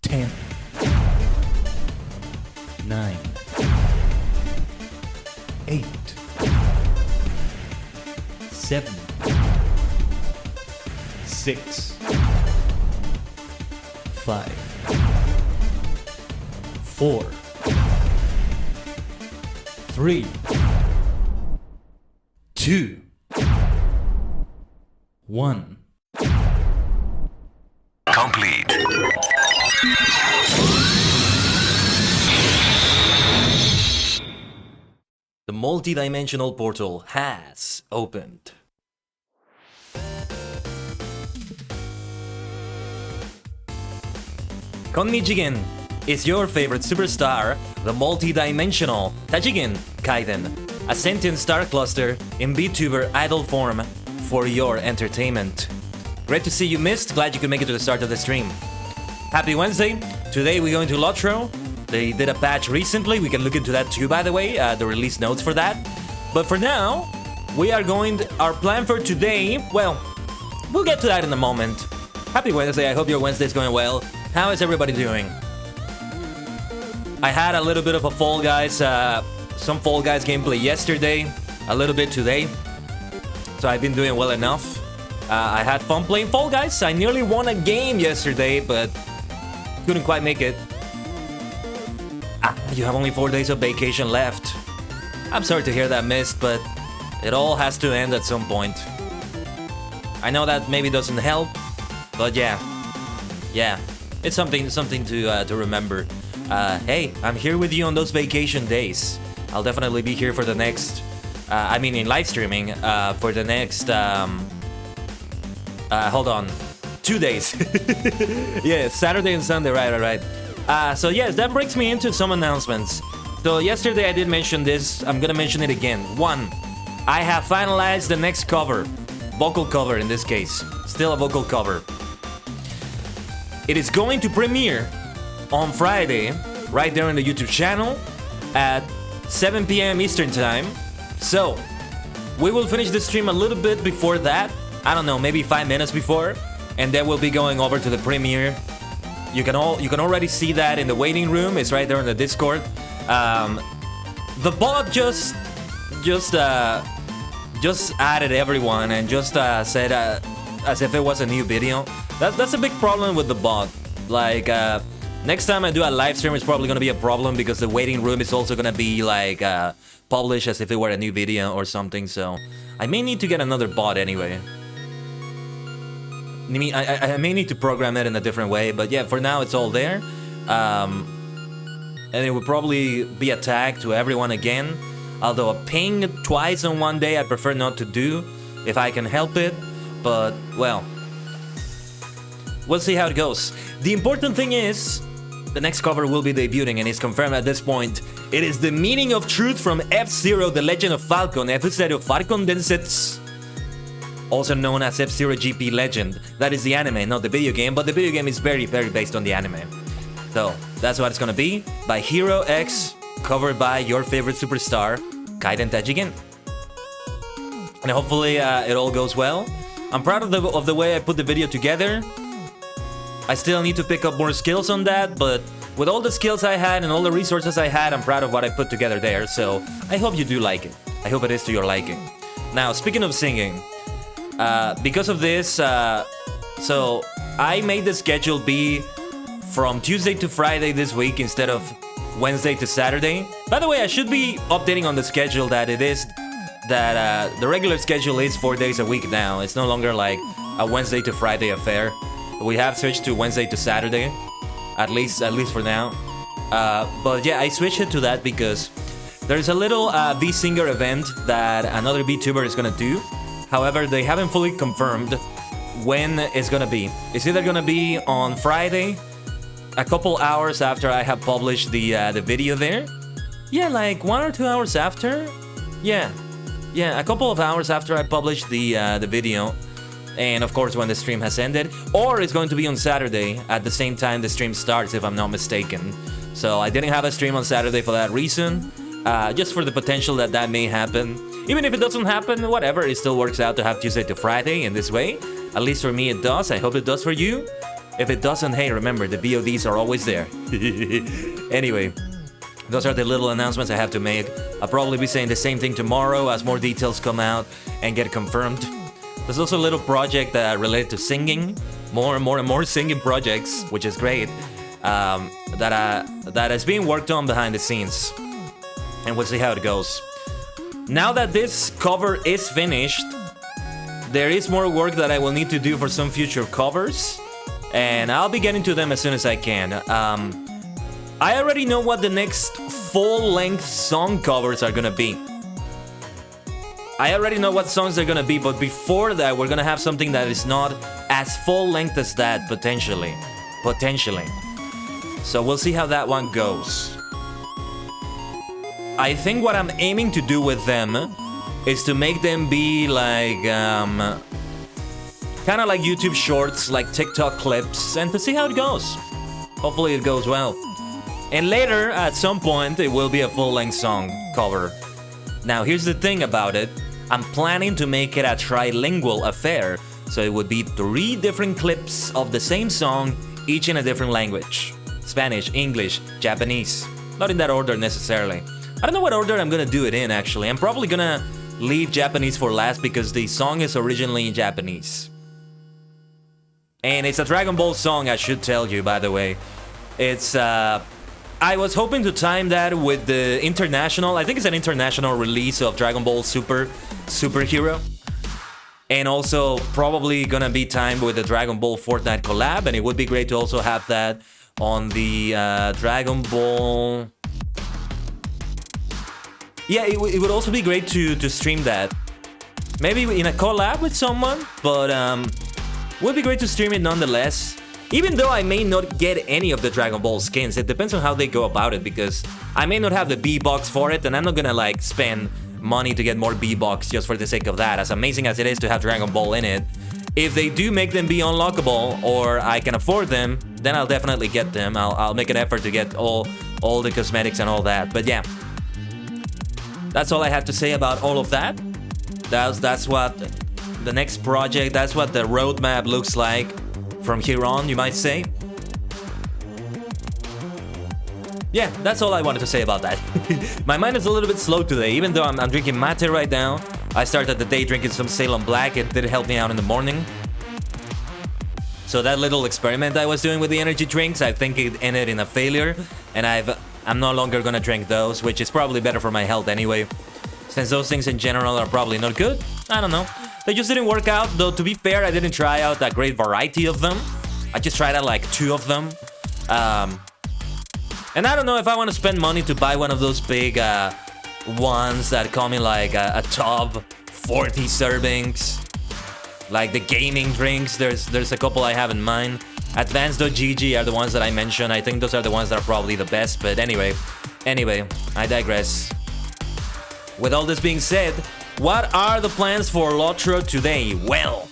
10, 9, 8, 7, 6, 5, 4, 3, 2, 1. Complete. The multi-dimensional portal has opened. Konnichigen is your favorite superstar, the multi-dimensional Tajigen Kaiden, a sentient star cluster in VTuber idol form for your entertainment. Great to see you missed, glad you could make it to the start of the stream. Happy Wednesday, today we're going to LOTRO. They did a patch recently, we can look into that too by the way, the release notes for that. But for now, we are our plan for today, well, we'll get to that in a moment. Happy Wednesday, I hope your Wednesday's going well. How is everybody doing? I had a little bit of a Fall Guys, some Fall Guys gameplay yesterday, a little bit today. So I've been doing well enough. I had fun playing Fall Guys. I nearly won a game yesterday, but couldn't quite make it. You have only 4 days of vacation left. I'm sorry to hear that, Mist, but it all has to end at some point. I know that maybe doesn't help, but yeah, it's something to remember. Hey, I'm here with you on those vacation days. I'll definitely be here for the next, in live streaming, for the next, hold on, 2 days. Yeah, Saturday and Sunday, right. So yes, that brings me into some announcements. So yesterday I did mention this, I'm gonna mention it again. 1, I have finalized the next cover, vocal cover in this case, still a vocal cover. It is going to premiere on Friday, right there on the YouTube channel, at 7 p.m. Eastern Time. So, we will finish the stream a little bit before that, I don't know, maybe 5 minutes before, and then we'll be going over to the premiere. You can already see that in the waiting room. It's right there in the Discord. The bot just added everyone and just said as if it was a new video. That's a big problem with the bot. Like next time I do a live stream, it's probably gonna be a problem because the waiting room is also gonna be like published as if it were a new video or something. So I may need to get another bot anyway. I may need to program it in a different way, but yeah, for now it's all there. And it will probably be a tag to everyone again. Although a ping twice on one day I prefer not to do, if I can help it. But, well, we'll see how it goes. The important thing is, the next cover will be debuting and is confirmed at this point. It is The Meaning of Truth from F-Zero, The Legend of Falcon, F-Zero Falcon Densetsu. Also known as F-Zero GP Legend. That is the anime, not the video game, but the video game is very, very based on the anime. So, that's what it's gonna be, by Hero X, covered by your favorite superstar, Kaiden Tajigen. And hopefully it all goes well. I'm proud of the way I put the video together. I still need to pick up more skills on that, but with all the skills I had and all the resources I had, I'm proud of what I put together there, so I hope you do like it. I hope it is to your liking. Now, speaking of singing, because of this, so I made the schedule be from Tuesday to Friday this week instead of Wednesday to Saturday. By the way, I should be updating on the schedule that the regular schedule is 4 days a week now. It's no longer like a Wednesday to Friday affair. We have switched to Wednesday to Saturday, at least for now. But yeah, I switched it to that because there's a little VSinger event that another VTuber is gonna do. However, they haven't fully confirmed when it's gonna be. It's either gonna be on Friday, a couple hours after I have published the video there. Yeah, like 1 or 2 hours after. Yeah, a couple of hours after I published the video, and of course when the stream has ended. Or it's going to be on Saturday at the same time the stream starts, if I'm not mistaken. So I didn't have a stream on Saturday for that reason, just for the potential that may happen. Even if it doesn't happen, whatever, it still works out to have Tuesday to Friday in this way. At least for me it does, I hope it does for you. If it doesn't, hey, remember, the VODs are always there. Anyway, those are the little announcements I have to make. I'll probably be saying the same thing tomorrow as more details come out and get confirmed. There's also a little project related to singing. More and more singing projects, which is great. That is being worked on behind the scenes. And we'll see how it goes. Now that this cover is finished, there is more work that I will need to do for some future covers. And I'll be getting to them as soon as I can. I already know what the next full-length song covers are gonna be. I already know what songs they're gonna be, but before that, we're gonna have something that is not as full-length as that, potentially. So we'll see how that one goes. I think what I'm aiming to do with them is to make them be like, kind of like YouTube shorts, like TikTok clips, and to see how it goes. Hopefully it goes well. And later, at some point, it will be a full-length song cover. Now, here's the thing about it. I'm planning to make it a trilingual affair, so it would be 3 different clips of the same song, each in a different language. Spanish, English, Japanese. Not in that order necessarily. I don't know what order I'm gonna do it in, actually. I'm probably gonna leave Japanese for last because the song is originally in Japanese. And it's a Dragon Ball song, I should tell you, by the way. It's, I was hoping to time that with the international, I think it's an international release of Dragon Ball Superhero. And also probably gonna be timed with the Dragon Ball Fortnite collab, and it would be great to also have that on the Dragon Ball... Yeah, it would also be great to stream that. Maybe in a collab with someone, but would be great to stream it nonetheless. Even though I may not get any of the Dragon Ball skins, it depends on how they go about it, because I may not have the B-Box for it, and I'm not gonna like spend money to get more B-Box just for the sake of that, as amazing as it is to have Dragon Ball in it. If they do make them be unlockable, or I can afford them, then I'll definitely get them. I'll make an effort to get all the cosmetics and all that, but yeah. That's all I have to say about all of that. That's what the next project, that's what the roadmap looks like from here on, you might say. Yeah, that's all I wanted to say about that. My mind is a little bit slow today, even though I'm drinking mate right now. I started the day drinking some Ceylon Black. It did help me out in the morning. So that little experiment I was doing with the energy drinks, I think it ended in a failure. And I'm no longer gonna drink those, which is probably better for my health anyway. Since those things in general are probably not good. I don't know. They just didn't work out, though to be fair, I didn't try out a great variety of them. I just tried out like 2 of them. And I don't know if I want to spend money to buy one of those big ones that come in like a tub, 40 servings. Like the gaming drinks, there's a couple I have in mind. Advanced.gg are the ones that I mentioned. I think those are the ones that are probably the best, but anyway, I digress. With all this being said, what are the plans for LOTRO today? Well,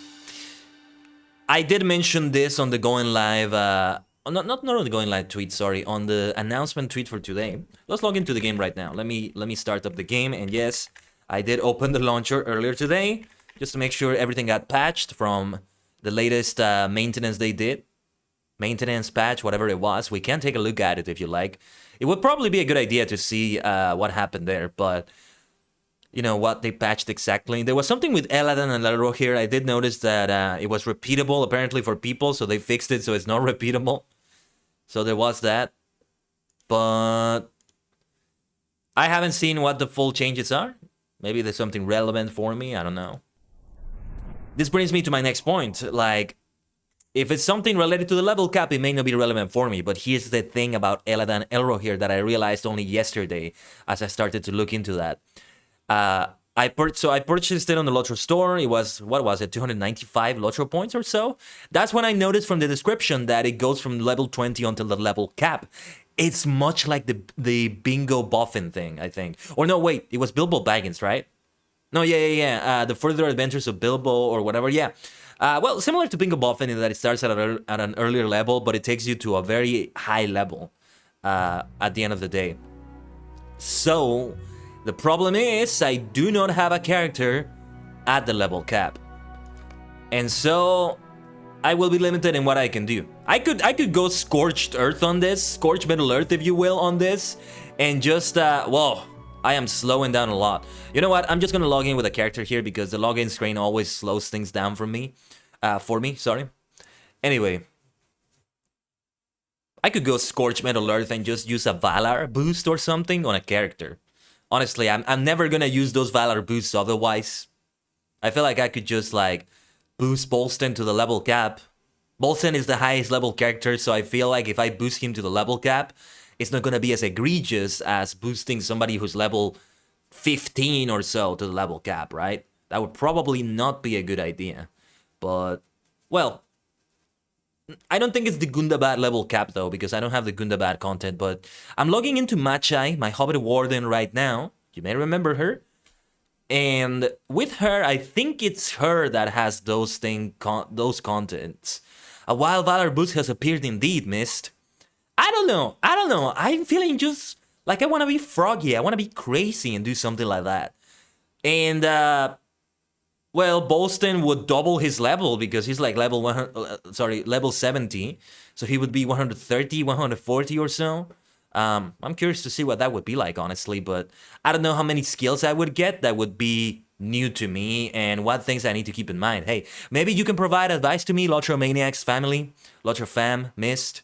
I did mention this on the going live, not on the going live tweet, sorry, on the announcement tweet for today. Let's log into the game right now. Let me start up the game, and yes, I did open the launcher earlier today, just to make sure everything got patched from the latest maintenance they did. Maintenance patch, whatever it was. We can take a look at it if you like. It would probably be a good idea to see what happened there, but you know what they patched exactly. There was something with ℂ𝕠𝕟𝕤 and LOTRO here. I did notice that it was repeatable apparently for people, so they fixed it so it's not repeatable. So there was that. But I haven't seen what the full changes are. Maybe there's something relevant for me, I don't know. This brings me to my next point. Like, if it's something related to the level cap, it may not be relevant for me. But here's the thing about ℂ𝕠𝕟𝕤 here that I realized only yesterday as I started to look into that. I purchased it on the LOTRO store. It was, what was it, 295 LOTRO points or so? That's when I noticed from the description that it goes from level 20 until the level cap. It's much like the bingo boffin thing, I think. Or no, wait, it was Bilbo Baggins, right? No, yeah. The Further Adventures of Bilbo or whatever, yeah. Well, similar to bingo boffin in that it starts at an earlier level, but it takes you to a very high level at the end of the day. So the problem is I do not have a character at the level cap. And so I will be limited in what I can do. I could go scorched earth on this, scorched metal earth if you will on this, and just whoa, I am slowing down a lot. You know what? I'm just gonna log in with a character here because the login screen always slows things down for me. Sorry. Anyway, I could go scorched metal earth and just use a Valar boost or something on a character. Honestly, I'm never gonna use those Valar boosts otherwise. I feel like I could just like boost Bolston to the level cap. Bolston is the highest level character, so I feel like if I boost him to the level cap, it's not gonna be as egregious as boosting somebody who's level 15 or so to the level cap, right? That would probably not be a good idea. But, well, I don't think it's the Gundabad level cap though, because I don't have the Gundabad content, but I'm logging into Machai, my Hobbit Warden right now. You may remember her. And with her, I think it's her that has those contents. A Wild Valor boost has appeared indeed, Mist. I don't know. I'm feeling just like I want to be froggy. I want to be crazy and do something like that. And, well, Bolston would double his level because he's like level 70. So he would be 130, 140 or so. I'm curious to see what that would be like, honestly, but I don't know how many skills I would get that would be new to me and what things I need to keep in mind. Hey, maybe you can provide advice to me, LOTRO Maniacs family, LOTRO fam, Mist.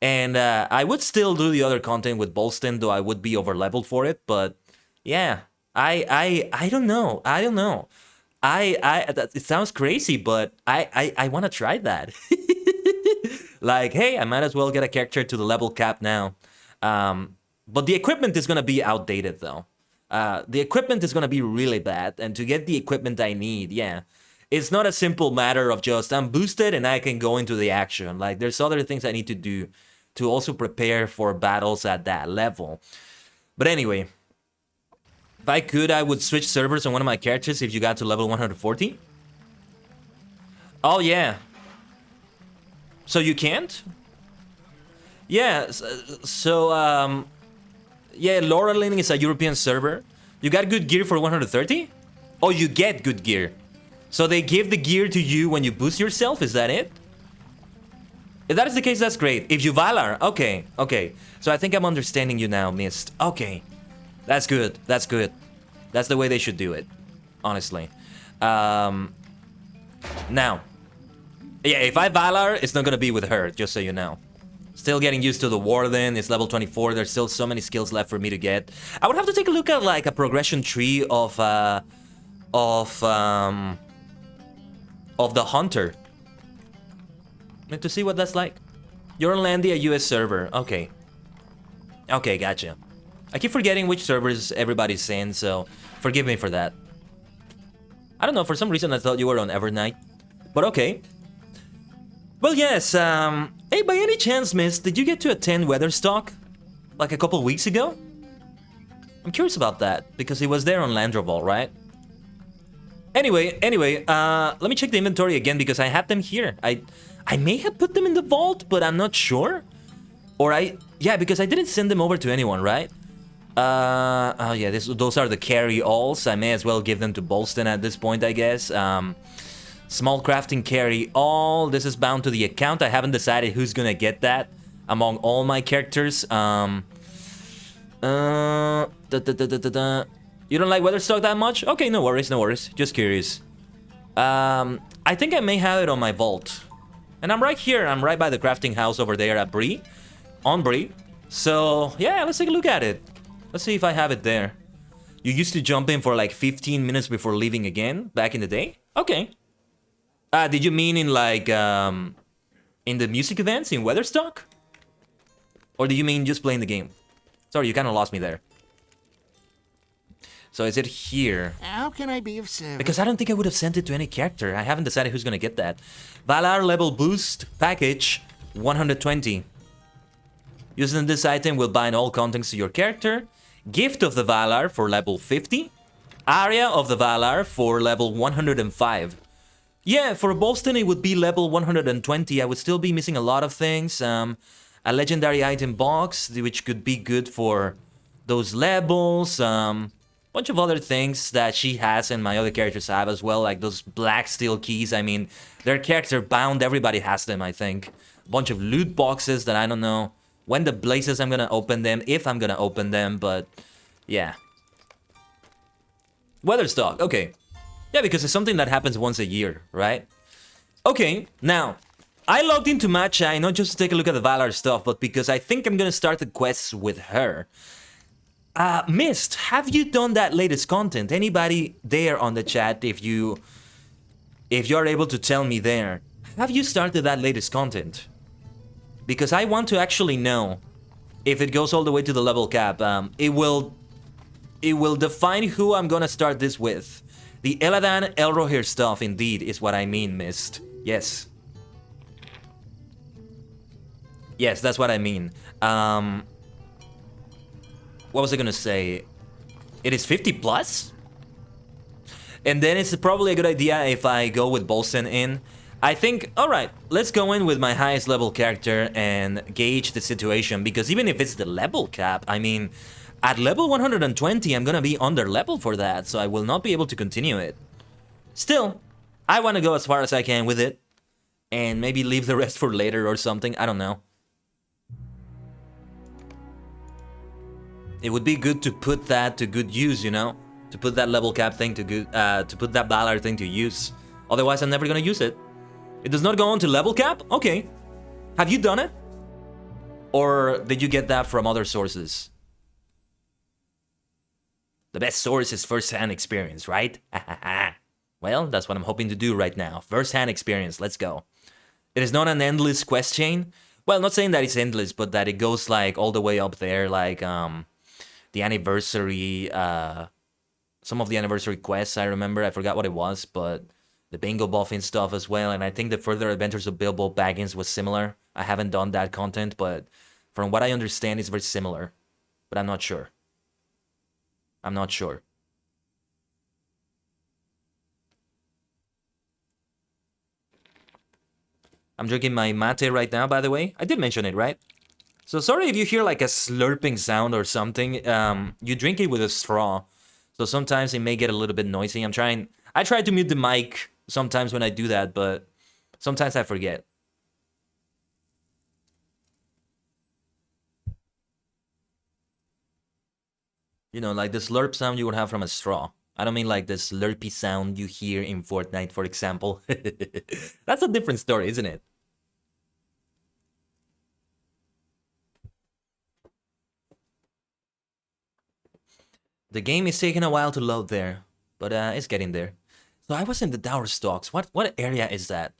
And I would still do the other content with Bolston, though I would be over-leveled for it, but yeah, I don't know. It sounds crazy, but I want to try that. Like, hey, I might as well get a character to the level cap now. But the equipment is going to be outdated, though. The equipment is going to be really bad, and to get the equipment I need, yeah, it's not a simple matter of just, I'm boosted and I can go into the action. Like, there's other things I need to do to also prepare for battles at that level. But anyway, if I could, I would switch servers on one of my characters if you got to level 140. Oh, yeah. So you can't? Yeah, so, yeah, Lauraling is a European server. You got good gear for 130? Oh, you get good gear. So they give the gear to you when you boost yourself, is that it? If that is the case, that's great. If you Valar, okay. So I think I'm understanding you now, Mist. Okay, that's good, that's good. That's the way they should do it, honestly. Now, yeah, if I Valar, it's not gonna be with her, just so you know. Still getting used to the Warden, it's level 24, there's still so many skills left for me to get. I would have to take a look at like a progression tree of the Hunter. To see what that's like. You're on Landy, a US server, okay. Okay, gotcha. I keep forgetting which servers everybody's in, so forgive me for that. I don't know, for some reason I thought you were on Evernight, but okay. Well, yes, hey, by any chance, Miss, did you get to attend Weatherstock? Like a couple weeks ago? I'm curious about that, because he was there on Landroval, right? Anyway, let me check the inventory again, because I had them here. I may have put them in the vault, but I'm not sure. Or yeah, because I didn't send them over to anyone, right? Oh yeah, those are the carry-alls. I may as well give them to Bolston at this point, I guess. Small crafting carry-all. This is bound to the account. I haven't decided who's gonna get that among all my characters. You don't like Weatherstock that much? Okay, no worries. Just curious. I think I may have it on my vault. And I'm right here. I'm right by the crafting house over there at Bree. On Bree. So, yeah, let's take a look at it. Let's see if I have it there. You used to jump in for like 15 minutes before leaving again, back in the day? Okay. Did you mean in like, in the music events in Weatherstock? Or do you mean just playing the game? Sorry, you kind of lost me there. So is it here? How can I be of service? Because I don't think I would have sent it to any character. I haven't decided who's gonna get that. Valar level boost package 120. Using this item will bind all contents to your character. Gift of the Valar for level 50. Aria of the Valar for level 105. Yeah, for Bolston it would be level 120. I would still be missing a lot of things. A legendary item box, which could be good for those levels. Well, bunch of other things that she has and my other characters have as well, like those black steel keys. I mean, they're character bound. Everybody has them, I think. A bunch of loot boxes that I don't know when the blazes I'm gonna open them, if I'm gonna open them, but yeah. Weatherstock, okay. Yeah, because it's something that happens once a year, right? Okay, now, I logged into Matchai not just to take a look at the Valar stuff, but because I think I'm gonna start the quests with her. Mist, have you done that latest content? Anybody there on the chat, if you're able to tell me there, have you started that latest content? Because I want to actually know if it goes all the way to the level cap. It will define who I'm gonna start this with. The Eladan Elrohir stuff, indeed, is what I mean, Mist. Yes. Yes, that's what I mean. What was I gonna say? It is 50 plus? And then it's probably a good idea if I go with Bolston in. I think, alright, let's go in with my highest level character and gauge the situation, because even if it's the level cap, I mean, at level 120, I'm gonna be under level for that, so I will not be able to continue it. Still, I want to go as far as I can with it, and maybe leave the rest for later or something, I don't know. It would be good to put that to good use, you know? To put that level cap thing to good, to put that Valar thing to use. Otherwise, I'm never gonna use it. It does not go on to level cap? Okay. Have you done it? Or did you get that from other sources? The best source is first-hand experience, right? Well, that's what I'm hoping to do right now. First-hand experience, let's go. It is not an endless quest chain. Well, not saying that it's endless, but that it goes like all the way up there, like the anniversary, some of the anniversary quests I remember. I forgot what it was, but the bingo buffing stuff as well, and I think the Further Adventures of Bilbo Baggins was similar. I haven't done that content, but from what I understand, it's very similar. But I'm not sure. I'm not sure. I'm drinking my mate right now, by the way. I did mention it, right? So sorry if you hear like a slurping sound or something. You drink it with a straw, so sometimes it may get a little bit noisy. I try to mute the mic sometimes when I do that, but sometimes I forget. You know, like the slurp sound you would have from a straw. I don't mean like the slurpy sound you hear in Fortnite, for example. That's a different story, isn't it? The game is taking a while to load there, but it's getting there. So I was in the Dour Stalks. What area is that?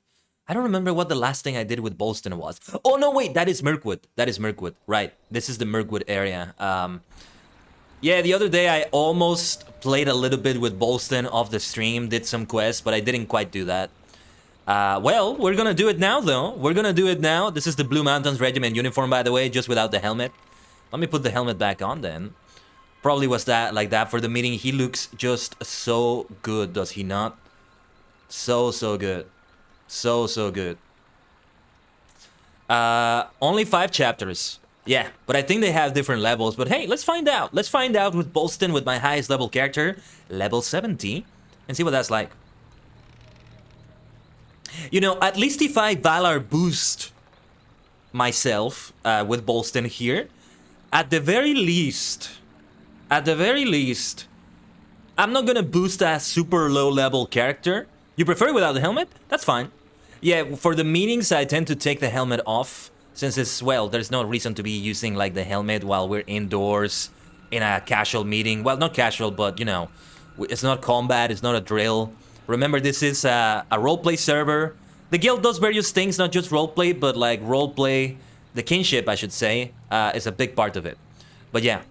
I don't remember what the last thing I did with Bolston was. Oh no, wait, that is Mirkwood. That is Mirkwood, right? This is the Mirkwood area. Yeah, the other day I almost played a little bit with Bolston off the stream, did some quests, but I didn't quite do that. Well, we're gonna do it now, though. We're gonna do it now. This is the Blue Mountains Regiment uniform, by the way, just without the helmet. Let me put the helmet back on, then. Probably was that like that for the meeting. He looks just so good, does he not? So good. So good. Only 5 chapters. Yeah, but I think they have different levels. But hey, let's find out. Let's find out with Bolston, with my highest level character, level 70, and see what that's like. You know, at least if I Valar boost myself with Bolston here, at the very least, I'm not gonna boost a super low level character. You prefer it without the helmet? That's fine. Yeah, for the meetings, I tend to take the helmet off, since it's, well, there's no reason to be using like the helmet while we're indoors in a casual meeting. Well, not casual, but you know, it's not combat, it's not a drill. Remember, this is a roleplay server. The guild does various things, not just roleplay, but like roleplay, the kinship, I should say, is a big part of it. But yeah,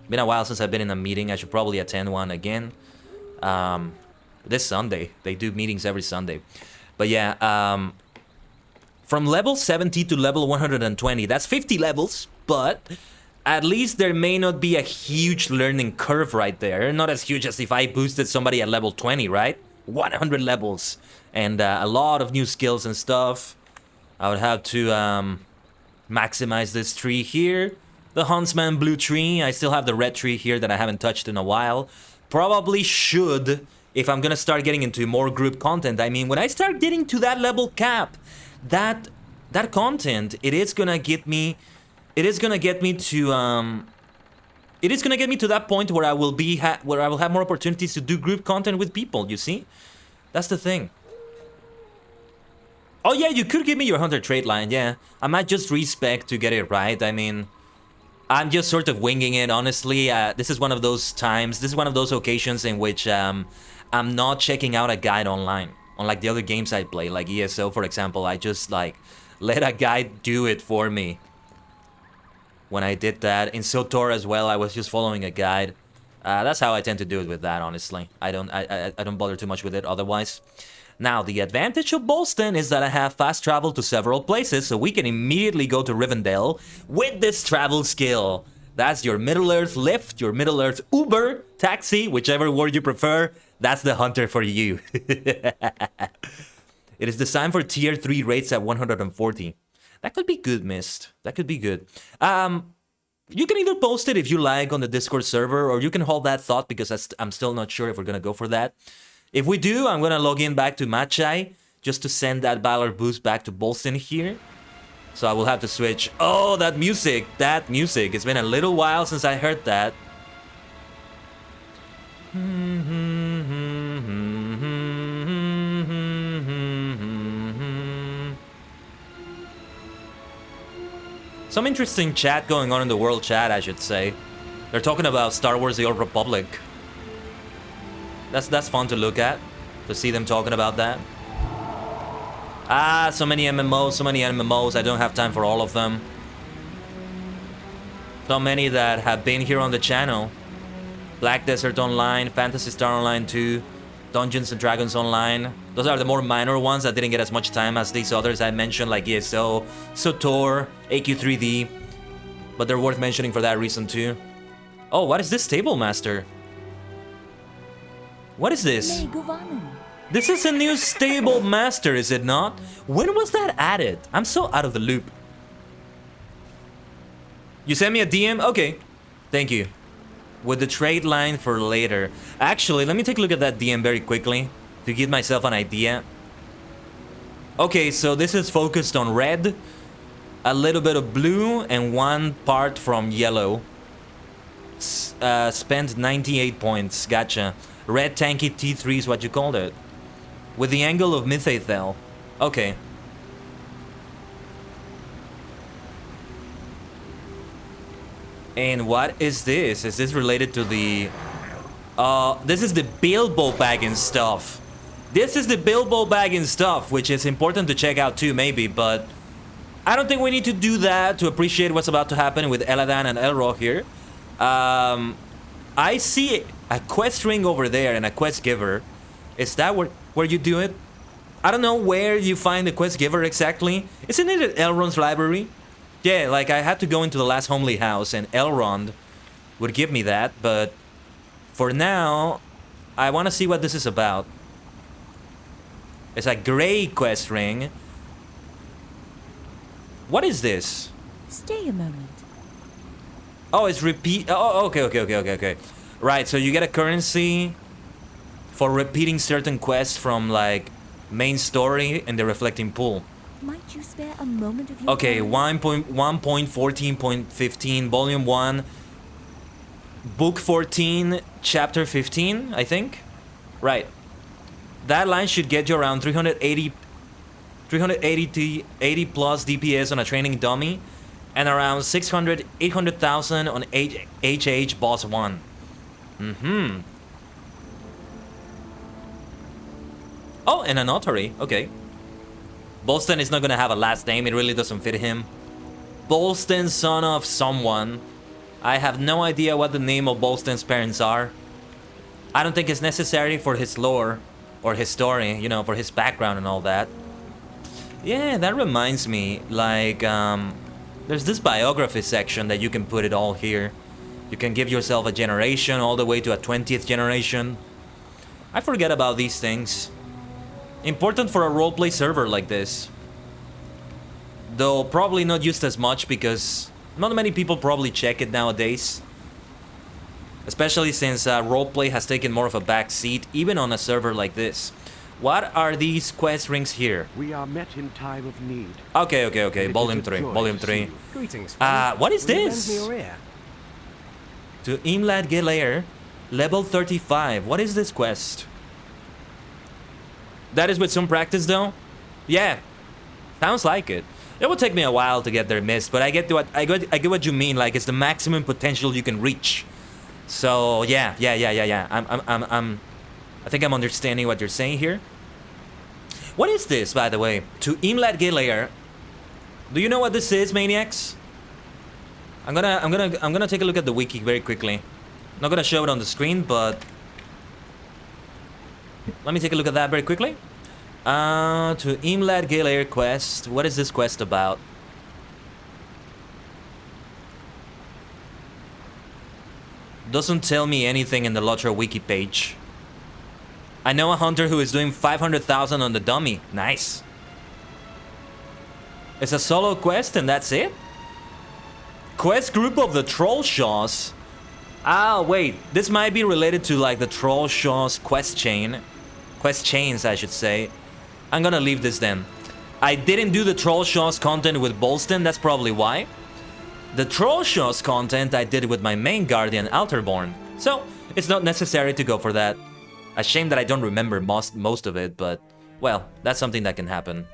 been a while since I've been in a meeting. I should probably attend one again. This Sunday. They do meetings every Sunday. But yeah, from level 70 to level 120, that's 50 levels, but at least there may not be a huge learning curve right there. Not as huge as if I boosted somebody at level 20, right? 100 levels and a lot of new skills and stuff. I would have to maximize this tree here. The Huntsman blue tree. I still have the red tree here that I haven't touched in a while. probably should, if I'm gonna start getting into more group content. I mean, when I start getting to that level cap, that content, it is gonna get me to that point where I will be where I will have more opportunities to do group content with people, you see? That's the thing. Oh yeah, you could give me your hunter trait line, yeah. I might just respec to get it right. I mean, I'm just sort of winging it, honestly. This is one of those times, this is one of those occasions in which I'm not checking out a guide online. Unlike the other games I play, like ESO, for example, I just like let a guide do it for me. When I did that in SOTOR as well, I was just following a guide. That's how I tend to do it with that, honestly. I don't bother too much with it otherwise. Now, the advantage of Bolston is that I have fast travel to several places, so we can immediately go to Rivendell with this travel skill. That's your Middle-earth lift, your Middle-earth Uber, taxi, whichever word you prefer. That's the hunter for you. It is designed for tier 3 rates at 140. That could be good, Mist. That could be good. You can either post it if you like on the Discord server, or you can hold that thought because I'm still not sure if we're gonna go for that. If we do, I'm gonna log in back to Machai just to send that Valor boost back to Bolston here. So I will have to switch. Oh, that music. It's been a little while since I heard that. Some interesting chat going on in the world chat, I should say. They're talking about Star Wars: The Old Republic. That's fun to look at, to see them talking about that. Ah, so many MMOs, I don't have time for all of them. So many that have been here on the channel. Black Desert Online, Phantasy Star Online 2, Dungeons and Dragons Online. Those are the more minor ones that didn't get as much time as these others I mentioned, like ESO, SOTOR, AQ3D. But they're worth mentioning for that reason too. Oh, what is this Table Master? What is this? This is a new Stable Master, is it not? When was that added? I'm so out of the loop. You sent me a DM? Okay. Thank you. With the trade line for later. Actually, let me take a look at that DM very quickly to give myself an idea. Okay, so this is focused on red, a little bit of blue, and one part from yellow. Spent 98 points. Gotcha. Red tanky T3 is what you called it. With the angle of Mythathel. Okay. And what is this? Is this related to the... this is the Bilbo Baggins stuff. This is the Bilbo Baggins stuff, which is important to check out too, maybe, but... I don't think we need to do that to appreciate what's about to happen with Eladan and Elro here. I see a quest ring over there and a quest giver. Is that where you do it? I don't know where you find the quest giver exactly. Isn't it at Elrond's library? Yeah, like I had to go into the last homely house and Elrond would give me that, but for now, I want to see what this is about. It's a gray quest ring. What is this? Stay a moment. Oh, it's repeat. Oh, okay. Right, so you get a currency for repeating certain quests from like main story in the reflecting pool. Might you spare a moment of your Okay, time? 1.14.15, volume 1, book 14, chapter 15, I think. Right. That line should get you around 380 plus DPS on a training dummy, and around 800,000 on HH boss 1. Oh, and a notary. Okay. Bolston is not gonna have a last name. It really doesn't fit him. Bolston, son of someone. I have no idea what the name of Bolston's parents are. I don't think it's necessary for his lore or his story, you know, for his background and all that. Yeah, that reminds me, like, there's this biography section that you can put it all here. You can give yourself a generation all the way to a 20th generation. I forget about these things. Important for a roleplay server like this. Though probably not used as much because not many people probably check it nowadays. especially since roleplay has taken more of a back seat, even on a server like this. What are these quest rings here? We are met in time of need. Okay. Volume 3. Greetings. What is Will you this? lend me your ear? To ℂ𝕠𝕟𝕤𝕤𝕒, level 35. What is this quest? That is with some practice, though? Yeah. Sounds like it. It will take me a while to get there, Mist, but I get what you mean. Like, it's the maximum potential you can reach. So yeah. I think I'm understanding what you're saying here. What is this, by the way? To ℂ𝕠𝕠𝕤𝕤𝕒. Do you know what this is, maniacs? I'm gonna take a look at the wiki very quickly. Not gonna show it on the screen, but let me take a look at that very quickly. To ℂ𝕠𝕠𝕤𝕤𝕒 quest. What is this quest about? Doesn't tell me anything in the LOTRO wiki page. I know a hunter who is doing 500,000 on the dummy. Nice. It's a solo quest and that's it? Quest group of the troll shaws. Ah, wait. This might be related to like the troll shaws quest chain. Quest chains, I should say. I'm gonna leave this then. I didn't do the troll shaws content with Bolston. That's probably why. The troll shaws content I did with my main guardian, ℂ𝕠𝕠𝕟𝕤. So, it's not necessary to go for that. A shame that I don't remember most of it, but, well, that's something that can happen.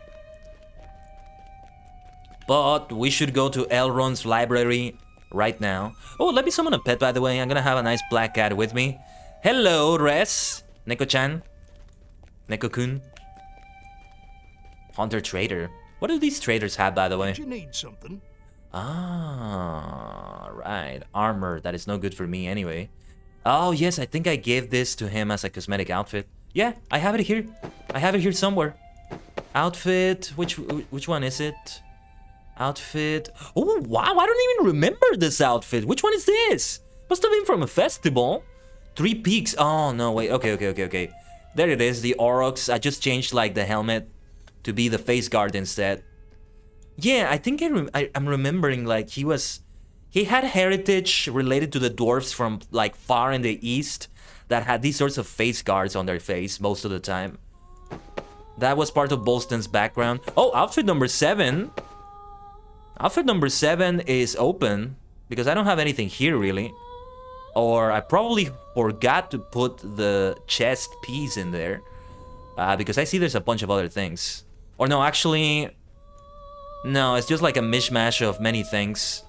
But we should go to Elrond's library right now. Oh, let me summon a pet, by the way. I'm gonna have a nice black cat with me. Hello, Res. Neko-chan. Neko-kun. Hunter Trader. What do these traders have, by the way? You need something? Ah, right. Armor. That is no good for me anyway. Oh, yes, I think I gave this to him as a cosmetic outfit. Yeah, I have it here. I have it here somewhere. Outfit. Which one is it? Outfit. Oh, wow. I don't even remember this outfit. Which one is this? Must have been from a festival. 3 Peaks. Oh, no, wait. Okay. There it is. The Aurochs. I just changed, like, the helmet to be the face guard instead. Yeah, I think I'm remembering, like, he had heritage related to the dwarves from, like, far in the east that had these sorts of face guards on their face most of the time. That was part of Bolston's background. Oh, outfit number 7. Outfit number 7 is open because I don't have anything here, really. Or I probably forgot to put the chest piece in there because I see there's a bunch of other things. Or no, actually, no, it's just like a mishmash of many things.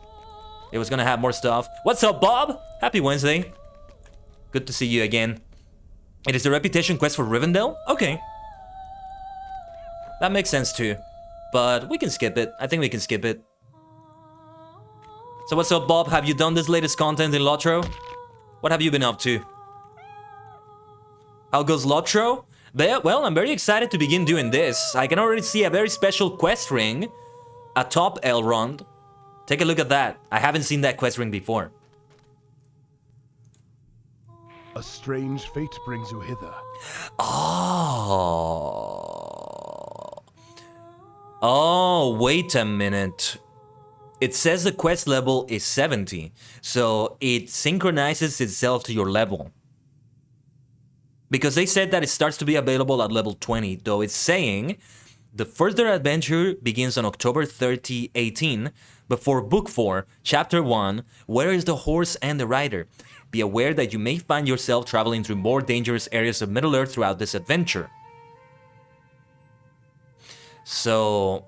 It was gonna have more stuff. What's up, Bob? Happy Wednesday. Good to see you again. It is the reputation quest for Rivendell? Okay. That makes sense too. But we can skip it. I think we can skip it. So what's up, Bob? Have you done this latest content in LOTRO? What have you been up to? How goes LOTRO? Well, I'm very excited to begin doing this. I can already see a very special quest ring atop Elrond. Take a look at that. I haven't seen that quest ring before. A strange fate brings you hither. Oh, wait a minute. It says the quest level is 70, so it synchronizes itself to your level. Because they said that it starts to be available at level 20, though it's saying the further adventure begins on October 30, 18, before Book 4, Chapter 1, Where is the Horse and the Rider? Be aware that you may find yourself traveling through more dangerous areas of Middle-earth throughout this adventure. So,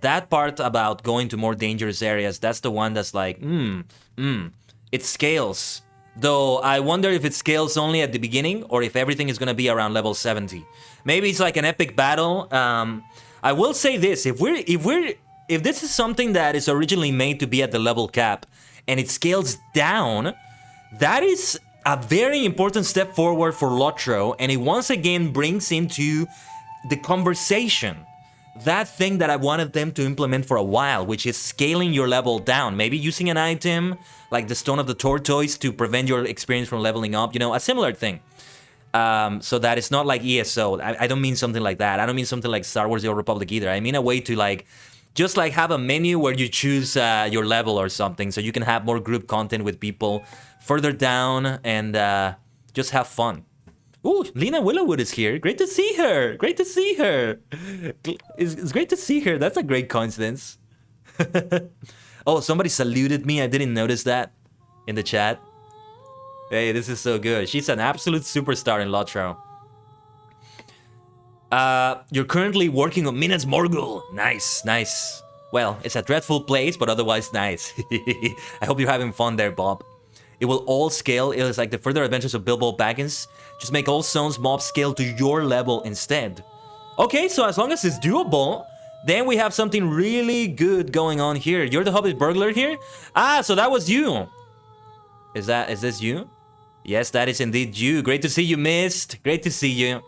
that part about going to more dangerous areas, that's the one that's like, it scales. Though, I wonder if it scales only at the beginning, or if everything is gonna be around level 70. Maybe it's like an epic battle. I will say this, if this is something that is originally made to be at the level cap, and it scales down, that is a very important step forward for LOTRO, and it once again brings into the conversation that thing that I wanted them to implement for a while, which is scaling your level down. Maybe using an item like the Stone of the Tortoise to prevent your experience from leveling up, you know, a similar thing. So that it's not like ESO. I don't mean something like that. I don't mean something like Star Wars The Old Republic either. I mean a way to like, just like have a menu where you choose your level or something, so you can have more group content with people further down and just have fun. Ooh, Lena Willowwood is here. Great to see her. Great to see her. It's great to see her. That's a great coincidence. Oh, somebody saluted me. I didn't notice that in the chat. Hey, this is so good. She's an absolute superstar in LOTRO. You're currently working on Minas Morgul. Nice, nice. Well, it's a dreadful place, but otherwise nice. I hope you're having fun there, Bob. It will all scale. It is like the further adventures of Bilbo Baggins. Just make all zones mobs scale to your level instead. Okay, so as long as it's doable, then we have something really good going on here. You're the Hobbit burglar here? Ah, so that was you. Is this you? Yes, that is indeed you. Great to see you, Mist. Great to see you.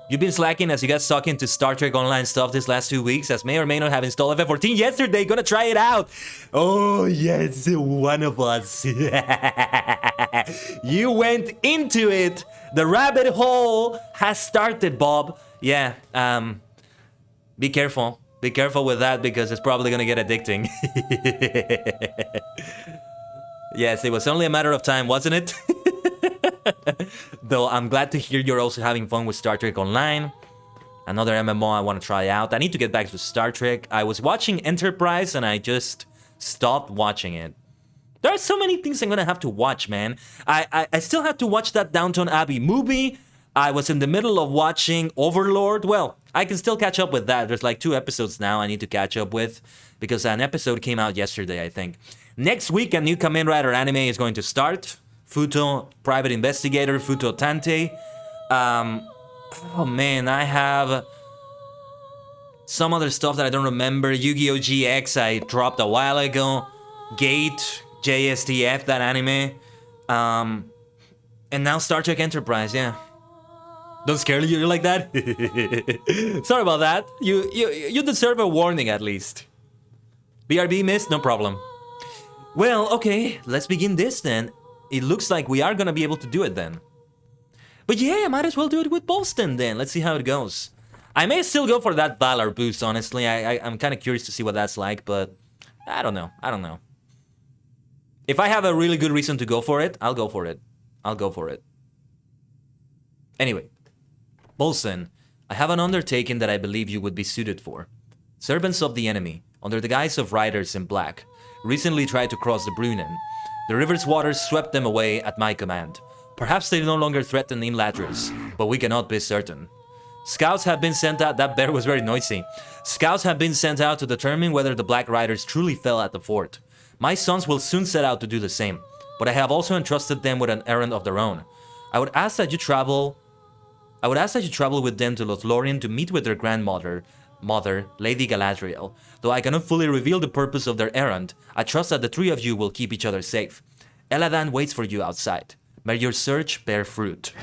You've been slacking as you got stuck into Star Trek Online stuff these last 2 weeks, as may or may not have installed FF14 yesterday. Gonna try it out. Oh, yes, one of us. You went into it. The rabbit hole has started, Bob. Yeah, be careful. Be careful with that because it's probably gonna get addicting. Yes, it was only a matter of time, wasn't it? Though I'm glad to hear you're also having fun with Star Trek Online. Another MMO I want to try out. I need to get back to Star Trek. I was watching Enterprise and I just stopped watching it. There are so many things I'm gonna have to watch, man. I still have to watch that Downton Abbey movie. I was in the middle of watching Overlord. Well, I can still catch up with that. There's like 2 episodes now I need to catch up with because an episode came out yesterday, I think. Next week, a new Kamen Rider anime is going to start. Futo Private Investigator, Futo Tante. Oh man, I have some other stuff that I don't remember. Yu-Gi-Oh! GX I dropped a while ago. Gate, JSTF, that anime. And now Star Trek Enterprise, yeah. Don't scare you like that? Sorry about that. You deserve a warning at least. BRB missed, no problem. Well, okay, let's begin this then. It looks like we are gonna be able to do it then. But yeah, I might as well do it with Bolston then. Let's see how it goes. I may still go for that Valor boost, honestly. I'm kind of curious to see what that's like, but I don't know. I don't know. If I have a really good reason to go for it, I'll go for it. I'll go for it. Anyway, Bolston, I have an undertaking that I believe you would be suited for. Servants of the enemy, under the guise of riders in black, recently tried to cross the Brunnen. The river's waters swept them away at my command. Perhaps they no longer threaten Imladris, but we cannot be certain. Scouts have been sent out. That bear was very noisy. Scouts have been sent out to determine whether the Black Riders truly fell at the fort. My sons will soon set out to do the same, but I have also entrusted them with an errand of their own. I would ask that you travel with them to Lothlorien to meet with their grandmother, Lady Galadriel. Though I cannot fully reveal the purpose of their errand, I trust that the 3 of you will keep each other safe. Eladan waits for you outside. May your search bear fruit.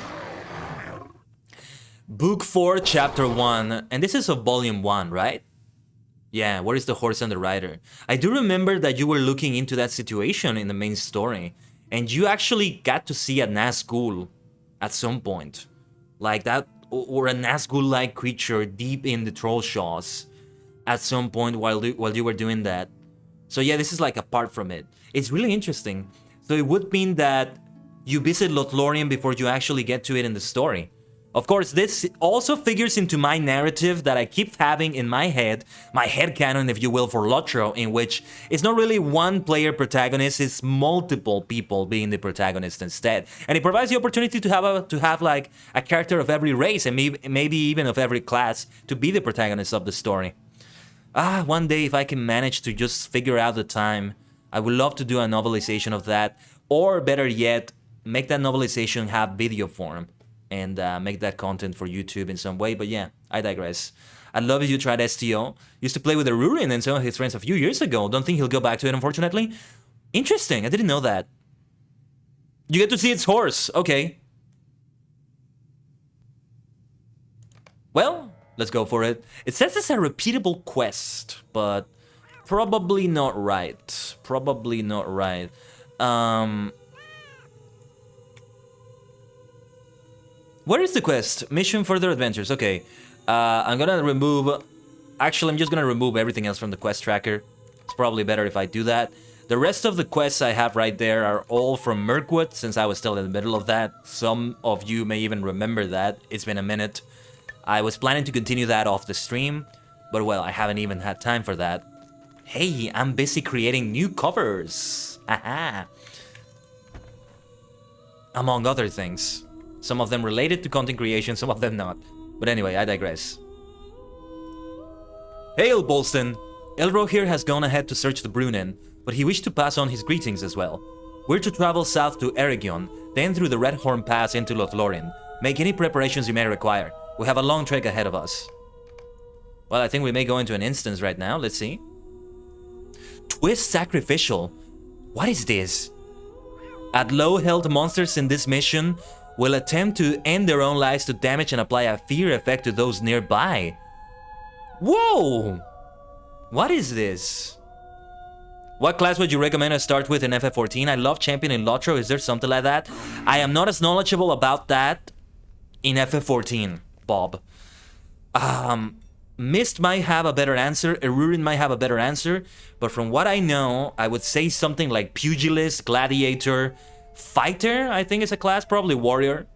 Book 4, Chapter 1. And this is of Volume 1, right? Yeah, where is the horse and the rider? I do remember that you were looking into that situation in the main story. And you actually got to see a Nazgul at some point. Like that, or a Nazgul-like creature deep in the Trollshaws at some point while you were doing that. So yeah, this is like apart from it. It's really interesting. So it would mean that you visit Lothlorien before you actually get to it in the story. Of course, this also figures into my narrative that I keep having in my headcanon, if you will, for LOTRO, in which it's not really one player protagonist, it's multiple people being the protagonist instead. And it provides the opportunity to have like a character of every race and maybe even of every class to be the protagonist of the story. One day if I can manage to just figure out the time, I would love to do a novelization of that, or better yet, make that novelization have video form and make that content for YouTube in some way. But yeah, I digress. I'd love if you tried STO. Used to play with Arurin and some of his friends a few years ago. Don't think he'll go back to it, unfortunately. Interesting, I didn't know that. You get to see its horse, okay. Well, let's go for it. It says it's a repeatable quest, but probably not right. Probably not right. Where is the quest? Mission Further Adventures. Okay. I'm gonna remove... Actually, I'm just gonna remove everything else from the quest tracker. It's probably better if I do that. The rest of the quests I have right there are all from Mirkwood, since I was still in the middle of that. Some of you may even remember that. It's been a minute. I was planning to continue that off the stream, but well, I haven't even had time for that. Hey, I'm busy creating new covers. Haha. Among other things. Some of them related to content creation, some of them not. But anyway, I digress. Hail, Bolston! Elro here has gone ahead to search the Brunnen, but he wished to pass on his greetings as well. We're to travel south to Eregion, then through the Red Horn Pass into LOTRO. Make any preparations you may require. We have a long trek ahead of us. Well, I think we may go into an instance right now. Let's see. Twist Sacrificial. What is this? At low health, monsters in this mission will attempt to end their own lives to damage and apply a fear effect to those nearby. Whoa! What is this? What class would you recommend I start with in FF14? I love champion in LOTRO. Is there something like that? I am not as knowledgeable about that in FF14, Bob. Mist might have a better answer. Erurin might have a better answer. But from what I know, I would say something like Pugilist, Gladiator, Fighter, I think is a class. Probably Warrior.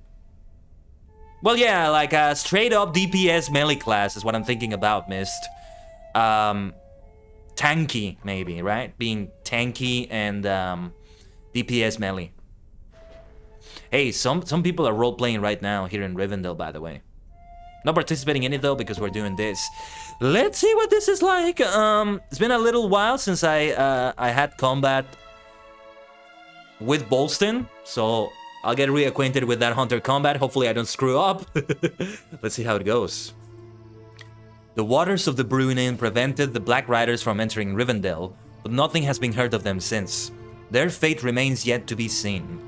Well, yeah, like a straight-up DPS melee class is what I'm thinking about, Mist. Tanky, maybe, right? Being tanky and DPS melee. Hey, some people are role-playing right now here in Rivendell, by the way. Not participating in it, though, because we're doing this. Let's see what this is like. It's been a little while since I had combat with Bolston, so I'll get reacquainted with that Hunter combat. Hopefully I don't screw up. Let's see how it goes. The waters of the Brunnen prevented the Black Riders from entering Rivendell, but nothing has been heard of them since. Their fate remains yet to be seen.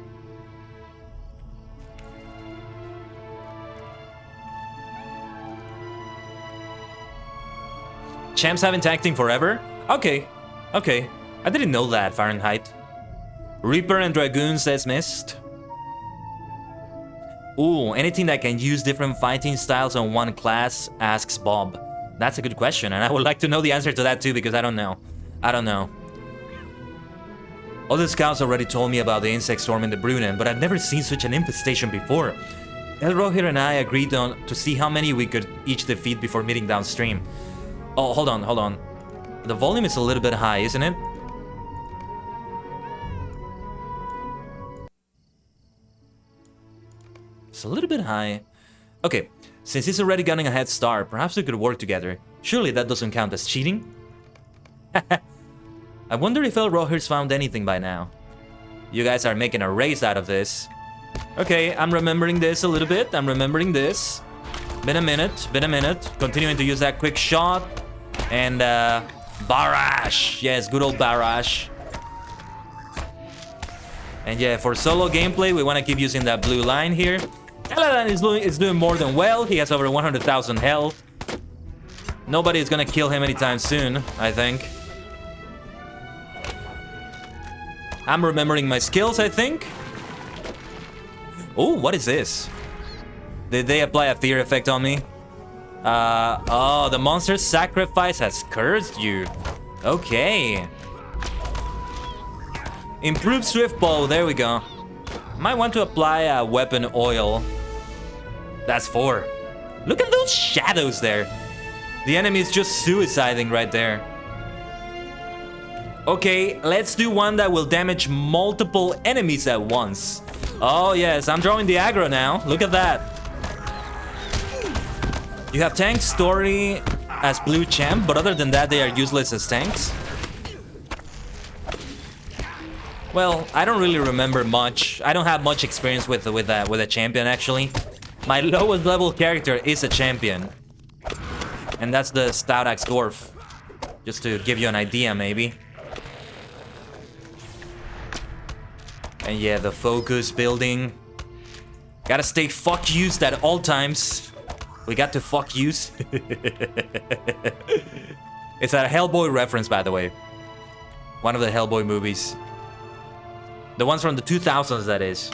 Champs haven't acting forever? Okay. Okay. I didn't know that, Fahrenheit. Reaper and Dragoon says Mist. Ooh, anything that can use different fighting styles on one class, asks Bob. That's a good question, and I would like to know the answer to that too, because I don't know. I don't know. Other scouts already told me about the insect storm in the Brunnen, but I've never seen such an infestation before. Elrohir and I agreed on to see how many we could each defeat before meeting downstream. Oh, hold on, hold on. The volume is a little bit high, isn't it? It's a little bit high. Okay, since he's already getting a head start, perhaps we could work together. Surely that doesn't count as cheating? I wonder if Elrohir's found anything by now. You guys are making a race out of this. Okay, I'm remembering this a little bit. I'm remembering this. Been a minute, been a minute. Continuing to use that quick shot. And, Barrage. Yes, good old Barrage. And yeah, for solo gameplay, we want to keep using that blue line here. Eladan is doing more than well. He has over 100,000 health. Nobody is going to kill him anytime soon, I think. I'm remembering my skills, I think. Oh, what is this? Did they apply a fear effect on me? Oh, the monster's sacrifice has cursed you. Okay. Improved swift bow, there we go. Might want to apply a weapon oil. That's 4. Look at those shadows there. The enemy is just suiciding right there. Okay, let's do one that will damage multiple enemies at once. Oh yes, I'm drawing the aggro now. Look at that. You have tank story as blue champ, but other than that, they are useless as tanks. Well, I don't really remember much. I don't have much experience with a champion, actually. My lowest level character is a champion. And that's the Stout Axe Dwarf. Just to give you an idea, maybe. And yeah, the focus building. Gotta stay fuck used at all times. We got to fuck use. It's a Hellboy reference, by the way. One of the Hellboy movies. The ones from the 2000s, that is.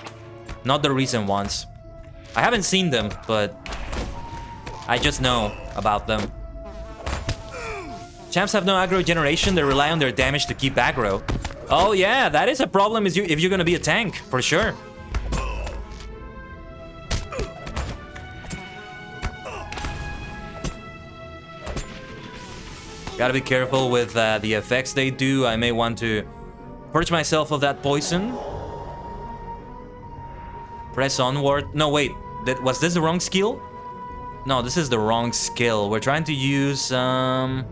Not the recent ones. I haven't seen them, but I just know about them. Champs have no aggro generation. They rely on their damage to keep aggro. Oh yeah, that is a problem if you're gonna be a tank, for sure. Gotta be careful with the effects they do. I may want to purge myself of that poison. Press onward. No, wait. Was this the wrong skill? No, this is the wrong skill. We're trying to use... I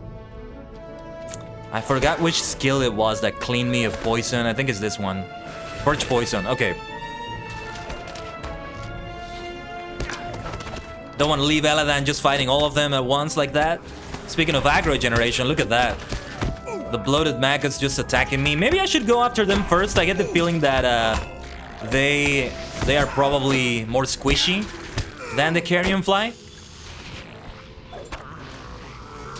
forgot which skill it was that cleaned me of poison. I think it's this one. Purge poison. Okay. Don't want to leave Eladan just fighting all of them at once like that. Speaking of aggro generation, look at that. The bloated maggots just attacking me. Maybe I should go after them first. I get the feeling that they are probably more squishy than the carrion fly.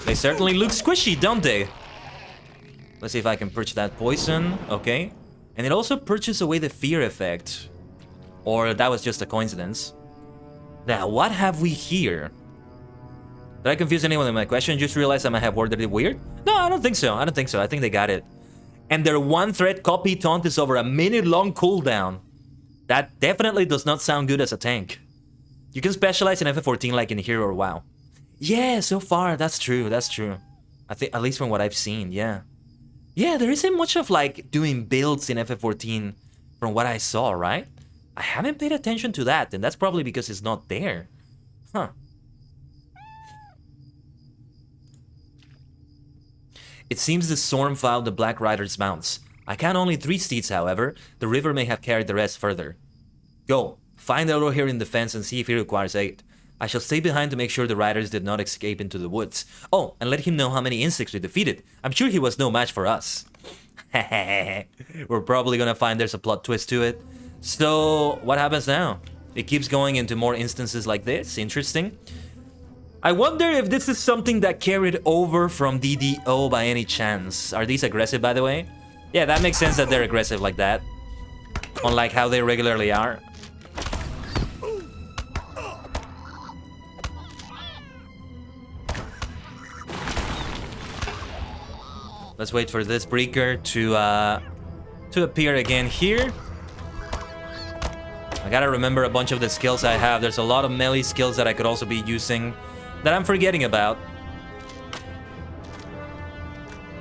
They certainly look squishy, don't they? Let's see if I can purge that poison. Okay. And it also purges away the fear effect. Or that was just a coincidence. Now, what have we here? Did I confuse anyone in my question? Just realized I might have worded it weird? No, I don't think so. I don't think so. I think they got it. And their one threat copy taunt is over a minute-long cooldown. That definitely does not sound good as a tank. You can specialize in FF14 like in Hero or WoW. Yeah, so far, that's true. That's true. I think, at least from what I've seen, yeah. Yeah, there isn't much of like doing builds in FF14 from what I saw, right? I haven't paid attention to that, and that's probably because it's not there. Huh. It seems the storm fouled the Black Rider's mounts. I count only 3 steeds, however. The river may have carried the rest further. Go, find LOTRO here in defense and see if he requires aid. I shall stay behind to make sure the riders did not escape into the woods. Oh, and let him know how many insects we defeated. I'm sure he was no match for us. We're probably gonna find there's a plot twist to it. So, what happens now? It keeps going into more instances like this. Interesting. I wonder if this is something that carried over from DDO by any chance. Are these aggressive, by the way? Yeah, that makes sense that they're aggressive like that. Unlike how they regularly are. Let's wait for this breaker to appear again here. I gotta remember a bunch of the skills I have. There's a lot of melee skills that I could also be using that I'm forgetting about.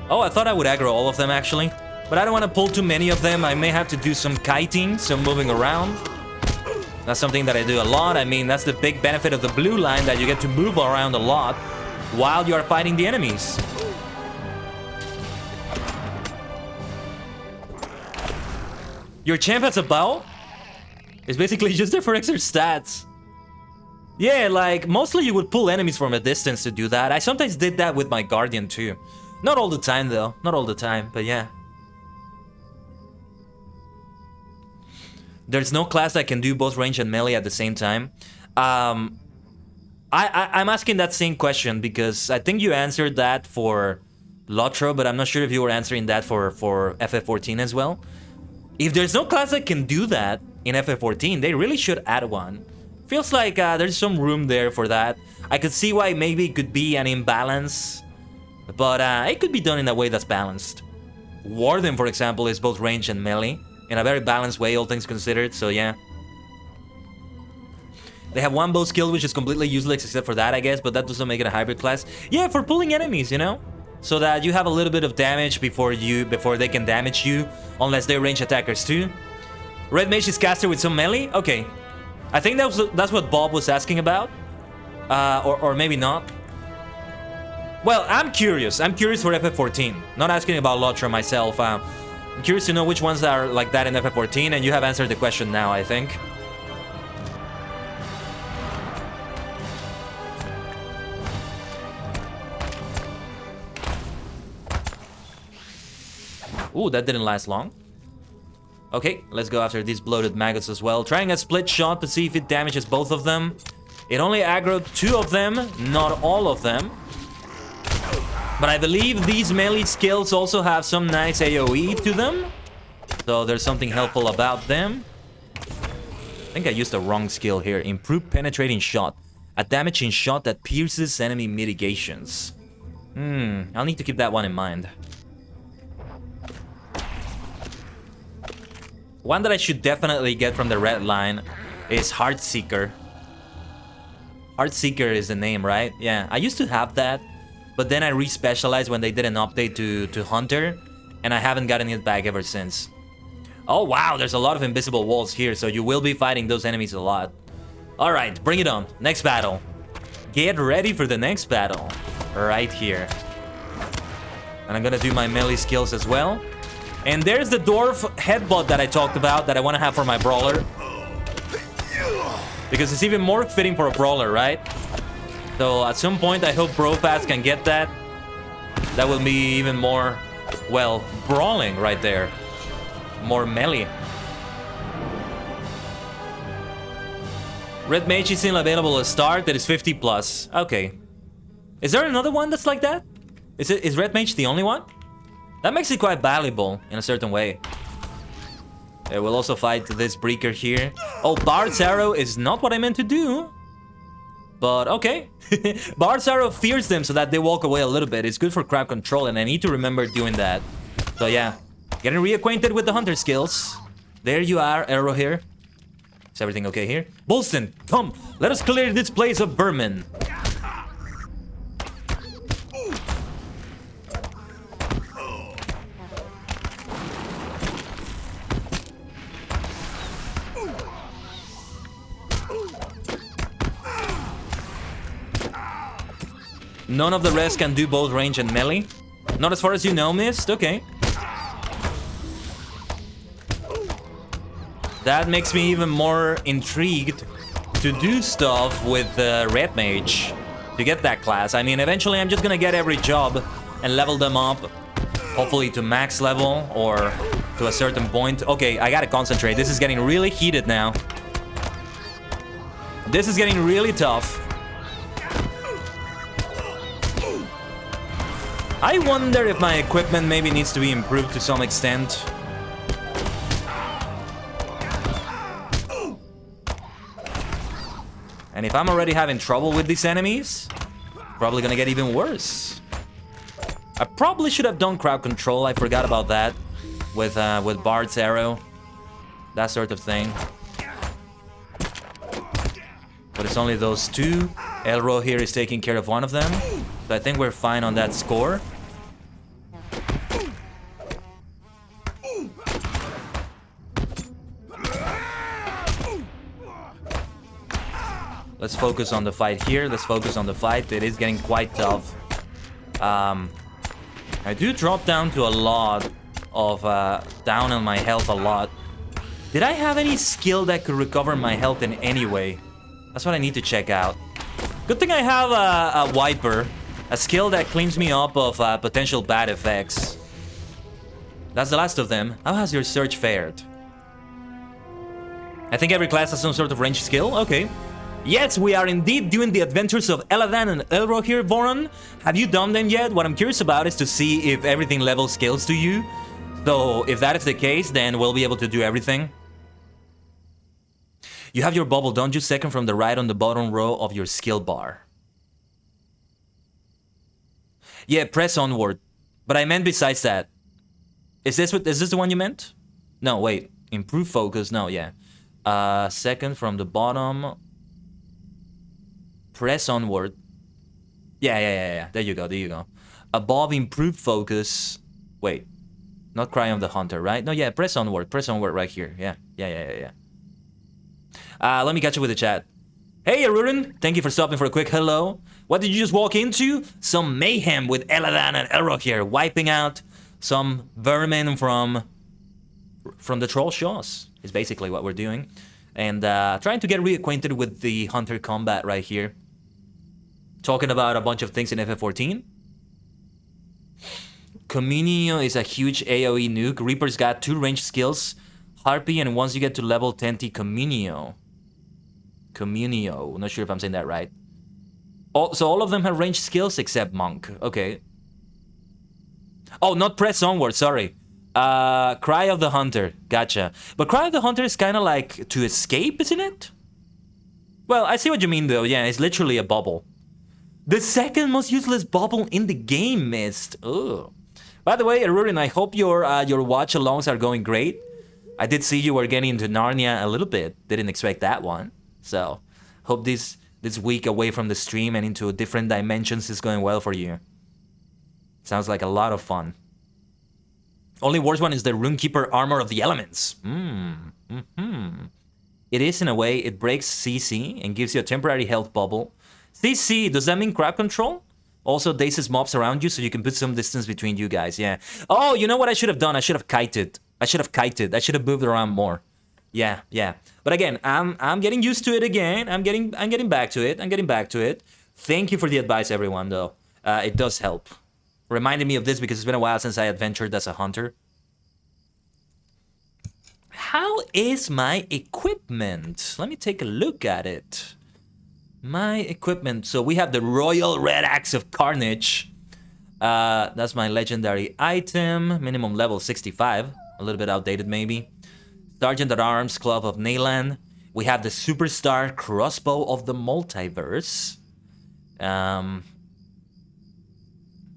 Oh, I thought I would aggro all of them actually. But I don't want to pull too many of them. I may have to do some kiting, some moving around. That's something that I do a lot. I mean, that's the big benefit of the blue line, that you get to move around a lot while you are fighting the enemies. Your champ has a bow? It's basically just there for extra stats. Yeah, like, mostly you would pull enemies from a distance to do that. I sometimes did that with my Guardian too. Not all the time though, not all the time, but yeah. There's no class that can do both range and melee at the same time. I'm asking that same question because I think you answered that for LOTRO, but I'm not sure if you were answering that for FF14 as well. If there's no class that can do that in FF14, they really should add one. Feels like there's some room there for that. I could see why maybe it could be an imbalance, but it could be done in a way that's balanced. Warden, for example, is both range and melee in a very balanced way, all things considered, so yeah. They have one bow skill which is completely useless except for that, I guess, but that doesn't make it a hybrid class. Yeah, for pulling enemies, you know? So that you have a little bit of damage before they can damage you, unless they're range attackers too. Red Mage is caster with some melee? Okay. I think that's what Bob was asking about. Or maybe not. Well, I'm curious. I'm curious for FF14. Not asking about LOTRO myself. I'm curious to know which ones are like that in FF14, and you have answered the question now, I think. Ooh, that didn't last long. Okay, let's go after these bloated maggots as well. Trying a split shot to see if it damages both of them. It only aggroed 2 of them, not all of them. But I believe these melee skills also have some nice AoE to them. So there's something helpful about them. I think I used the wrong skill here. Improved penetrating shot. A damaging shot that pierces enemy mitigations. I'll need to keep that one in mind. One that I should definitely get from the red line is Heartseeker. Heartseeker is the name, right? Yeah, I used to have that, but then I re-specialized when they did an update to Hunter, and I haven't gotten it back ever since. Oh wow, there's a lot of invisible walls here, so you will be fighting those enemies a lot. Alright, bring it on. Next battle. Get ready for the next battle. Right here. And I'm gonna do my melee skills as well. And there's the dwarf headbutt that I talked about that I want to have for my brawler. Because it's even more fitting for a brawler, right? So at some point I hope Brofast can get that. That will be even more, well, brawling right there. More melee. Red Mage is still available at start. That is 50 plus. Okay. Is there another one that's like that? Is Red Mage the only one? That makes it quite valuable in a certain way. Yeah, we'll also fight this Breaker here. Oh, Bard's Arrow is not what I meant to do. But okay. Bard's Arrow fears them so that they walk away a little bit. It's good for crowd control and I need to remember doing that. So yeah. Getting reacquainted with the hunter skills. There you are, Arrow here. Is everything okay here? Bolston, come! Let us clear this place of vermin. None of the rest can do both range and melee. Not as far as you know, Mist? Okay. That makes me even more intrigued to do stuff with the Red Mage to get that class. I mean, eventually I'm just gonna get every job and level them up. Hopefully to max level or to a certain point. Okay, I gotta concentrate. This is getting really heated now. This is getting really tough. I wonder if my equipment maybe needs to be improved to some extent. And if I'm already having trouble with these enemies, probably gonna get even worse. I probably should have done crowd control. I forgot about that with Bard's Arrow, that sort of thing. But it's only those two. Elro here is taking care of one of them, so I think we're fine on that score. Let's focus on the fight here. Let's focus on the fight. It is getting quite tough. I do drop down to a lot of down on my health a lot. Did I have any skill that could recover my health in any way? That's what I need to check out. Good thing I have a wiper, a skill that cleans me up of potential bad effects. That's the last of them. How has your search fared? I think every class has some sort of range skill. Okay. Yes, we are indeed doing the adventures of Eladan and Elro here, Voron. Have you done them yet? What I'm curious about is to see if everything levels skills to you. So if that is the case, then we'll be able to do everything. You have your bubble, don't you? Second from the right on the bottom row of your skill bar. Yeah, press onward. But I meant besides that. Is this the one you meant? No, wait. Improve focus. No, yeah. Second from the bottom. Press onward. Yeah. There you go. Above improved focus. Wait. Not Cry of the Hunter, right? No, yeah, press onward. Press onward right here. Yeah. Let me catch up with the chat. Hey, Arurin. Thank you for stopping for a quick hello. What did you just walk into? Some mayhem with Eladan and Elro here, wiping out some vermin from the troll shows, is basically what we're doing. And trying to get reacquainted with the Hunter combat right here. Talking about a bunch of things in FF14. Communio is a huge AoE nuke. Reaper's got 2 ranged skills. Harpy, and once you get to level 20, Communio. Not sure if I'm saying that right. Oh, so all of them have ranged skills except Monk. Okay. Oh, not press onward, sorry. Cry of the Hunter. Gotcha. But Cry of the Hunter is kind of like to escape, isn't it? Well, I see what you mean, though. Yeah, it's literally a bubble. The second most useless bubble in the game, Mist. Ugh. By the way, Arurin, I hope your watch-alongs are going great. I did see you were getting into Narnia a little bit. Didn't expect that one. So, hope this week away from the stream and into different dimensions is going well for you. Sounds like a lot of fun. Only worst one is the Runekeeper Armor of the Elements. It is in a way, it breaks CC and gives you a temporary health bubble. CC, does that mean crowd control? Also dazes mobs around you so you can put some distance between you guys, yeah. Oh, you know what I should have done? I should have kited. I should have moved around more. Yeah. But again, I'm getting used to it again. I'm getting back to it. Thank you for the advice, everyone, though. It does help. Reminded me of this because it's been a while since I adventured as a hunter. How is my equipment? Let me take a look at it. My equipment. So we have the Royal Red Axe of Carnage. That's my legendary item. Minimum level 65. A little bit outdated, maybe. Sergeant at Arms, Club of Nayland. We have the Superstar Crossbow of the Multiverse.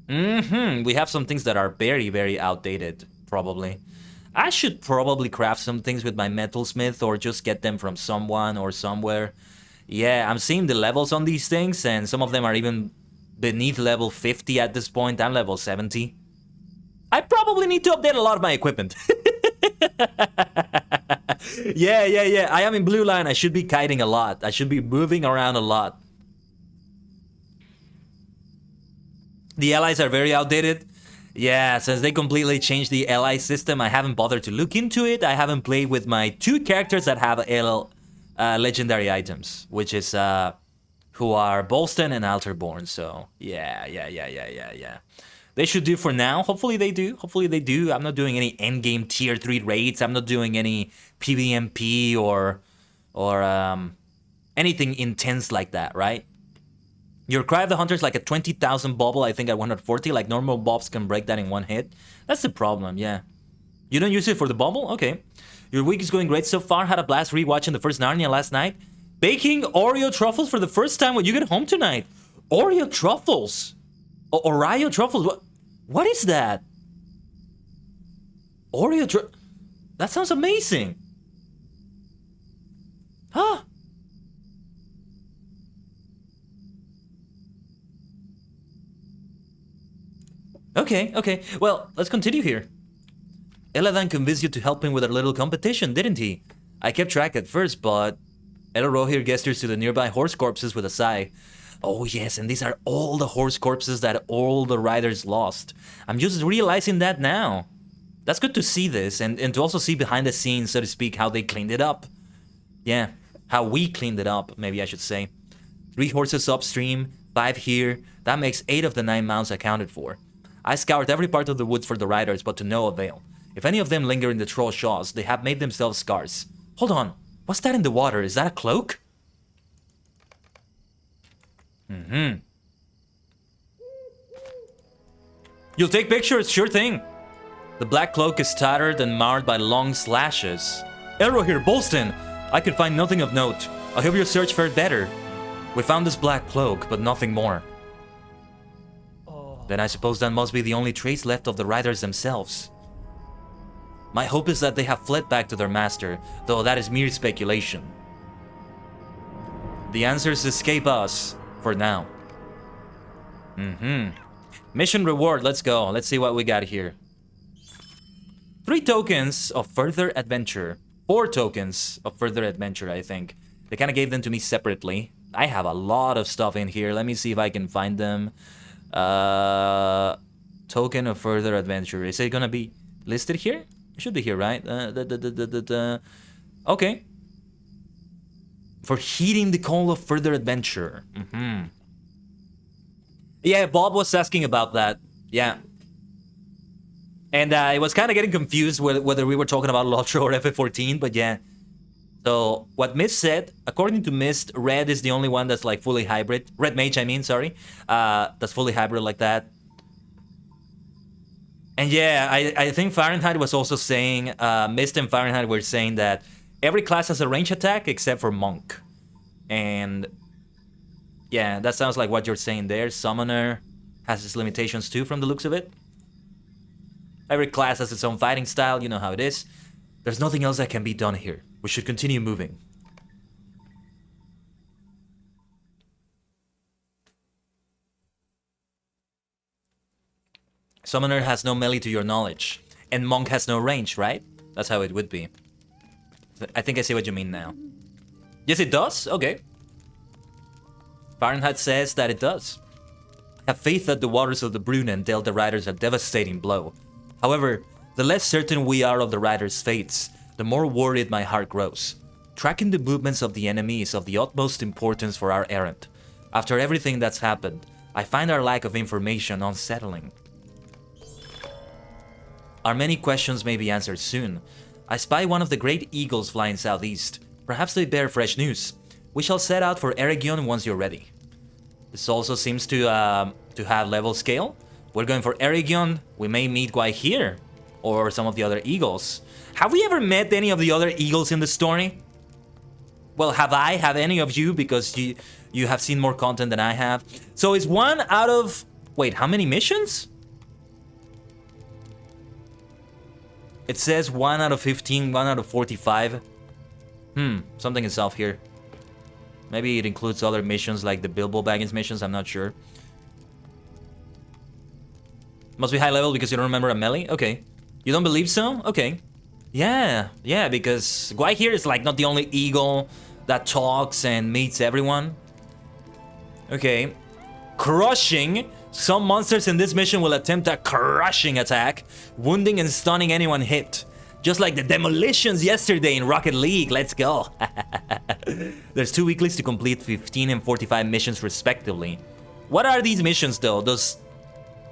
We have some things that are very, very outdated, probably. I should probably craft some things with my metalsmith or just get them from someone or somewhere. Yeah, I'm seeing the levels on these things, and some of them are even beneath level 50 at this point. I'm level 70. I probably need to update a lot of my equipment. Yeah. I am in blue line. I should be kiting a lot. I should be moving around a lot. The allies are very outdated. Yeah, since they completely changed the ally system, I haven't bothered to look into it. I haven't played with my two characters that have legendary items, which is who are Bolston and Alterborn. So yeah. They should do for now. Hopefully they do. I'm not doing any endgame tier 3 raids. I'm not doing any PvMP or anything intense like that, right? Your Cry of the Hunter is like a 20,000 bubble, I think at 140. Like normal bobs can break that in one hit. That's the problem, yeah. You don't use it for the bubble? Okay. Your week is going great so far. Had a blast rewatching the first Narnia last night. Baking Oreo truffles for the first time when you get home tonight. Oreo truffles. Oreo truffles. What is that? That sounds amazing. Huh? Okay. Well, let's continue here. Eladan convinced you to help him with our little competition, didn't he? I kept track at first, but Rohir gestures to the nearby horse corpses with a sigh. Oh yes, and these are all the horse corpses that all the riders lost. I'm just realizing that now. That's good to see this, and to also see behind the scenes, so to speak, how they cleaned it up. Yeah, how we cleaned it up, maybe I should say. 3 horses upstream, 5 here. That makes 8 of the 9 mounts accounted for. I scoured every part of the woods for the riders, but to no avail. If any of them linger in the troll shaws, they have made themselves scarce. Hold on, what's that in the water? Is that a cloak? You'll take pictures, sure thing. The black cloak is tattered and marred by long slashes. Arrow here, Bolston! I could find nothing of note. I hope your search fared better. We found this black cloak, but nothing more. Then I suppose that must be the only trace left of the riders themselves. My hope is that they have fled back to their master, though that is mere speculation. The answers escape us, for now. Mission reward, let's go. Let's see what we got here. 3 tokens of further adventure. 4 tokens of further adventure, I think. They kind of gave them to me separately. I have a lot of stuff in here. Let me see if I can find them. Token of further adventure. Is it gonna be listed here? It should be here, right? Okay. For heeding the call of further adventure. Yeah, Bob was asking about that. Yeah. And I was kind of getting confused whether we were talking about LOTRO or FF14, but yeah. So, what Mist said, according to Mist, Red is the only one that's like fully hybrid. Red Mage, I mean, sorry. That's fully hybrid like that. And yeah, I think Fahrenheit was also saying, Mist and Fahrenheit were saying that every class has a range attack except for Monk. And yeah, that sounds like what you're saying there. Summoner has its limitations too from the looks of it. Every class has its own fighting style, you know how it is. There's nothing else that can be done here. We should continue moving. Summoner has no melee to your knowledge. And monk has no range, right? That's how it would be. I think I see what you mean now. Yes, it does? Okay. Fahrenheit says that it does. Have faith that the waters of the Brunnen dealt the riders a devastating blow. However, the less certain we are of the riders' fates, the more worried my heart grows. Tracking the movements of the enemy is of the utmost importance for our errand. After everything that's happened, I find our lack of information unsettling. Our many questions may be answered soon. I spy one of the great eagles flying southeast. Perhaps they bear fresh news. We shall set out for Eregion once you're ready. This also seems to have level scale. We're going for Eregion. We may meet Guai here, or some of the other eagles. Have we ever met any of the other eagles in the story? Well, have any of you, because you have seen more content than I have. So it's 1 out of... Wait, how many missions? It says 1 out of 15, 1 out of 45. Something is off here. Maybe it includes other missions like the Bilbo Baggins missions, I'm not sure. Must be high level because you don't remember a melee? Okay. You don't believe so? Okay. Yeah, because Guai here is like not the only eagle that talks and meets everyone. Okay. Crushing. Some monsters in this mission will attempt a crushing attack, wounding and stunning anyone hit. Just like the demolitions yesterday in Rocket League. Let's go. There's 2 weeklies to complete 15 and 45 missions respectively. What are these missions though? Does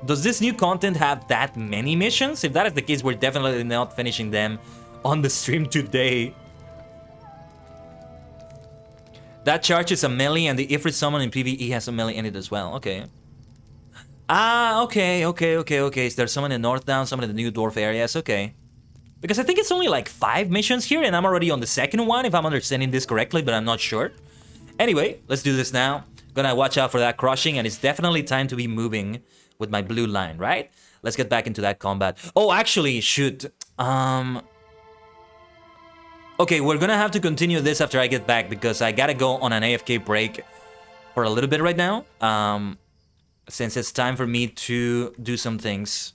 this new content have that many missions? If that is the case, we're definitely not finishing them on the stream today. That charge is a melee, and the Ifrit summon in PvE has a melee in it as well. Okay. Ah, okay. So there's some in the North Down, some in the New Dwarf areas. Okay. Because I think it's only like 5 missions here, and I'm already on the second one, if I'm understanding this correctly, but I'm not sure. Anyway, let's do this now. Gonna watch out for that crushing, and it's definitely time to be moving with my blue line, right? Let's get back into that combat. Oh, actually, shoot. Okay, we're gonna have to continue this after I get back, because I gotta go on an AFK break for a little bit right now. Since it's time for me to do some things.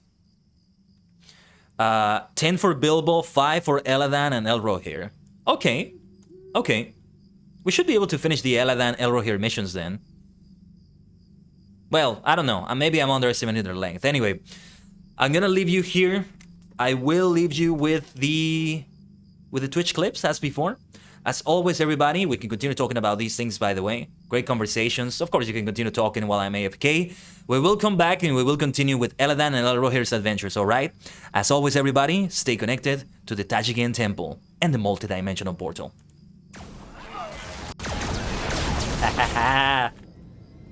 10 for Bilbo, 5 for Eladan and Elrohir. Okay. We should be able to finish the Eladan, Elrohir missions then. Well, I don't know. Maybe I'm underestimating their length. Anyway, I'm gonna leave you here. I will leave you with the Twitch clips as before. As always, everybody, we can continue talking about these things, by the way. Great conversations. Of course, you can continue talking while I'm AFK. We will come back and we will continue with Eladan and Elrohir's adventures, alright? As always, everybody, stay connected to the Tajigen Temple and the multidimensional portal.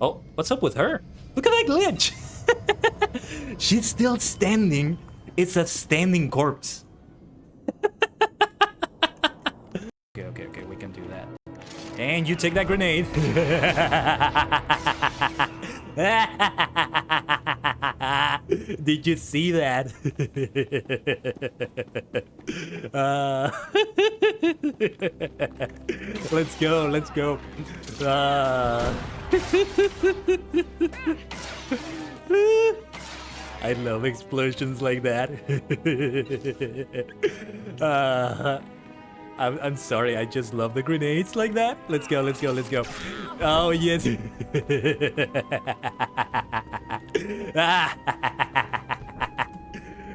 Oh, what's up with her? Look at that glitch! She's still standing. It's a standing corpse. Okay, we can do that. And you take that grenade. Did you see that? Let's go. I love explosions like that. I'm sorry, I just love the grenades like that. Let's go. Oh, yes.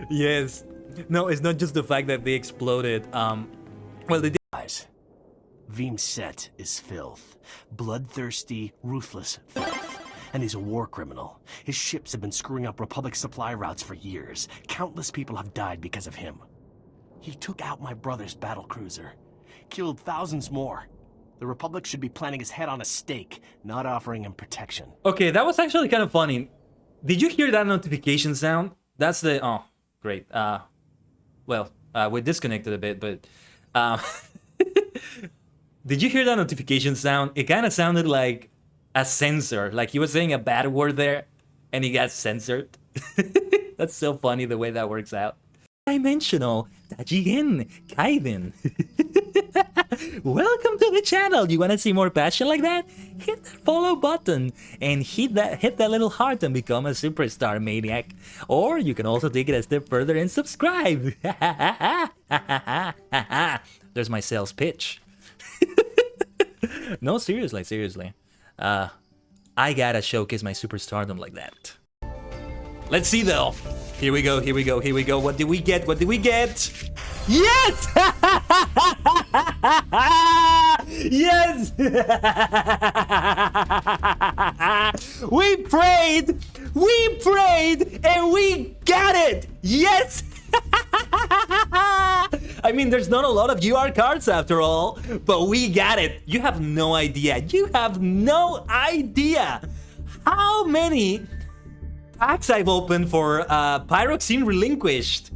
Yes. No, it's not just the fact that they exploded. Well, they did. Vimset is filth. Bloodthirsty, ruthless filth. And he's a war criminal. His ships have been screwing up Republic supply routes for years. Countless people have died because of him. He took out my brother's battlecruiser. Killed thousands more. The Republic should be planting his head on a stake, not offering him protection. Okay, that was actually kind of funny. Did you hear that notification sound? That's the... Oh, great. Well, we disconnected a bit, but... Did you hear that notification sound? It kind of sounded like a censor. Like he was saying a bad word there, and he got censored. That's so funny the way that works out. Dimensional Tajigen, Kaiden. Welcome to the channel. You wanna see more passion like that? Hit that follow button and hit that little heart and become a superstar maniac. Or you can also take it a step further and subscribe. There's my sales pitch. No, seriously. I gotta showcase my superstardom like that. Let's see though. Here we go. What did we get? Yes! Yes! We prayed, and we got it! Yes! I mean, there's not a lot of UR cards after all, but we got it. You have no idea how many packs I've opened for Pyroxene Relinquished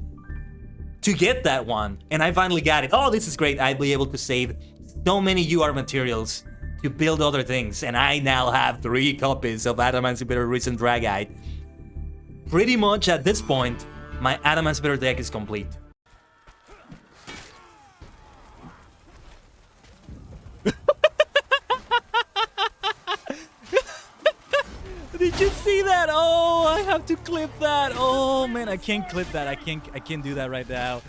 to get that one, and I finally got it. Oh, this is great. I'll be able to save so many UR materials to build other things, and I now have 3 copies of Adamantiator Recent Dragite. Pretty much at this point, my Adamantiator deck is complete. Did you see that? Oh, I have to clip that. Oh man, I can't clip that. I can't do that right now.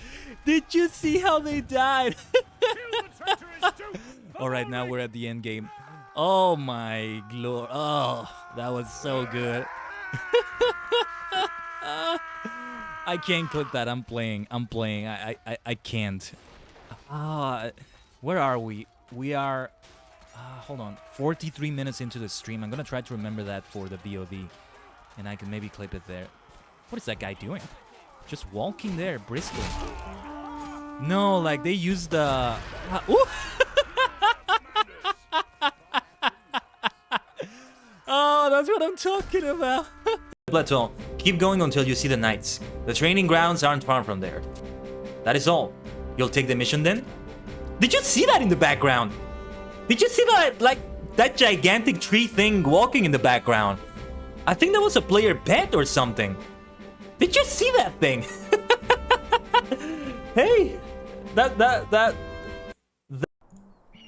Did you see how they died? All right, now we're at the end game. Oh my lord. Oh, that was so good. I can't clip that. I'm playing. I can't. Where are we? We are hold on, 43 minutes into the stream. I'm gonna try to remember that for the VOD, and I can maybe clip it there. What is that guy doing? Just walking there briskly. No, like they used the oh, that's what I'm talking about. Plateau, keep going until you see the knights. The training grounds aren't far from there. That is all. You'll take the mission then? Did you see that in the background? Did you see that, like, that gigantic tree thing walking in the background? I think that was a player pet or something. Did you see that thing? Hey, that...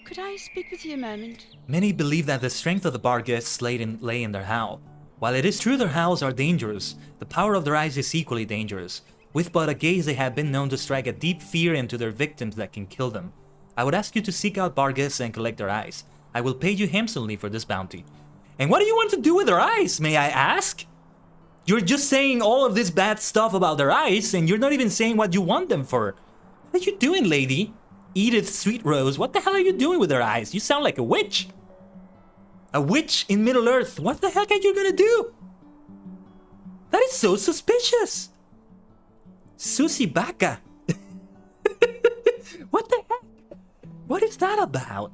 Could I speak with you a moment? Many believe that the strength of the Barghest lay in their howl. While it is true their howls are dangerous, the power of their eyes is equally dangerous. With but a gaze, they have been known to strike a deep fear into their victims that can kill them. I would ask you to seek out Barghest and collect their eyes. I will pay you handsomely for this bounty. And what do you want to do with their eyes, may I ask? You're just saying all of this bad stuff about their eyes, and you're not even saying what you want them for. What are you doing, lady? Edith Sweetrose, what the hell are you doing with their eyes? You sound like a witch. A witch in Middle-earth. What the heck are you gonna do? That is so suspicious. Susie Baka. What the heck? What is that about?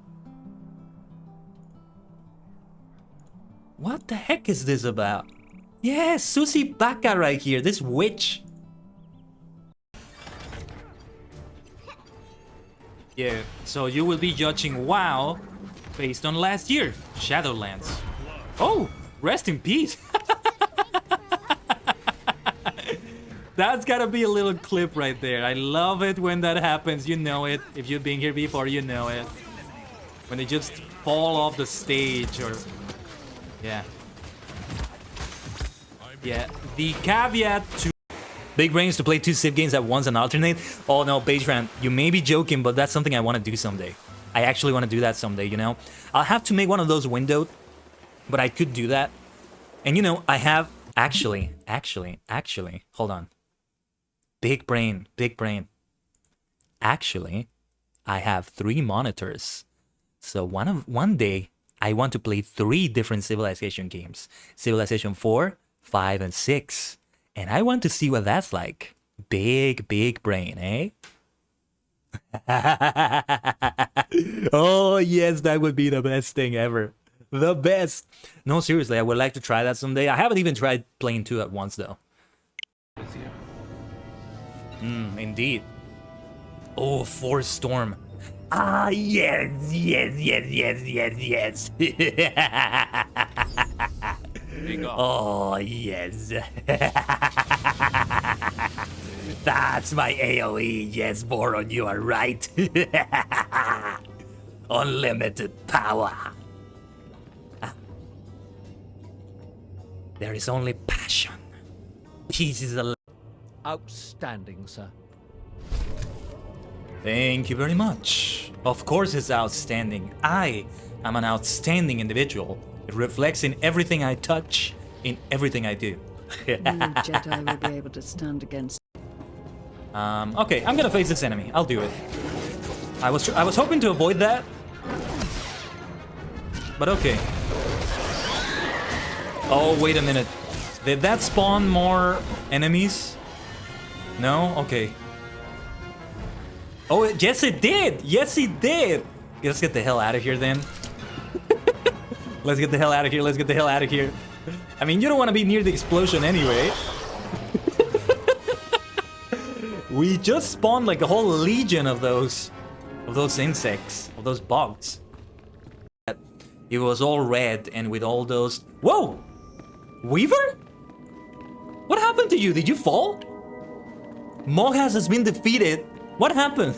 What the heck is this about? Yeah, Susie Baka right here, this witch. Yeah, so you will be judging WoW based on last year, Shadowlands. Oh, rest in peace. That's gotta be a little clip right there. I love it when that happens, you know it. If you've been here before, you know it. When they just fall off the stage or... Yeah. Yeah, the caveat to... Big brains to play 2 Civ games at once and alternate? Oh no, Beijran, you may be joking, but that's something I want to do someday. I actually want to do that someday, you know? I'll have to make one of those windowed, but I could do that. And you know, I have... Actually, hold on. Big brain. Actually, I have 3 monitors. So one day, I want to play 3 different Civilization games. Civilization 4, 5, and 6. And I want to see what that's like. Big brain, eh? Oh, yes, that would be the best thing ever. The best. No, seriously, I would like to try that someday. I haven't even tried playing 2 at once, though. Indeed. Oh, Force Storm. Ah, yes. Oh, yes. That's my AoE. Yes, Boron, you are right. Unlimited power. There is only passion. Peace is a... Outstanding, sir. Thank you very much. Of course it's outstanding. I am an outstanding individual. It reflects in everything I touch, in everything I do. No Jedi will be able to stand against. Okay, I'm gonna face this enemy. I'll do it. I was hoping to avoid that, but okay. Oh, wait a minute. Did that spawn more enemies? No? Okay. Oh, yes it did! Yes it did! Let's get the hell out of here then. Let's get the hell out of here, let's get the hell out of here. I mean, you don't want to be near the explosion anyway. We just spawned like a whole legion of those insects, of those bugs. It was all red and with all those... Whoa! Weaver? What happened to you? Did you fall? Mohas has been defeated. What happened?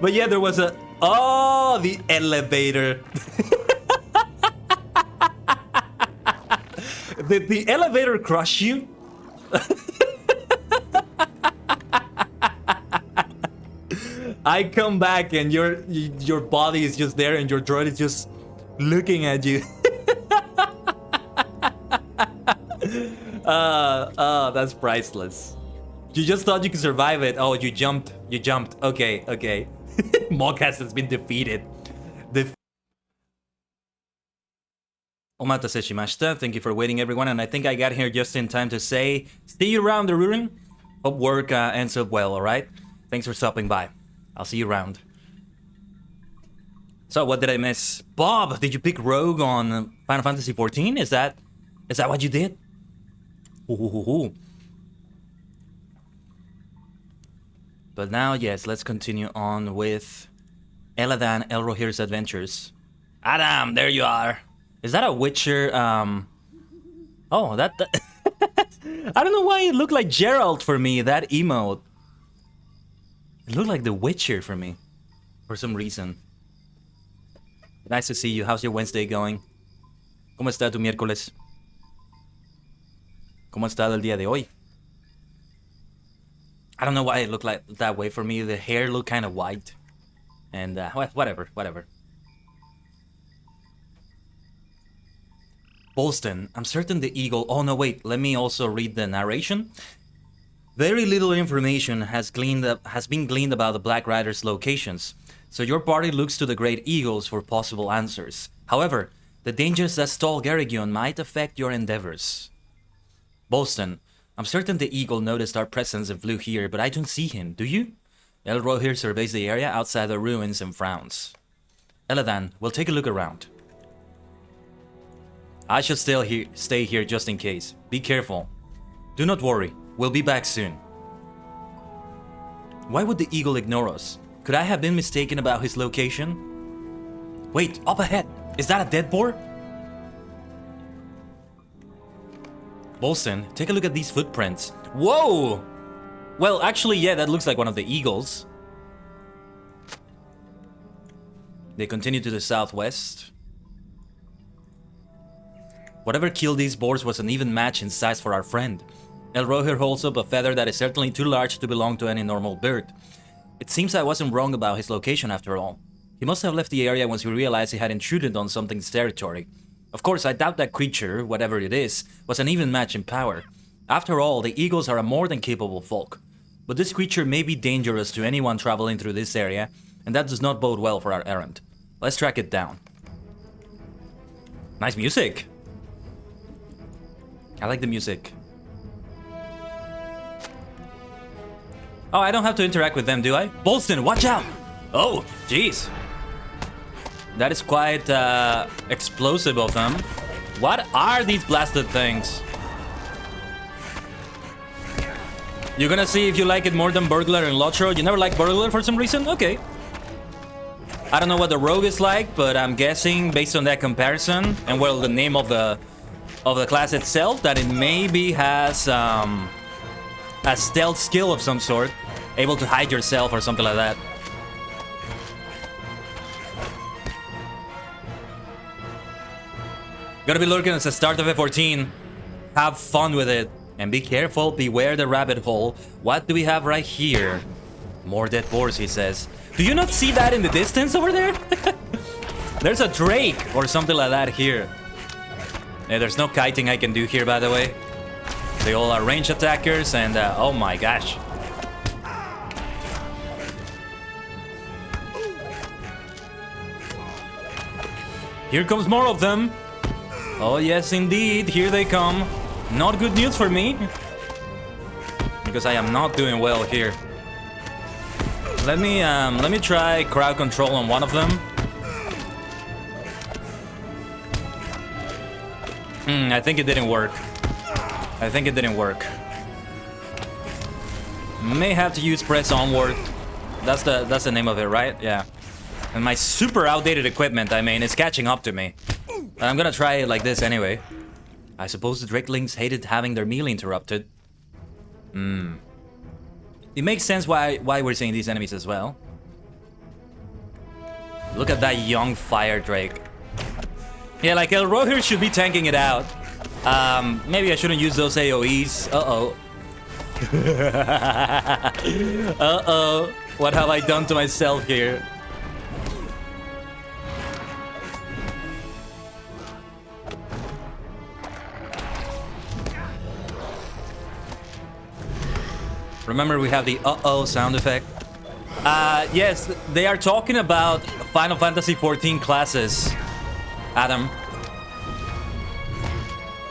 But yeah, there was a... Oh, the elevator. Did the elevator crush you? I come back and your body is just there and your droid is just looking at you. That's priceless. You just thought you could survive it. Oh, you jumped. You jumped. Okay, okay. Mokas has been defeated. Omatase shimashita. Thank you for waiting, everyone. And I think I got here just in time to say, see you around the Rurin. Hope work ends up well, alright? Thanks for stopping by. I'll see you around. So, what did I miss? Bob, did you pick Rogue on Final Fantasy XIV? Is that what you did? Ooh. But now, yes, let's continue on with Eladan Elrohir's adventures. Adam, there you are. Is that a Witcher? Oh, that... I don't know why it looked like Geralt for me, that emote. It looked like The Witcher for me, for some reason. Nice to see you. How's your Wednesday going? ¿Cómo está tu miércoles? ¿Cómo ha estado el día de hoy? I don't know why it looked like that way for me. The hair looked kind of white. And whatever. Bolston, I'm certain the eagle... Oh no, wait, let me also read the narration. Very little information has been gleaned about the Black Riders' locations, so your party looks to the Great Eagles for possible answers. However, the dangers that stall Garrigion might affect your endeavors. Bolston, I'm certain the eagle noticed our presence and flew here, but I don't see him, do you? Elrohir surveys the area outside the ruins and frowns. Eladan, we'll take a look around. I should stay here just in case. Be careful. Do not worry. We'll be back soon. Why would the eagle ignore us? Could I have been mistaken about his location? Wait, up ahead! Is that a dead boar? Bolston, take a look at these footprints. Whoa! Well, actually, yeah, that looks like one of the eagles. They continue to the southwest. Whatever killed these boars was an even match in size for our friend. Elrohir holds up a feather that is certainly too large to belong to any normal bird. It seems I wasn't wrong about his location after all. He must have left the area once he realized he had intruded on something's territory. Of course, I doubt that creature, whatever it is, was an even match in power. After all, the eagles are a more than capable folk. But this creature may be dangerous to anyone traveling through this area, and that does not bode well for our errand. Let's track it down. Nice music. I like the music. Oh, I don't have to interact with them, do I? Bolston, watch out! Oh, jeez. That is quite explosive of them. What are these blasted things? You're gonna see if you like it more than Burglar and LOTRO. You never liked Burglar for some reason? Okay. I don't know what the Rogue is like, but I'm guessing based on that comparison and well, the name of the class itself, that it maybe has a a stealth skill of some sort. Able to hide yourself or something like that. Gonna be lurking at the start of F14. Have fun with it. And be careful, beware the rabbit hole. What do we have right here? More dead boars, he says. Do you not see that in the distance over there? There's a drake or something like that here. Yeah, there's no kiting I can do here, by the way. They all are range attackers and oh my gosh. Here comes more of them. Oh yes, indeed, here they come. Not good news for me, because I am not doing well here. Let me try crowd control on one of them. I think it didn't work. I think it didn't work. May have to use press onward. That's the name of it, right? Yeah. And my super outdated equipment, I mean, is catching up to me. But I'm gonna try it like this anyway. I suppose the Drakelings hated having their meal interrupted. It makes sense why we're seeing these enemies as well. Look at that young fire Drake. Yeah, like ℂ𝕠𝕟𝕤 should be tanking it out. Maybe I shouldn't use those AoEs. Uh-oh. Uh-oh. What have I done to myself here? Remember, we have the uh-oh sound effect. Yes, they are talking about Final Fantasy XIV classes, Adam.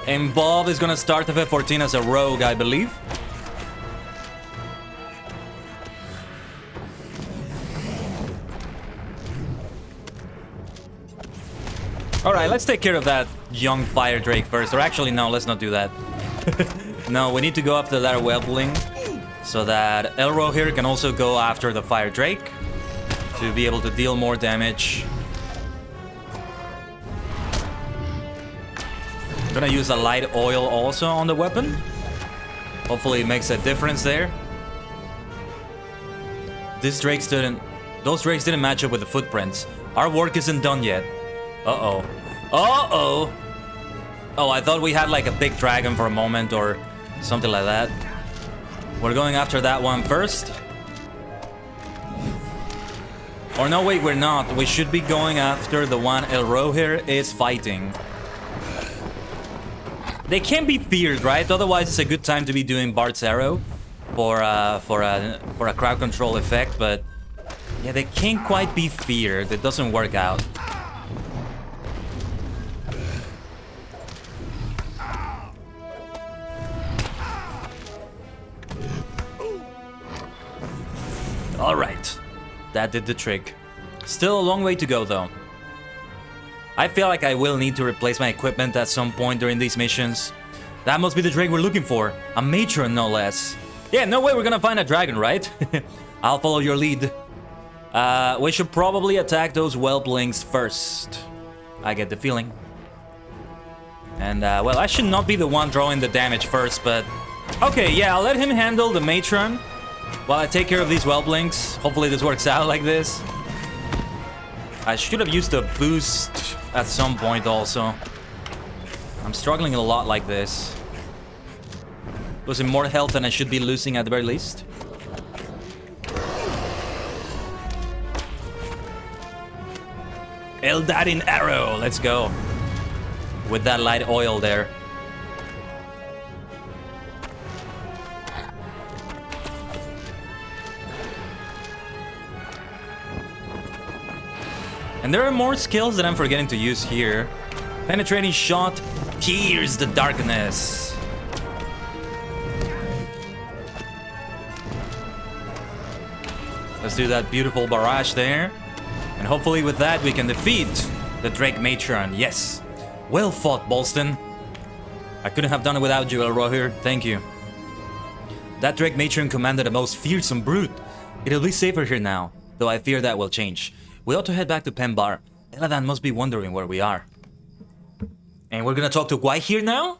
And Bob is gonna start FF14 as a rogue, I believe. Alright, let's take care of that young fire Drake first. Or actually, no, let's not do that. No, we need to go after that whelpling, so that ℂ𝕠𝕠𝕠 here can also go after the fire Drake to be able to deal more damage. I'm gonna use a light oil also on the weapon. Hopefully it makes a difference there. Those drakes didn't match up with the footprints. Our work isn't done yet. Uh-oh. Uh-oh! Oh, I thought we had like a big dragon for a moment or something like that. We're going after that one first. Or no, wait, we're not. We should be going after the one ℂ𝕠𝕠𝕠 here is fighting. They can't be feared, right? Otherwise, it's a good time to be doing Bart's Arrow for a crowd control effect. But yeah, they can't quite be feared. It doesn't work out. Alright, that did the trick. Still a long way to go though. I feel like I will need to replace my equipment at some point during these missions. That must be the Drake we're looking for. A matron, no less. Yeah, no way we're gonna find a dragon, right? I'll follow your lead. We should probably attack those whelplings first. I get the feeling. And, well, I should not be the one drawing the damage first, but... Okay, yeah, I'll let him handle the matron while I take care of these whelplings. Hopefully this works out like this. I should have used a boost at some point also. I'm struggling a lot like this. Losing more health than I should be losing at the very least. Eldarin arrow, let's go. With that light oil there. And there are more skills that I'm forgetting to use here. Penetrating shot, pierce the darkness. Let's do that beautiful barrage there. And hopefully with that we can defeat the Drake Matron. Yes. Well fought, Bolston. I couldn't have done it without you, ℂ𝕠𝕠𝕠. Thank you. That Drake Matron commanded a most fearsome brute. It'll be safer here now, though I fear that will change. We ought to head back to Pembar. Eladan must be wondering where we are. And we're gonna talk to Guai here now?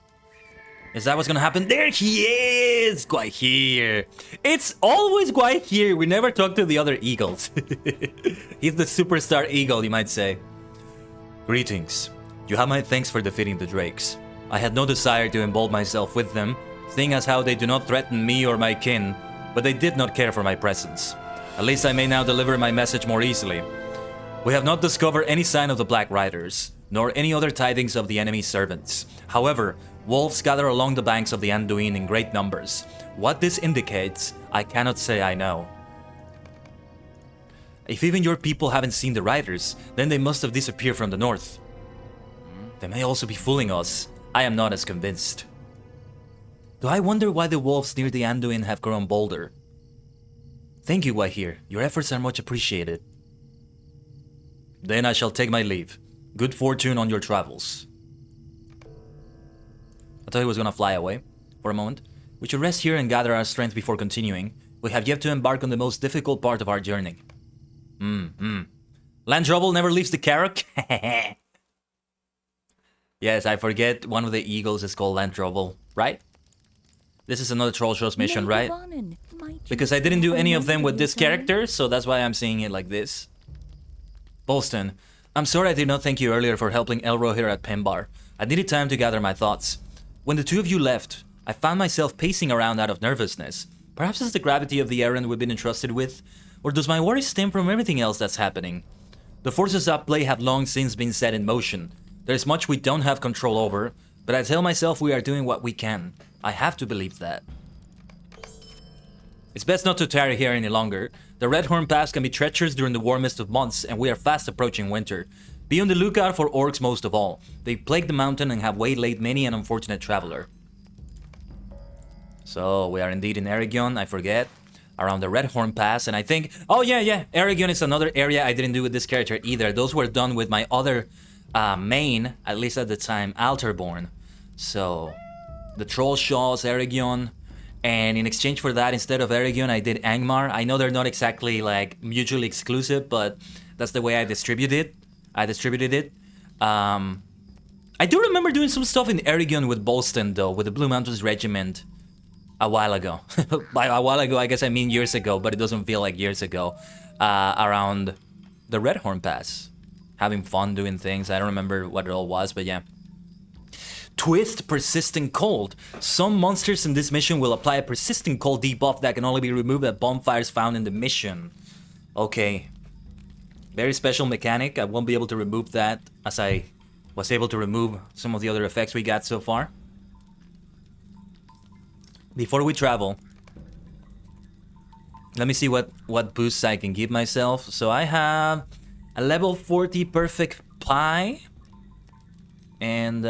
Is that what's gonna happen? There he is! Guahir! It's always Guahir! We never talk to the other eagles. He's the superstar eagle, you might say. Greetings. You have my thanks for defeating the drakes. I had no desire to involve myself with them, seeing as how they do not threaten me or my kin, but they did not care for my presence. At least I may now deliver my message more easily. We have not discovered any sign of the Black Riders, nor any other tidings of the enemy's servants. However, wolves gather along the banks of the Anduin in great numbers. What this indicates, I cannot say I know. If even your people haven't seen the riders, then they must have disappeared from the north. They may also be fooling us. I am not as convinced. Do I wonder why the wolves near the Anduin have grown bolder? Thank you, Wahir. Your efforts are much appreciated. Then I shall take my leave. Good fortune on your travels. I thought he was gonna fly away for a moment. We should rest here and gather our strength before continuing. We have yet to embark on the most difficult part of our journey. Land trouble never leaves the carrot. Yes, I forget one of the eagles is called Land trouble, right? This is another Troll Shows mission, right? Because I didn't do any of them with this character, so that's why I'm seeing it like this. Bolston, I'm sorry I did not thank you earlier for helping Elro here at Pimbar. I needed time to gather my thoughts. When the two of you left, I found myself pacing around out of nervousness. Perhaps it's the gravity of the errand we've been entrusted with, or does my worry stem from everything else that's happening? The forces at play have long since been set in motion. There's much we don't have control over, but I tell myself we are doing what we can. I have to believe that. It's best not to tarry here any longer. The Redhorn Pass can be treacherous during the warmest of months, and we are fast approaching winter. Be on the lookout for orcs most of all. They plague the mountain and have waylaid many an unfortunate traveler. So, we are indeed in Eregion, I forget. Around the Redhorn Pass, and I think... Oh, yeah. Eregion is another area I didn't do with this character either. Those were done with my other main, at least at the time, Alterborn. So, the Troll Shaws, Eregion... And in exchange for that, instead of Eregion, I did Angmar. I know they're not exactly, like, mutually exclusive, but that's the way I distributed it. I do remember doing some stuff in Eregion with Bolston, though, with the Blue Mountains Regiment a while ago. By a while ago, I guess I mean years ago, but it doesn't feel like years ago. Around the Redhorn Pass. Having fun doing things. I don't remember what it all was, but yeah. Twist Persistent Cold. Some monsters in this mission will apply a Persistent Cold debuff that can only be removed at bonfires found in the mission. Okay. Very special mechanic. I won't be able to remove that as I was able to remove some of the other effects we got so far. Before we travel, let me see what boosts I can give myself. So I have a level 40 Perfect Pie. And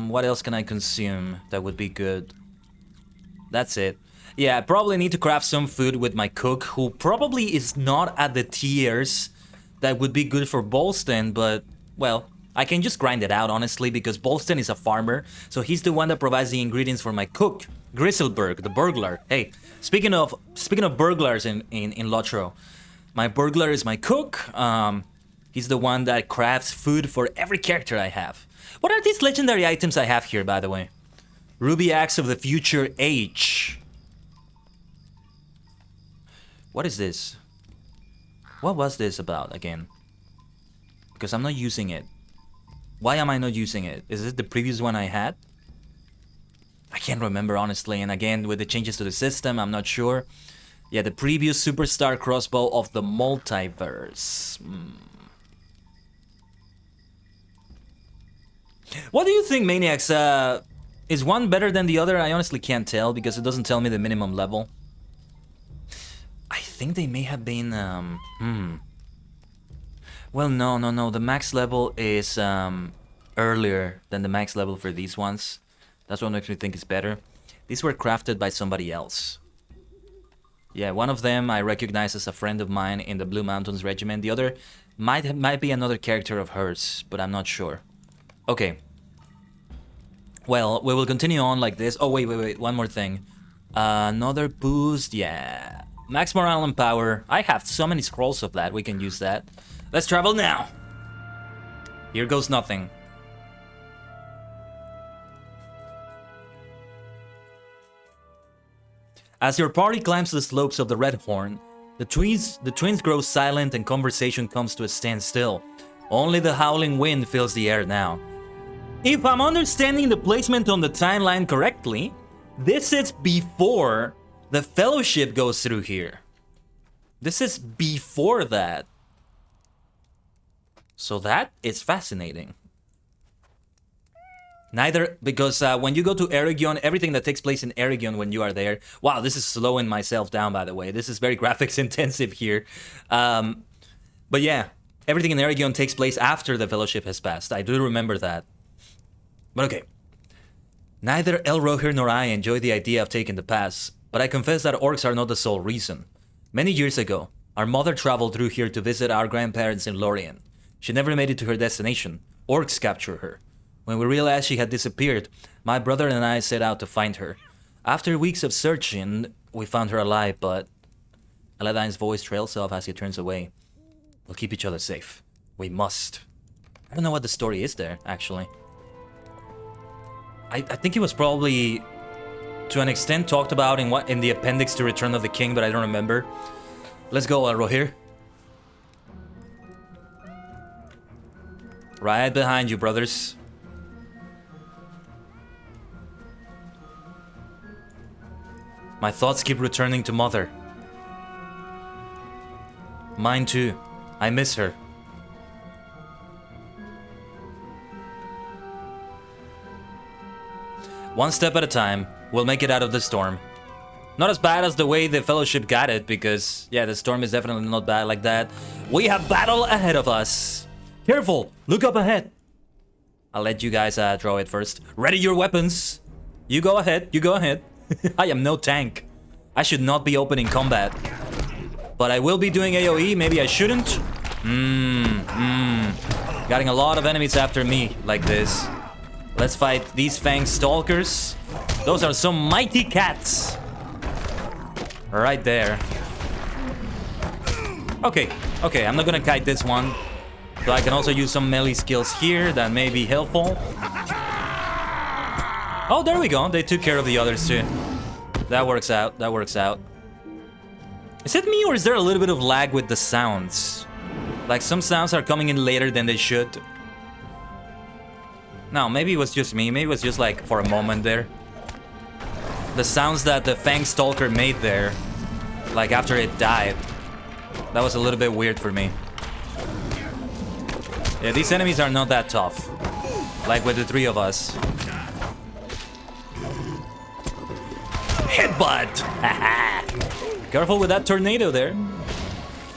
what else can I consume that would be good? That's it. Yeah, I probably need to craft some food with my cook, who probably is not at the tiers that would be good for Bolston, but, well, I can just grind it out, honestly, because Bolston is a farmer, so he's the one that provides the ingredients for my cook, Grizzleberg, the burglar. Hey, speaking of burglars in LOTRO, my burglar is my cook. He's the one that crafts food for every character I have. What are these legendary items I have here, by the way? Ruby Axe of the Future H. What is this? What was this about, again? Because I'm not using it. Why am I not using it? Is it the previous one I had? I can't remember, honestly. And again, with the changes to the system, I'm not sure. Yeah, the previous Superstar Crossbow of the Multiverse. What do you think, Maniacs? Is one better than the other? I honestly can't tell because it doesn't tell me the minimum level. I think they may have been... Well, no. The max level is earlier than the max level for these ones. That's what makes me think is better. These were crafted by somebody else. Yeah, one of them I recognize as a friend of mine in the Blue Mountains Regiment. The other might be another character of hers, but I'm not sure. Okay. Well, we will continue on like this. Oh, wait. One more thing. Another boost. Yeah. Max morale and power. I have so many scrolls of that. We can use that. Let's travel now. Here goes nothing. As your party climbs the slopes of the Red Horn, the twins grow silent and conversation comes to a standstill. Only the howling wind fills the air now. If I'm understanding the placement on the timeline correctly, this is before the Fellowship goes through here. This is before that. So that is fascinating. Neither, because when you go to Eregion, everything that takes place in Eregion when you are there... Wow, this is slowing myself down, by the way. This is very graphics intensive here. But yeah, everything in Eregion takes place after the Fellowship has passed. I do remember that. But okay. Neither ℂ𝕠𝕟𝕤 nor I enjoy the idea of taking the pass, but I confess that orcs are not the sole reason. Many years ago, our mother traveled through here to visit our grandparents in Lorien. She never made it to her destination. Orcs captured her. When we realized she had disappeared, my brother and I set out to find her. After weeks of searching, we found her alive, but... Aladine's voice trails off as he turns away. We'll keep each other safe. We must. I don't know what the story is there, actually. I think it was probably, to an extent, talked about in the appendix to Return of the King, but I don't remember. Let's go, Rohir. Right behind you, brothers. My thoughts keep returning to Mother. Mine too. I miss her. One step at a time, we'll make it out of the storm. Not as bad as the way the Fellowship got it, because, yeah, the storm is definitely not bad like that. We have battle ahead of us. Careful, look up ahead. I'll let you guys draw it first. Ready your weapons. You go ahead, you go ahead. I am no tank. I should not be opening combat. But I will be doing AoE, maybe I shouldn't. Getting a lot of enemies after me, like this. Let's fight these Fang Stalkers. Those are some mighty cats. Right there. Okay, I'm not gonna kite this one. So I can also use some melee skills here that may be helpful. Oh, there we go. They took care of the others too. That works out, that works out. Is it me or is there a little bit of lag with the sounds? Like some sounds are coming in later than they should. No, maybe it was just me. Maybe it was just like for a moment there. The sounds that the Fang Stalker made there, like after it died, that was a little bit weird for me. Yeah, these enemies are not that tough. Like with the three of us. Headbutt! Careful with that tornado there.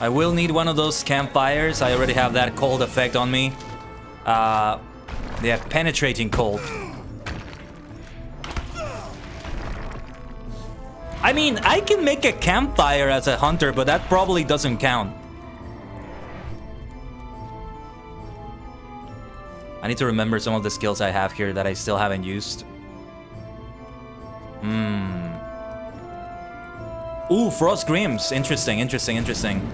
I will need one of those campfires. I already have that cold effect on me. Yeah, penetrating cold. I mean, I can make a campfire as a hunter, but that probably doesn't count. I need to remember some of the skills I have here that I still haven't used. Ooh, Frost Grims. Interesting, interesting, interesting.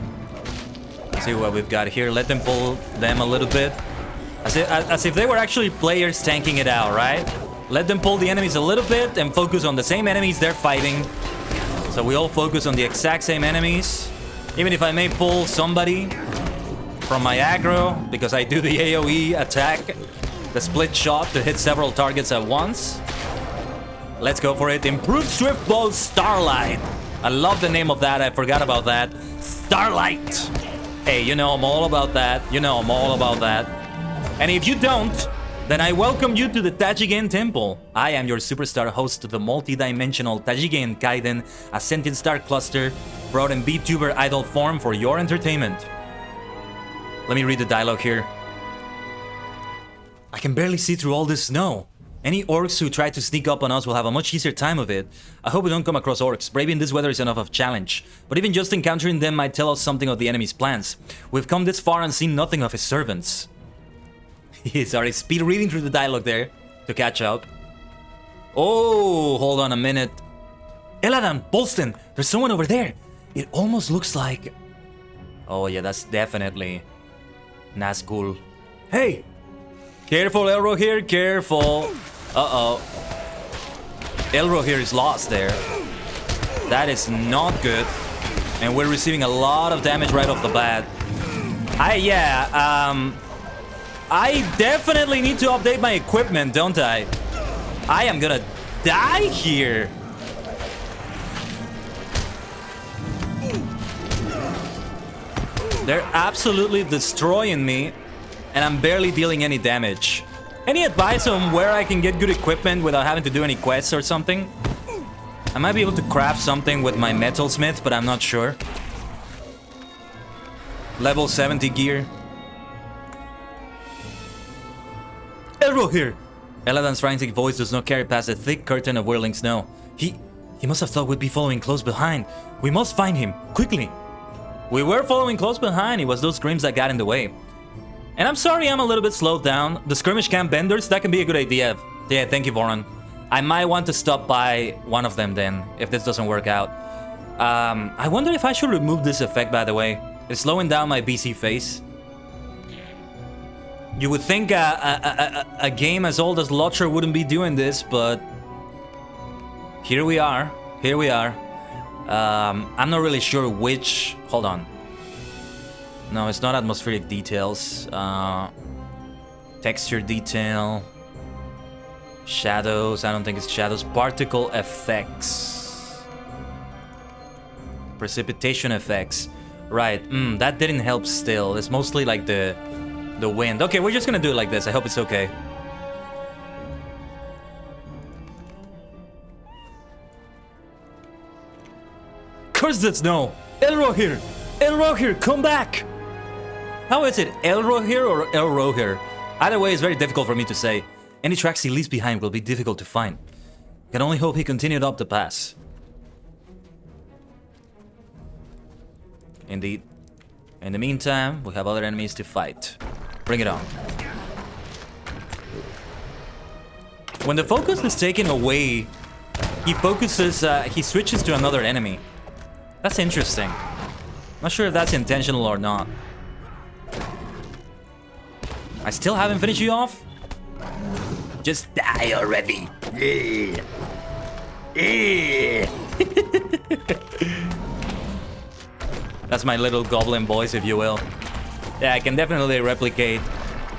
Let's see what we've got here. Let them pull them a little bit. As if they were actually players tanking it out, right? Let them pull the enemies a little bit and focus on the same enemies they're fighting. So we all focus on the exact same enemies. Even if I may pull somebody from my aggro, because I do the AoE attack, the split shot to hit several targets at once. Let's go for it. Improved Swift Bow Starlight. I love the name of that. I forgot about that. Starlight. Hey, you know I'm all about that. You know I'm all about that. And if you don't, then I welcome you to the Tajigen Temple. I am your superstar host to the multi-dimensional Tajigen Kaiden, a sentient star cluster brought in VTuber idol form for your entertainment. Let me read the dialogue here. I can barely see through all this snow. Any orcs who try to sneak up on us will have a much easier time of it. I hope we don't come across orcs. Braving this weather is enough of a challenge. But even just encountering them might tell us something of the enemy's plans. We've come this far and seen nothing of his servants. He's already speed reading through the dialogue there to catch up. Oh, hold on a minute. Eladan, Bolston, there's someone over there. It almost looks like... Oh yeah, that's definitely Nazgul. Hey! Careful, ℂ𝕠𝕠𝕠, careful. Uh-oh. ℂ𝕠𝕠𝕠 is lost there. That is not good. And we're receiving a lot of damage right off the bat. I definitely need to update my equipment, don't I? I am gonna die here. They're absolutely destroying me, and I'm barely dealing any damage. Any advice on where I can get good equipment without having to do any quests or something? I might be able to craft something with my metalsmith, but I'm not sure. Level 70 gear. ℂ𝕠𝕟𝕤𝕦 here. Eladan's frantic voice does not carry past a thick curtain of whirling snow. He must have thought we'd be following close behind. We must find him, quickly. We were following close behind. It was those screams that got in the way. And I'm sorry I'm a little bit slowed down. The skirmish camp benders, that can be a good idea. Yeah, thank you, Voron. I might want to stop by one of them then, if this doesn't work out. I wonder if I should remove this effect, by the way. It's slowing down my BC face. You would think a game as old as LOTRO wouldn't be doing this, but here we are. Here we are. I'm not really sure which... Hold on. No, it's not atmospheric details. Texture detail. Shadows. I don't think it's shadows. Particle effects. Precipitation effects. Right. That didn't help still. It's mostly like the wind. Okay, we're just gonna do it like this. I hope it's okay. Curse that snow! ℂ𝕠𝕟𝕤𝕦! ℂ𝕠𝕠𝕟𝕤, come back! How is it? ℂ𝕠𝕠𝕟 or ℂ𝕠𝕠𝕠? Either way is very difficult for me to say. Any tracks he leaves behind will be difficult to find. Can only hope he continued up the pass. Indeed. In the meantime, we have other enemies to fight. Bring it on. When the focus is taken away, he switches to another enemy. That's interesting. Not sure if that's intentional or not. I still haven't finished you off? Just die already. That's my little goblin voice, if you will. Yeah, I can definitely replicate,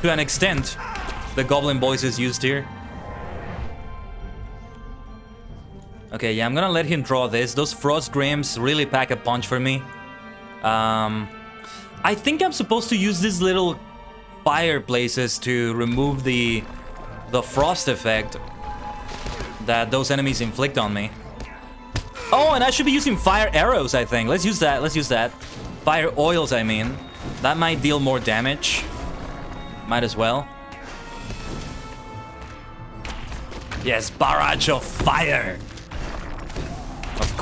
to an extent, the goblin voices used here. Okay, yeah, I'm gonna let him draw this. Those frost grims really pack a punch for me. I think I'm supposed to use these little fireplaces to remove the frost effect that those enemies inflict on me. Oh, and I should be using fire arrows, I think. Let's use that. Let's use that. Fire oils, I mean. That might deal more damage. Might as well. Yes, barrage of fire. Of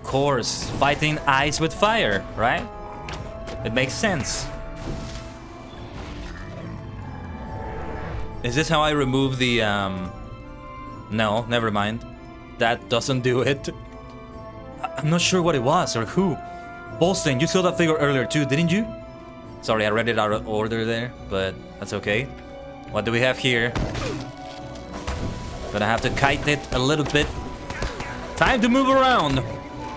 course. Fighting ice with fire, right? It makes sense. Is this how I remove the, No, never mind. That doesn't do it. I'm not sure what it was or who. Bolstein, you saw that figure earlier too, didn't you? Sorry, I read it out of order there, but that's okay. What do we have here? Gonna have to kite it a little bit. Time to move around.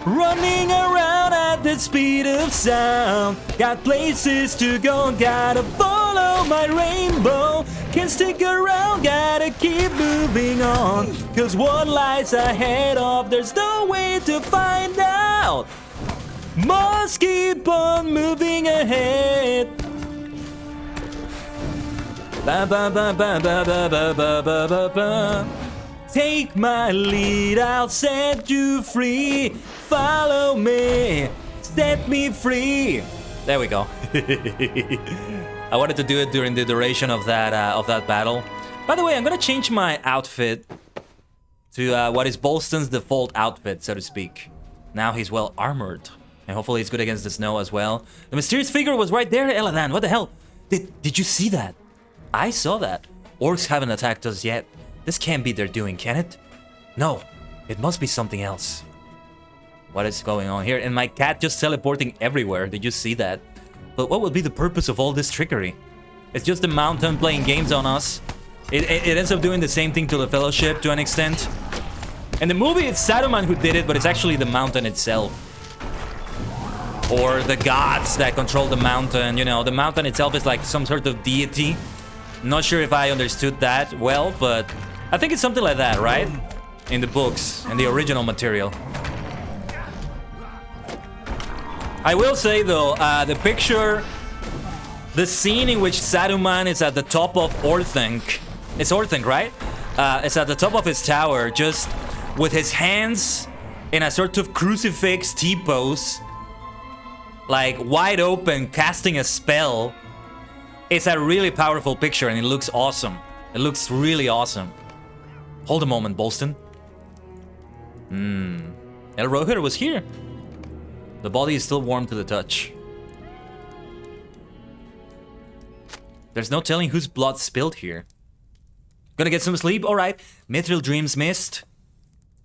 Running around at the speed of sound. Got places to go, gotta follow my rainbow. Can't stick around, gotta keep moving on. Cause what lies ahead of, there's no way to find out. Must keep on moving ahead. Ba ba ba ba ba ba ba ba ba ba ba. Take my lead, I'll set you free. Follow me, set me free. There we go. I wanted to do it during the duration of that battle. By the way, I'm gonna change my outfit to what is Bolstein's default outfit, so to speak. Now he's well armored, and hopefully he's good against the snow as well. The mysterious figure was right there, Eladan. What the hell? Did you see that? I saw that. Orcs haven't attacked us yet. This can't be their doing, can it? No, it must be something else. What is going on here? And my cat just teleporting everywhere. Did you see that? But what would be the purpose of all this trickery? It's just the mountain playing games on us. It ends up doing the same thing to the Fellowship to an extent. In the movie, it's Saruman who did it, but it's actually the mountain itself. Or the gods that control the mountain. You know, the mountain itself is like some sort of deity. Not sure if I understood that well, but I think it's something like that, right? In the books, in the original material. I will say, though, the picture... The scene in which Saruman is at the top of ℂ𝕠𝕟𝕤𝕒. It's ℂ𝕠𝕠𝕟, right? It's at the top of his tower, just with his hands in a sort of crucifix T-pose. Like, wide open, casting a spell. It's a really powerful picture, and it looks awesome. It looks really awesome. Hold a moment, Bolston. ℂ𝕠𝕠𝕠𝕠 was here. The body is still warm to the touch. There's no telling whose blood spilled here. Gonna get some sleep? Alright. Mithril dreams missed.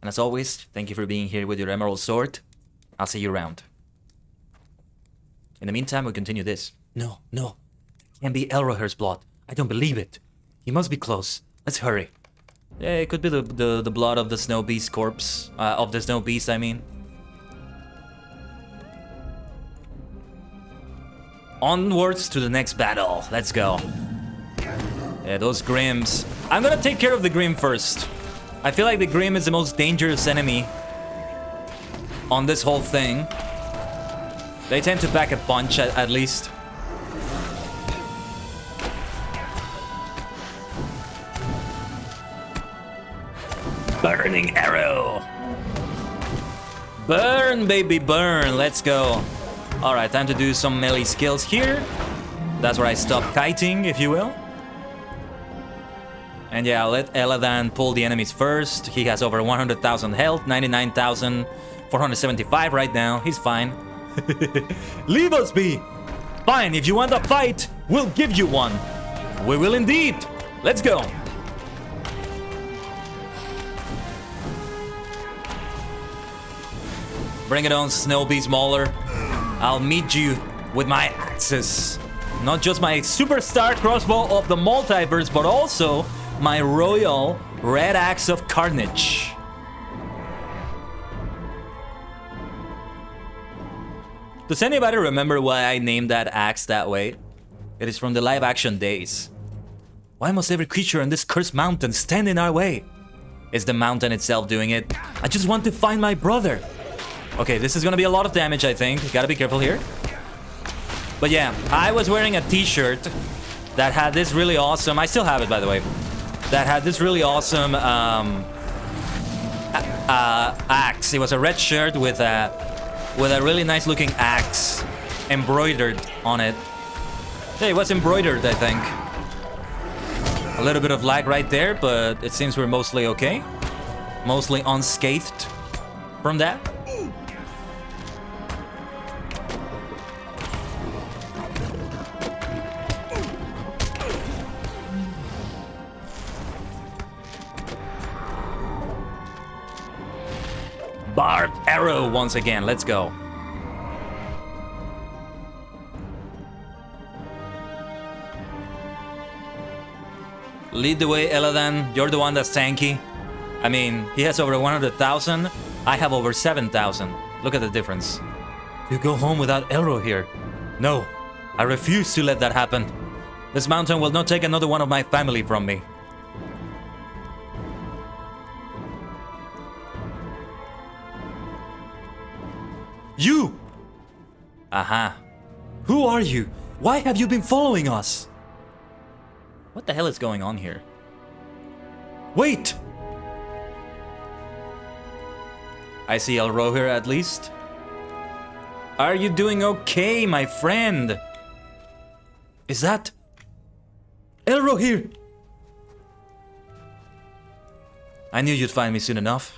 And as always, thank you for being here with your emerald sword. I'll see you around. In the meantime, we'll continue this. No. It can't be ℂ𝕠𝕠𝕠's blood. I don't believe it. He must be close. Let's hurry. Yeah, it could be the blood of the snow beast corpse. Of the snow beast, I mean. Onwards to the next battle. Let's go. Yeah, those Grimms. I'm gonna take care of the Grimm first. I feel like the Grimm is the most dangerous enemy on this whole thing. They tend to pack a punch, at least. Burning arrow. Burn, baby, burn. Let's go. Alright, time to do some melee skills here. That's where I stop kiting, if you will. And yeah, I'll let Eladan pull the enemies first. He has over 100,000 health, 99,475 right now. He's fine. Leave us be! Fine, if you want a fight, we'll give you one. We will indeed. Let's go. Bring it on, Snow Beast Mauler. I'll meet you with my axes. Not just my superstar crossbow of the multiverse, but also my royal red axe of carnage. Does anybody remember why I named that axe that way? It is from the live action days. Why must every creature on this cursed mountain stand in our way? Is the mountain itself doing it? I just want to find my brother. Okay, this is gonna be a lot of damage, I think. Gotta be careful here. But yeah, I was wearing a t-shirt that had this really awesome... I still have it, by the way. That had this really awesome axe. It was a red shirt with a really nice looking axe embroidered on it. Yeah, it was embroidered, I think. A little bit of lag right there, but it seems we're mostly okay. Mostly unscathed from that. Barbed arrow once again. Let's go. Lead the way, Eladan. You're the one that's tanky. I mean, he has over 100,000. I have over 7,000. Look at the difference. You go home without Elro here. No, I refuse to let that happen. This mountain will not take another one of my family from me. You! Aha. Who are you? Why have you been following us? What the hell is going on here? Wait! I see Elro here at least. Are you doing okay, my friend? Is that... Elro here? I knew you'd find me soon enough.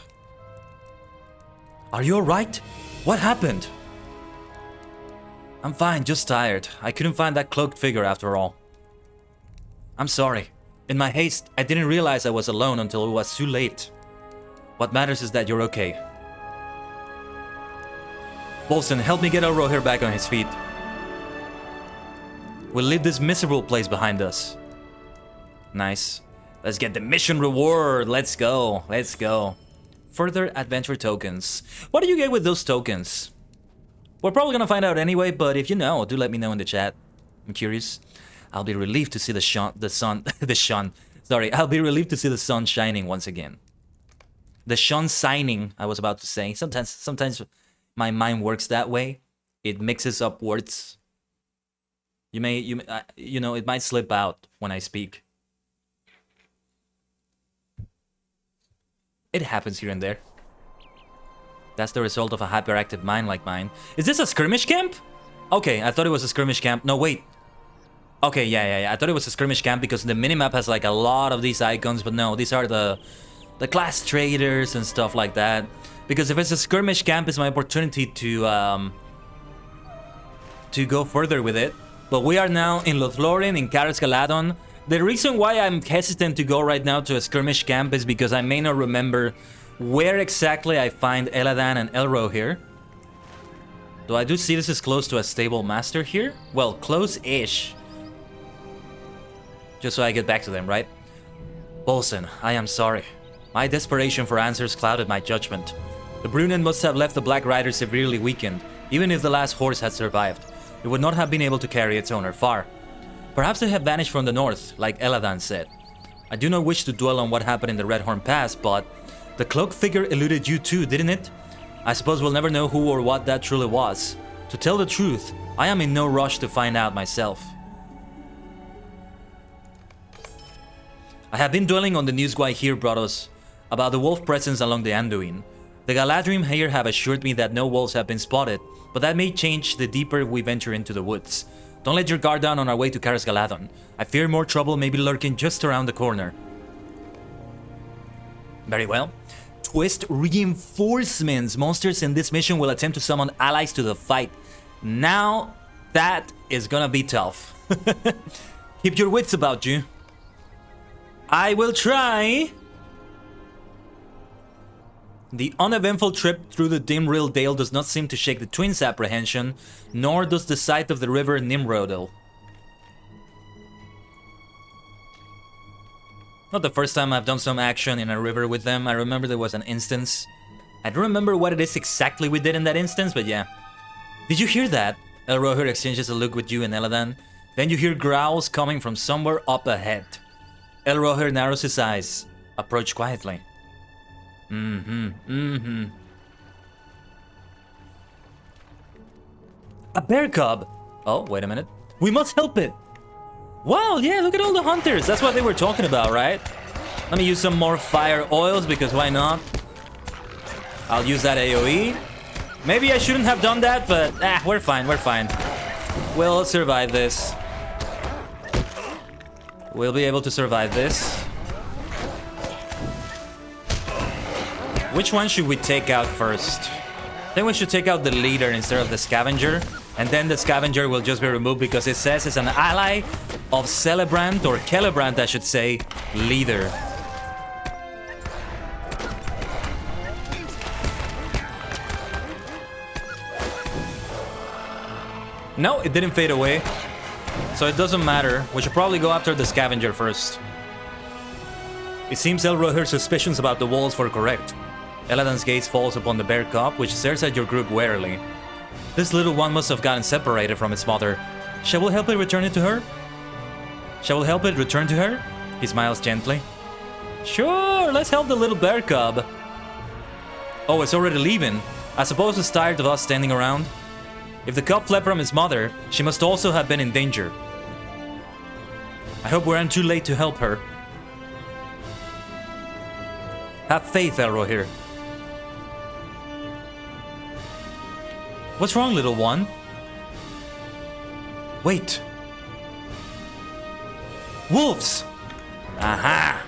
Are you alright? What happened? I'm fine, just tired. I couldn't find that cloaked figure after all. I'm sorry. In my haste, I didn't realize I was alone until it was too late. What matters is that you're okay. Bolston, help me get Elro here back on his feet. We'll leave this miserable place behind us. Nice. Let's get the mission reward. Let's go. Let's go. Further adventure tokens. What do you get with those tokens? We're probably gonna find out anyway, but if you know, do let me know in the chat. I'm curious. I'll be relieved to see I'll be relieved to see the sun shining once again. The sun shining, I was about to say. Sometimes my mind works that way. It mixes up words. You know, it might slip out when I speak. It happens here and there. That's the result of a hyperactive mind like mine. Is this a skirmish camp? Okay, I thought it was a skirmish camp. No, wait. Okay, yeah. I thought it was a skirmish camp because the minimap has like a lot of these icons, but no, these are the class traders and stuff like that. Because if it's a skirmish camp, it's my opportunity to go further with it. But we are now in LOTRO in ℂ𝕠𝕟𝕤𝕠𝕟𝕤. The reason why I'm hesitant to go right now to a skirmish camp is because I may not remember where exactly I find Eladan and Elro here. Do I do see this is close to a stable master here? Well, close-ish. Just so I get back to them, right? Bolson, I am sorry. My desperation for answers clouded my judgment. The brunette must have left the Black Rider severely weakened. Even if the last horse had survived, it would not have been able to carry its owner far. Perhaps they have vanished from the north, like Eladan said. I do not wish to dwell on what happened in the Redhorn Pass, but the cloaked figure eluded you too, didn't it? I suppose we'll never know who or what that truly was. To tell the truth, I am in no rush to find out myself. I have been dwelling on the news Guy here brought us about the wolf presence along the Anduin. The Galadrim here have assured me that no wolves have been spotted, but that may change the deeper we venture into the woods. Don't let your guard down on our way to Karas Galadon. I fear more trouble may be lurking just around the corner. Very well. Twist reinforcements. Monsters in this mission will attempt to summon allies to the fight. Now, that is gonna be tough. Keep your wits about you. I will try. The uneventful trip through the Dimril Dale does not seem to shake the twins' apprehension, nor does the sight of the river Nimrodel. Not the first time I've done some action in a river with them. I remember there was an instance. I don't remember what it is exactly we did in that instance, but yeah. Did you hear that? Elrohir exchanges a look with you and Eladan. Then you hear growls coming from somewhere up ahead. Elrohir narrows his eyes. Approach quietly. A bear cub! Oh, wait a minute. We must help it! Wow, yeah, look at all the hunters. That's what they were talking about, right? Let me use some more fire oils, because why not? I'll use that AoE. Maybe I shouldn't have done that, but we're fine, we're fine. We'll survive this. We'll be able to survive this. Which one should we take out first? I think we should take out the leader instead of the scavenger. And then the scavenger will just be removed because it says it's an ally of Celebrant, or Celebrant I should say, leader. No, it didn't fade away. So it doesn't matter. We should probably go after the scavenger first. It seems Elrohir's suspicions about the walls were correct. Eladan's gaze falls upon the bear cub, which stares at your group warily. This little one must have gotten separated from its mother. Shall we help it return it to her? Shall we help it return to her? He smiles gently. Sure, let's help the little bear cub. Oh, it's already leaving. I suppose it's tired of us standing around. If the cub fled from its mother, she must also have been in danger. I hope we aren't too late to help her. Have faith, Elrohir. What's wrong, little one? Wait. Wolves! Aha!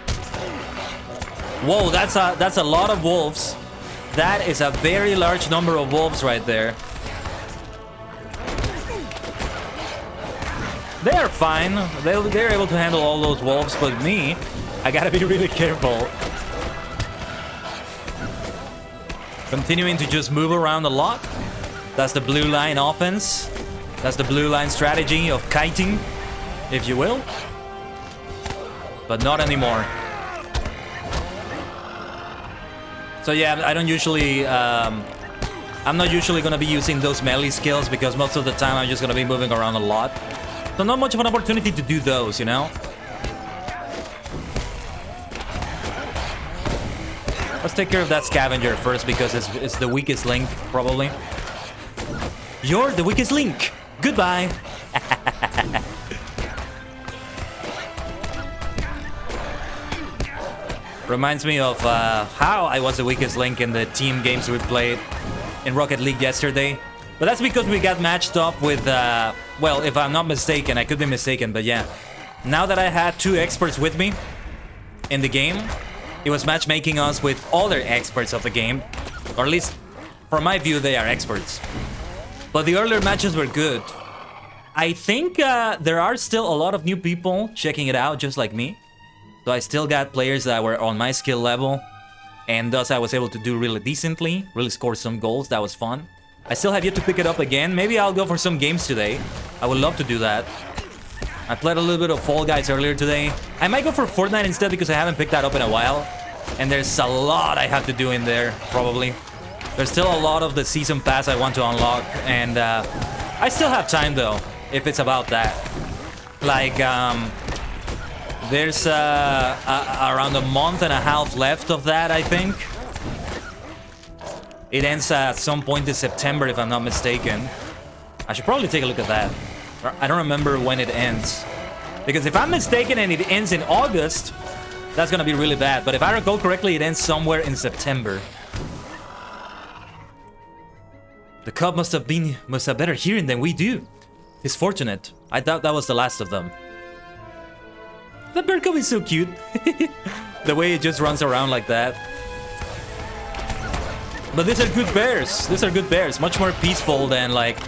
Whoa, that's a lot of wolves. That is a very large number of wolves right there. They're fine. They're able to handle all those wolves, but me, I gotta be really careful. Continuing to just move around a lot. That's the blue line offense. That's the blue line strategy of kiting, if you will. But not anymore. So yeah, I don't usually... I'm not usually gonna be using those melee skills because most of the time I'm just gonna be moving around a lot. So not much of an opportunity to do those, you know? Let's take care of that scavenger first because it's the weakest link, probably. You're the weakest link. Goodbye. Reminds me of how I was the weakest link in the team games we played in Rocket League yesterday. But that's because we got matched up with, well, if I'm not mistaken, I could be mistaken, but yeah. Now that I had 2 experts with me in the game, it was matchmaking us with other experts of the game. Or at least, from my view, they are experts. But the earlier matches were good. I think there are still a lot of new people checking it out, just like me. So I still got players that were on my skill level. And thus I was able to do really decently, really score some goals. That was fun. I still have yet to pick it up again. Maybe I'll go for some games today. I would love to do that. I played a little bit of Fall Guys earlier today. I might go for Fortnite instead because I haven't picked that up in a while. And there's a lot I have to do in there, probably. There's still a lot of the Season Pass I want to unlock. And I still have time, though, if it's about that. Like, there's around a month and a half left of that, I think. It ends at some point in September, if I'm not mistaken. I should probably take a look at that. I don't remember when it ends. Because if I'm mistaken and it ends in August, that's gonna be really bad. But if I recall correctly, it ends somewhere in September. The cub must have better hearing than we do. He's fortunate. I thought that was the last of them. The bear cub is so cute. The way it just runs around like that. But these are good bears. These are good bears. Much more peaceful than, like,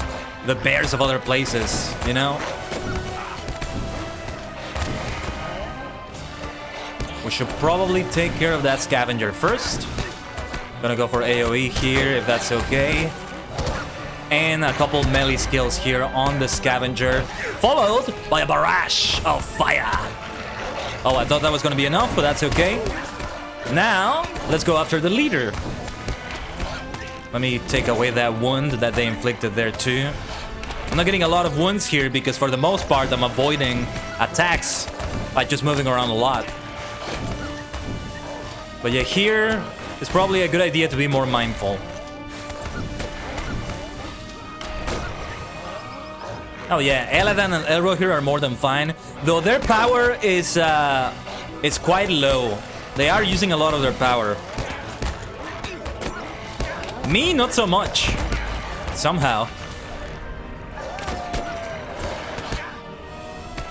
the bears of other places, you know? We should probably take care of that scavenger first. Gonna go for AoE here, if that's okay. And a couple melee skills here on the scavenger, followed by a barrage of fire. Oh, I thought that was gonna be enough, but that's okay. Now, let's go after the leader. Let me take away that wound that they inflicted there too. I'm not getting a lot of wounds here because for the most part I'm avoiding attacks by just moving around a lot. But yeah, here it's probably a good idea to be more mindful. Oh yeah, Eladan and Elro here are more than fine, though their power is quite low. They are using a lot of their power. Me, not so much. Somehow.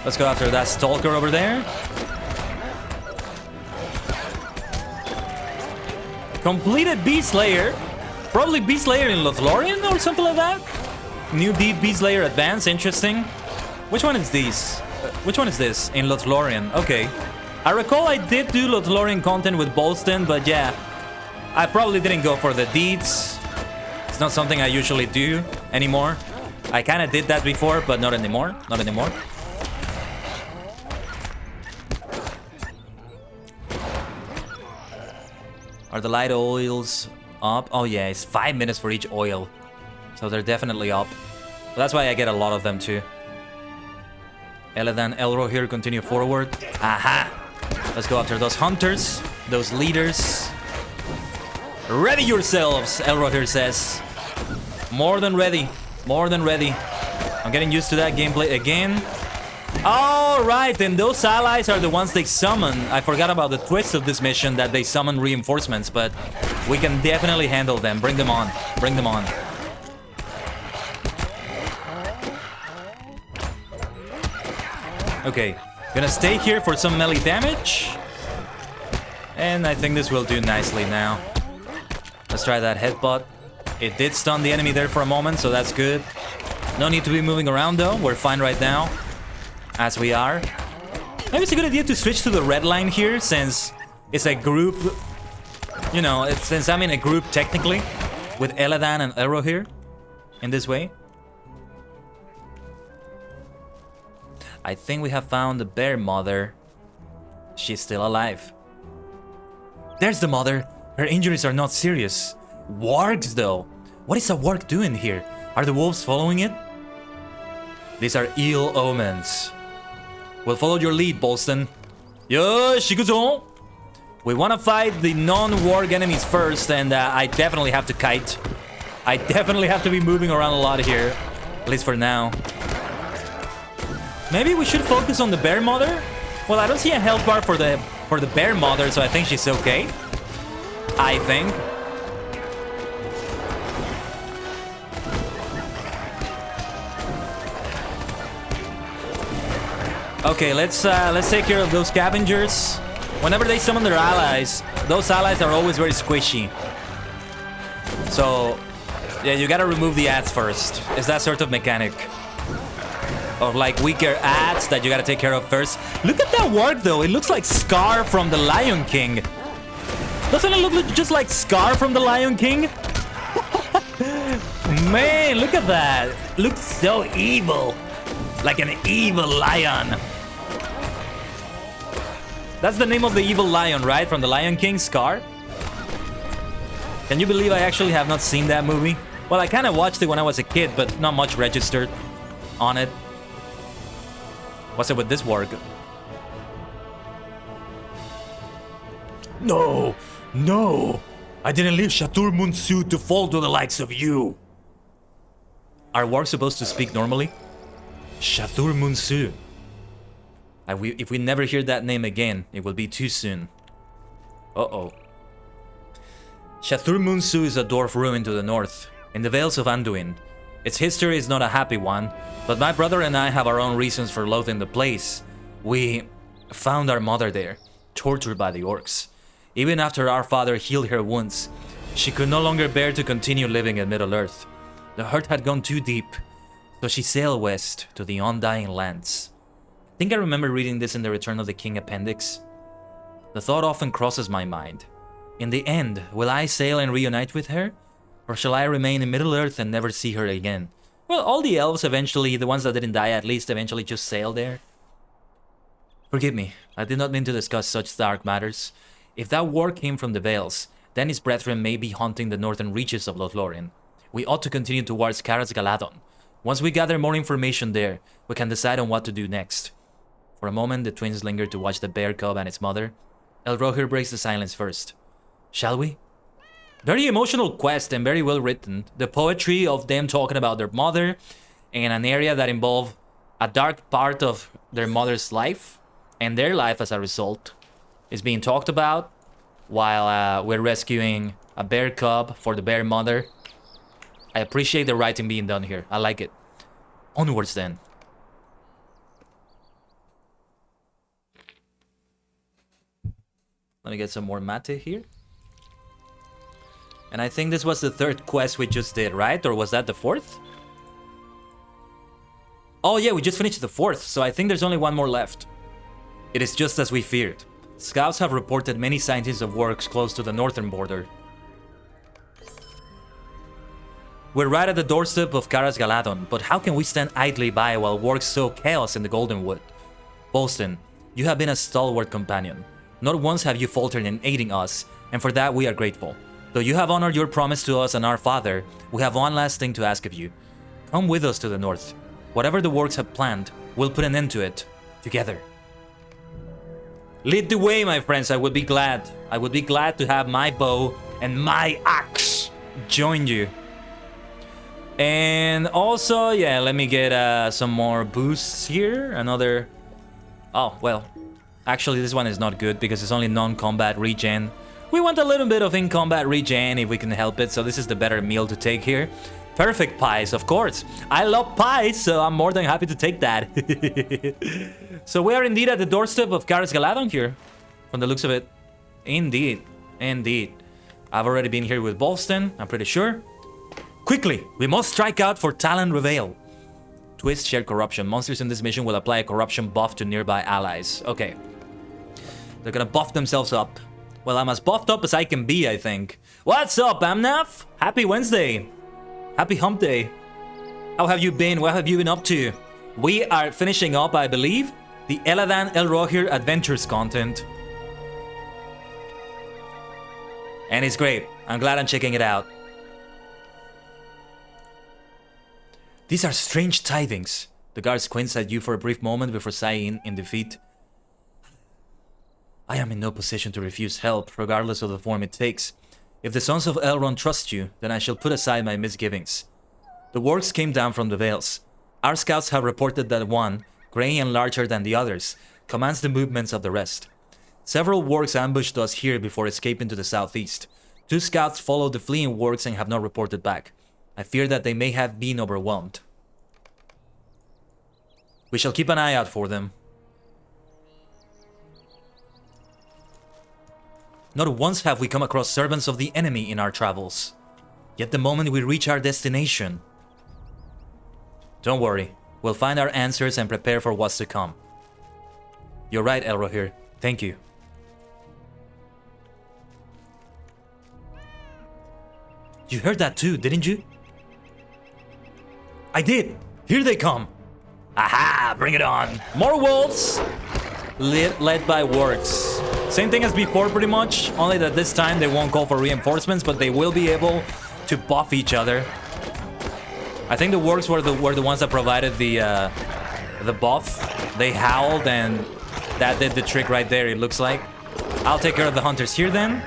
Let's go after that stalker over there. Completed Beast Slayer. Probably Beast Slayer in Lothlorien or something like that. New Deep Beast Slayer Advance, interesting. Which one is this? Which one is this? In Lothlorien, okay. I recall I did do Lothlorien content with Bolston, but yeah. I probably didn't go for the deeds. It's not something I usually do anymore. I kind of did that before, but not anymore. Not anymore. Are the light oils up? Oh yeah, it's 5 minutes for each oil. So they're definitely up. So that's why I get a lot of them too. Eladan, Elro here, continue forward. Aha! Let's go after those hunters, those leaders. Ready yourselves, Elro here says. More than ready. More than ready. I'm getting used to that gameplay again. Alright, and those allies are the ones they summon. I forgot about the twist of this mission that they summon reinforcements, but we can definitely handle them. Bring them on. Bring them on. Okay, gonna stay here for some melee damage. And I think this will do nicely now. Let's try that headbutt. It did stun the enemy there for a moment, so that's good. No need to be moving around though. We're fine right now. As we are. Maybe it's a good idea to switch to the red line here, since it's a group. You know, since I'm in a group technically with Eladan and Elro here. In this way. I think we have found the bear mother. She's still alive. There's the mother. Her injuries are not serious. Wargs, though. What is a warg doing here? Are the wolves following it? These are ill omens. We'll follow your lead, Bolston. Yo, shikuzo! We want to fight the non-warg enemies first, and I definitely have to kite. I definitely have to be moving around a lot here. At least for now. Maybe we should focus on the bear mother? Well, I don't see a health bar for the bear mother, so I think she's okay. I think. Okay, let's take care of those scavengers. Whenever they summon their allies, those allies are always very squishy. So, yeah, you gotta remove the ads first. It's that sort of mechanic. Of like weaker ads that you gotta take care of first. Look at that work though, it looks like Scar from the Lion King. Doesn't it look just like Scar from the Lion King? Man, look at that. Looks so evil. Like an evil lion. That's the name of the evil lion, right? From the Lion King, Scar? Can you believe I actually have not seen that movie? Well, I kind of watched it when I was a kid, but not much registered on it. What's up with this work? No, no. I didn't leave ℂ𝕠𝕟𝕤𝕒𝕒 to fall to the likes of you. Are wargs supposed to speak normally? ℂ𝕠𝕟𝕤𝕒𝕒. If we never hear that name again, it will be too soon. Uh-oh. ℂ𝕠𝕟𝕤𝕒𝕒 is a dwarf ruin to the north, in the Vales of Anduin. Its history is not a happy one, but my brother and I have our own reasons for loathing the place. We found our mother there, tortured by the orcs. Even after our father healed her wounds, she could no longer bear to continue living in Middle-earth. The hurt had gone too deep, so she sailed west to the Undying Lands. I think I remember reading this in the Return of the King appendix. The thought often crosses my mind. In the end, will I sail and reunite with her? Or shall I remain in Middle-earth and never see her again? Well, all the elves eventually, the ones that didn't die at least, eventually just sail there. Forgive me, I did not mean to discuss such dark matters. If that war came from the Vales, then his brethren may be haunting the northern reaches of Lothlorien. We ought to continue towards Caras Galadon. Once we gather more information there, we can decide on what to do next. For a moment, the twins linger to watch the bear cub and its mother. ℂ𝕠𝕠𝕠 breaks the silence first. Shall we? Very emotional quest and very well written. The poetry of them talking about their mother and an area that involved a dark part of their mother's life and their life as a result is being talked about while we're rescuing a bear cub for the bear mother. I appreciate the writing being done here. I like it. Onwards then. Let me get some more mate here. And I think this was the third quest we just did, right? Or was that the fourth? Oh yeah, we just finished the fourth, so I think there's only one more left. It is just as we feared. Scouts have reported many sightings of works close to the northern border. We're right at the doorstep of Caras Galadon, but how can we stand idly by while works sow chaos in the Golden Wood? Bolston, you have been a stalwart companion. Not once have you faltered in aiding us, and for that we are grateful. Though you have honored your promise to us and our father, we have one last thing to ask of you. Come with us to the north. Whatever the works have planned, we'll put an end to it, together. Lead the way, my friends, I would be glad. I would be glad to have my bow and my axe join you. And also, yeah, let me get some more boosts here. Another... Oh, well, actually this one is not good because it's only non-combat regen. We want a little bit of in-combat regen if we can help it, so this is the better meal to take here. Perfect pies, of course. I love pies, so I'm more than happy to take that. So we are indeed at the doorstep of Caras Galadon here, from the looks of it. Indeed, indeed. I've already been here with Bolston, I'm pretty sure. Quickly, we must strike out for Talon Reveal. Twist shared corruption. Monsters in this mission will apply a corruption buff to nearby allies. Okay. They're gonna buff themselves up. Well, I'm as buffed up as I can be, I think. What's up, Amnaf? Happy Wednesday. Happy hump day. How have you been? What have you been up to? We are finishing up, I believe, the Eladan El Rohir Adventures content. And it's great. I'm glad I'm checking it out. These are strange tidings. The guard squints at you for a brief moment before sighing in defeat. I am in no position to refuse help, regardless of the form it takes. If the Sons of Elrond trust you, then I shall put aside my misgivings. The wargs came down from the Vales. Our scouts have reported that one, grey and larger than the others, commands the movements of the rest. Several wargs ambushed us here before escaping to the southeast. 2 scouts followed the fleeing wargs and have not reported back. I fear that they may have been overwhelmed. We shall keep an eye out for them. Not once have we come across servants of the enemy in our travels. Yet the moment we reach our destination... Don't worry, we'll find our answers and prepare for what's to come. You're right, Elrohir. Thank you. You heard that too, didn't you? I did! Here they come! Aha! Bring it on! More wolves! Led by wargs. Same thing as before pretty much, only that this time they won't call for reinforcements, but they will be able to buff each other. I think the wargs were the ones that provided the buff. They howled and that did the trick right there, it looks like. I'll take care of the hunters here then.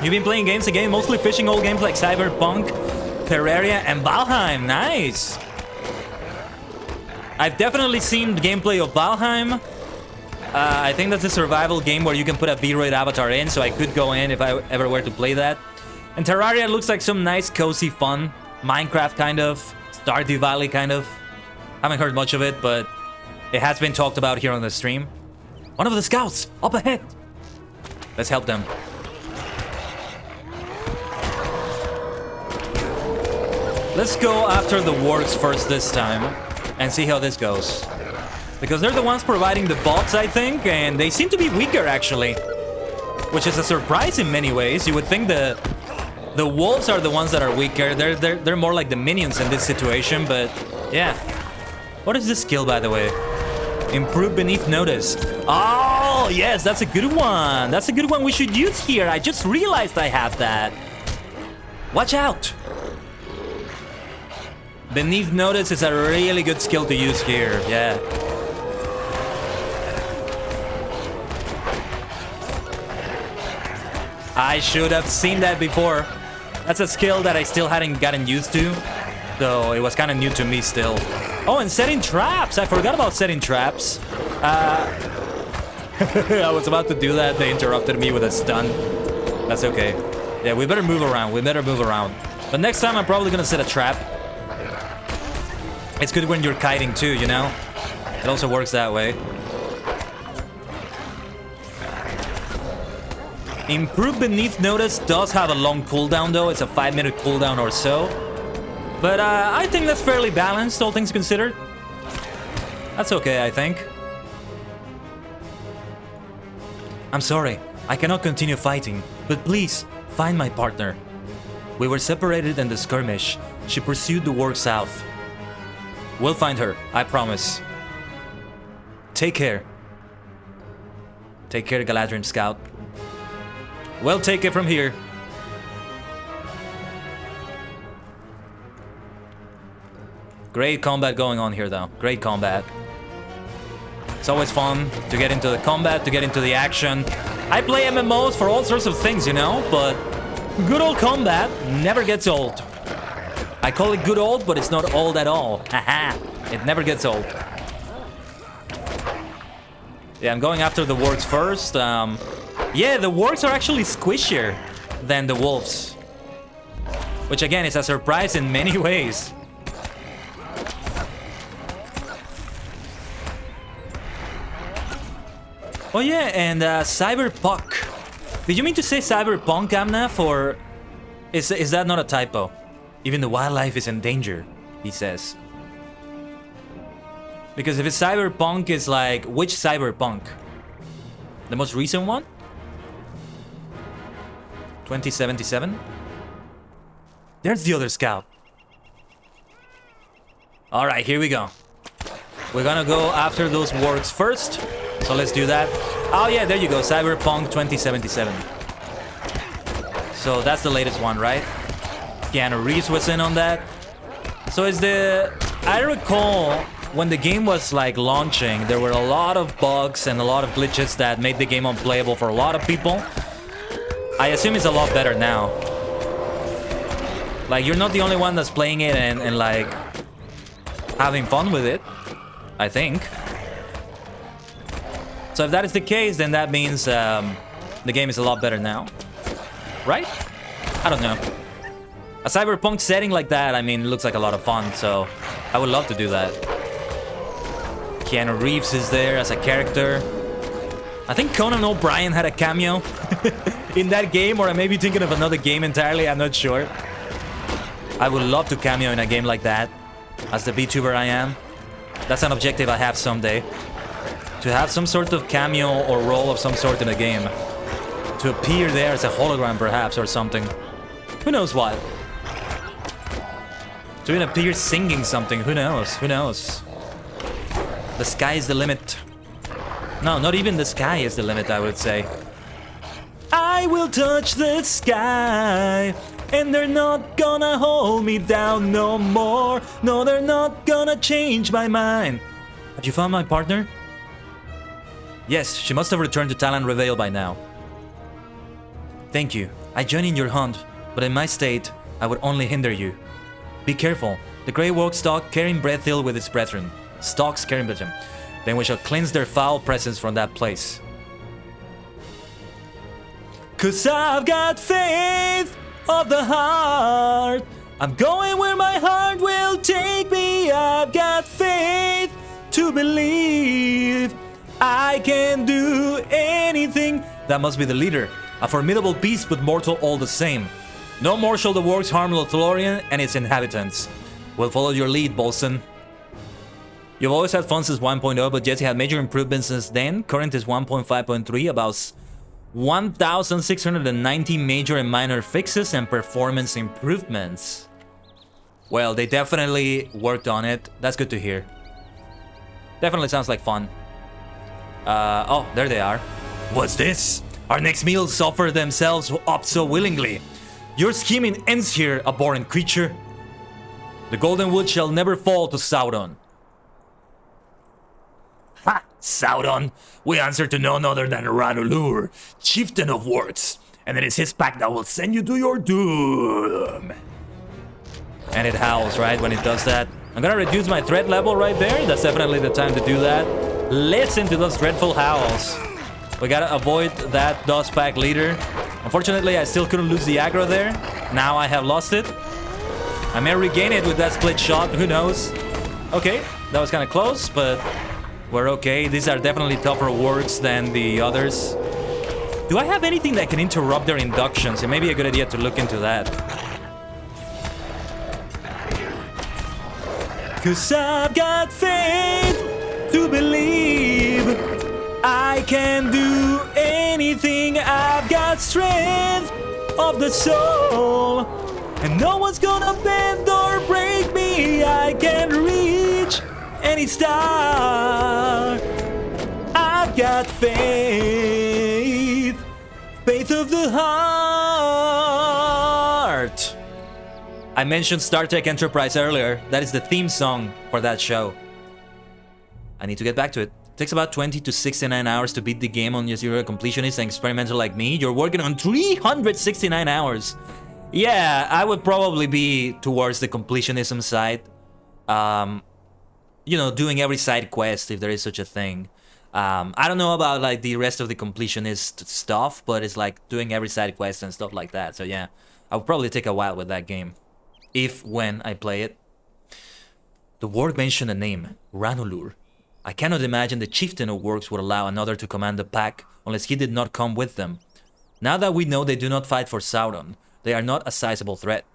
You've been playing games again, mostly fishing old games like Cyberpunk, Terraria, and Valheim. Nice! I've definitely seen gameplay of Valheim. I think that's a survival game where you can put a V-Raid avatar in, so I could go in if I ever were to play that. And Terraria looks like some nice, cozy fun. Minecraft kind of. Stardew Valley kind of. Haven't heard much of it, but it has been talked about here on the stream. One of the scouts! Up ahead! Let's help them. Let's go after the wargs first this time and see how this goes. Because they're the ones providing the bots, I think, and they seem to be weaker, actually. Which is a surprise in many ways. You would think the wolves are the ones that are weaker. They're more like the minions in this situation, but yeah. What is this skill, by the way? Improve beneath notice. Oh, yes, that's a good one. That's a good one we should use here. I just realized I have that. Watch out. Beneath notice is a really good skill to use here, yeah. I should have seen that before. That's a skill that I still hadn't gotten used to, though it was kind of new to me still. Oh, and setting traps! I forgot about setting traps. I was about to do that, they interrupted me with a stun. That's okay. Yeah, we better move around, But next time I'm probably gonna set a trap. It's good when you're kiting too, you know? It also works that way. Improve beneath notice does have a long cooldown though. It's a 5-minute cooldown or so. But I think that's fairly balanced, all things considered. That's okay, I think. I'm sorry, I cannot continue fighting, but please, find my partner. We were separated in the skirmish. She pursued the warg south. We'll find her, I promise. Take care. Take care, Galadrim Scout. We'll take it from here. Great combat going on here, though. Great combat. It's always fun to get into the combat, to get into the action. I play MMOs for all sorts of things, you know, but good old combat never gets old. I call it good old, but it's not old at all. Haha, it never gets old. Yeah, I'm going after the wargs first. Yeah, the wargs are actually squishier than the wolves. Which again is a surprise in many ways. Oh yeah, and Cyberpunk. Did you mean to say Cyberpunk, Amnaf, or is that not a typo? Even the wildlife is in danger, he says. Because if it's Cyberpunk, it's like, which Cyberpunk? The most recent one? 2077? There's the other scout. Alright, here we go. We're gonna go after those wargs first. So let's do that. Oh yeah, there you go, Cyberpunk 2077. So that's the latest one, right? Keanu Reeves was in on that. So it's the... I recall when the game was like launching, there were a lot of bugs and a lot of glitches that made the game unplayable for a lot of people. I assume it's a lot better now. Like, you're not the only one that's playing it and like having fun with it, I think. So if that is the case, then that means the game is a lot better now. Right? I don't know. A cyberpunk setting like that, I mean, it looks like a lot of fun, so I would love to do that. Keanu Reeves is there as a character. I think Conan O'Brien had a cameo in that game, or I may be thinking of another game entirely, I'm not sure. I would love to cameo in a game like that, as the VTuber I am. That's an objective I have someday. To have some sort of cameo or role of some sort in a game. To appear there as a hologram, perhaps, or something. Who knows what? To even appear singing something, who knows? Who knows? The sky is the limit. No, not even the sky is the limit, I would say. I will touch the sky, and they're not gonna hold me down no more. No, they're not gonna change my mind. Have you found my partner? Yes, she must have returned to Talon Reveal by now. Thank you. I join in your hunt, but in my state, I would only hinder you. Be careful. The Grey Walk stalk carrying Brethil with its brethren. Stalks carrying brethren. Then we shall cleanse their foul presence from that place. 'Cause I've got faith of the heart. I'm going where my heart will take me. I've got faith to believe I can do anything. That must be the leader. A formidable beast, but mortal all the same. No more shall the works harm Lothlorien and its inhabitants. We'll follow your lead, Bolson. You've always had fun since 1.0, but yet you had major improvements since then. Current is 1.5.3, about 1,690 major and minor fixes and performance improvements. Well, they definitely worked on it. That's good to hear. Definitely sounds like fun. Oh, there they are. What's this? Our next meals offer themselves up so willingly. Your scheming ends here, abhorrent creature. The golden wood shall never fall to Sauron. Ha! Sauron! We answer to none other than Ranulur, chieftain of works, and it is his pack that will send you to your doom. And it howls, right, when it does that. I'm gonna reduce my threat level right there. That's definitely the time to do that. Listen to those dreadful howls. We gotta avoid that Dustpack leader. Unfortunately, I still couldn't lose the aggro there. Now I have lost it. I may regain it with that split shot, who knows? Okay, that was kind of close, but we're okay. These are definitely tougher works than the others. Do I have anything that can interrupt their inductions? It may be a good idea to look into that. 'Cause I've got faith to believe I can do anything. I've got strength of the soul, and no one's gonna bend or break me. I can reach any star. I've got faith, faith of the heart. I mentioned Star Trek Enterprise earlier. That is the theme song for that show. I need to get back to it. It takes about 20 to 69 hours to beat the game on your completionist and experimental like me. You're working on 369 hours. Yeah, I would probably be towards the completionism side. You know, doing every side quest if there is such a thing. I don't know about like the rest of the completionist stuff, but it's like doing every side quest and stuff like that. So yeah, I would probably take a while with that game. When I play it. The word mentioned a name, Ranulur. I cannot imagine the chieftain of works would allow another to command the pack unless he did not come with them. Now that we know they do not fight for Sauron, they are not a sizable threat.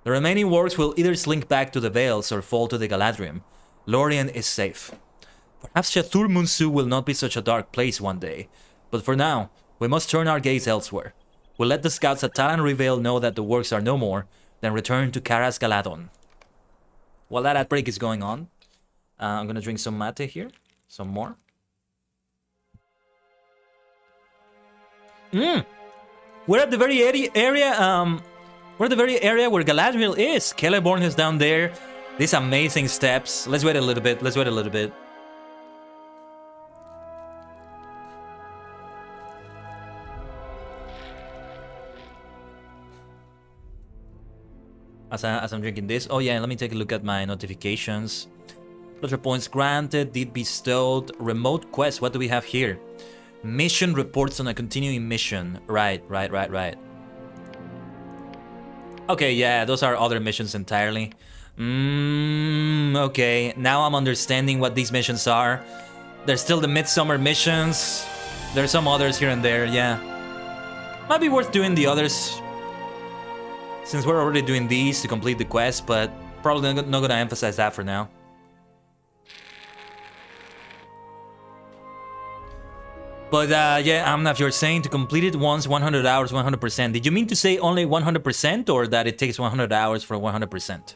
The remaining works will either slink back to the Vales or fall to the Galadriel. Lorien is safe. Perhaps Shathur Munsu will not be such a dark place one day, but for now, we must turn our gaze elsewhere. We'll let the scouts at Talon Reveal know that the works are no more, then return to Karas Galadon. While that ad break is going on, I'm gonna drink some mate here. Some more. We're at the very area, we're at the very area where Galadriel is. Celeborn is down there. These amazing steps. Let's wait a little bit. Let's wait a little bit. As I'm drinking this. Oh yeah, let me take a look at my notifications. LOTRO points granted, deed bestowed, remote quest. What do we have here? Mission reports on a continuing mission. Right. Okay, yeah, those are other missions entirely. Okay, now I'm understanding what these missions are. There's still the Midsummer missions. There's some others here and there, yeah. Might be worth doing the others, since we're already doing these to complete the quest, but probably not gonna emphasize that for now. But yeah, Amna, if you're saying to complete it once, 100 hours, 100%. Did you mean to say only 100% or that it takes 100 hours for 100%?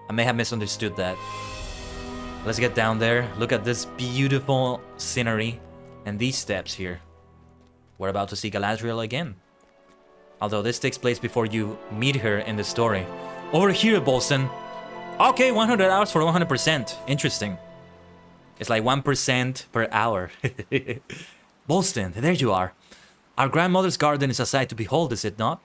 I may have misunderstood that. Let's get down there. Look at this beautiful scenery and these steps here. We're about to see Galadriel again. Although this takes place before you meet her in the story. Over here, Bolston. Okay, 100 hours for 100%. Interesting. It's like 1% per hour. Bolston, there you are. Our grandmother's garden is a sight to behold, is it not?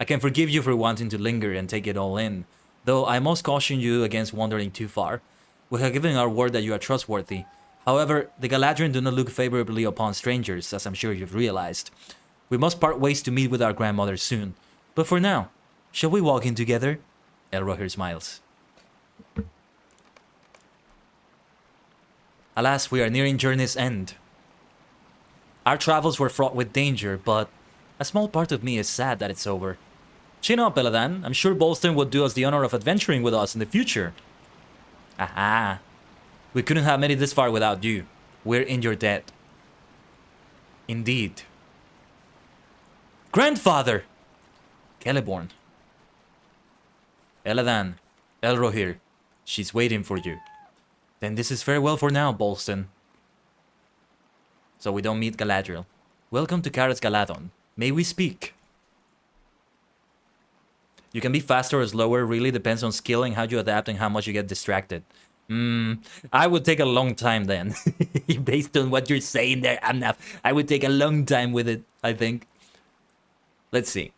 I can forgive you for wanting to linger and take it all in, though I must caution you against wandering too far. We have given our word that you are trustworthy. However, the Galadriel do not look favorably upon strangers, as I'm sure you've realized. We must part ways to meet with our grandmother soon. But for now, shall we walk in together? Elrohir smiles. Alas, we are nearing journey's end. Our travels were fraught with danger, but a small part of me is sad that it's over. Chin up, Eladan. I'm sure Bolston would do us the honor of adventuring with us in the future. Aha. We couldn't have made it this far without you. We're in your debt. Indeed. Grandfather! Celeborn. Eladan. Elrohir. She's waiting for you. Then this is farewell for now, Bolston. So we don't meet Galadriel. Welcome to Karas Galadon. May we speak? You can be faster or slower, really depends on skill and how you adapt and how much you get distracted. I would take a long time then. Based on what you're saying there, I would take a long time with it, I think. Let's see.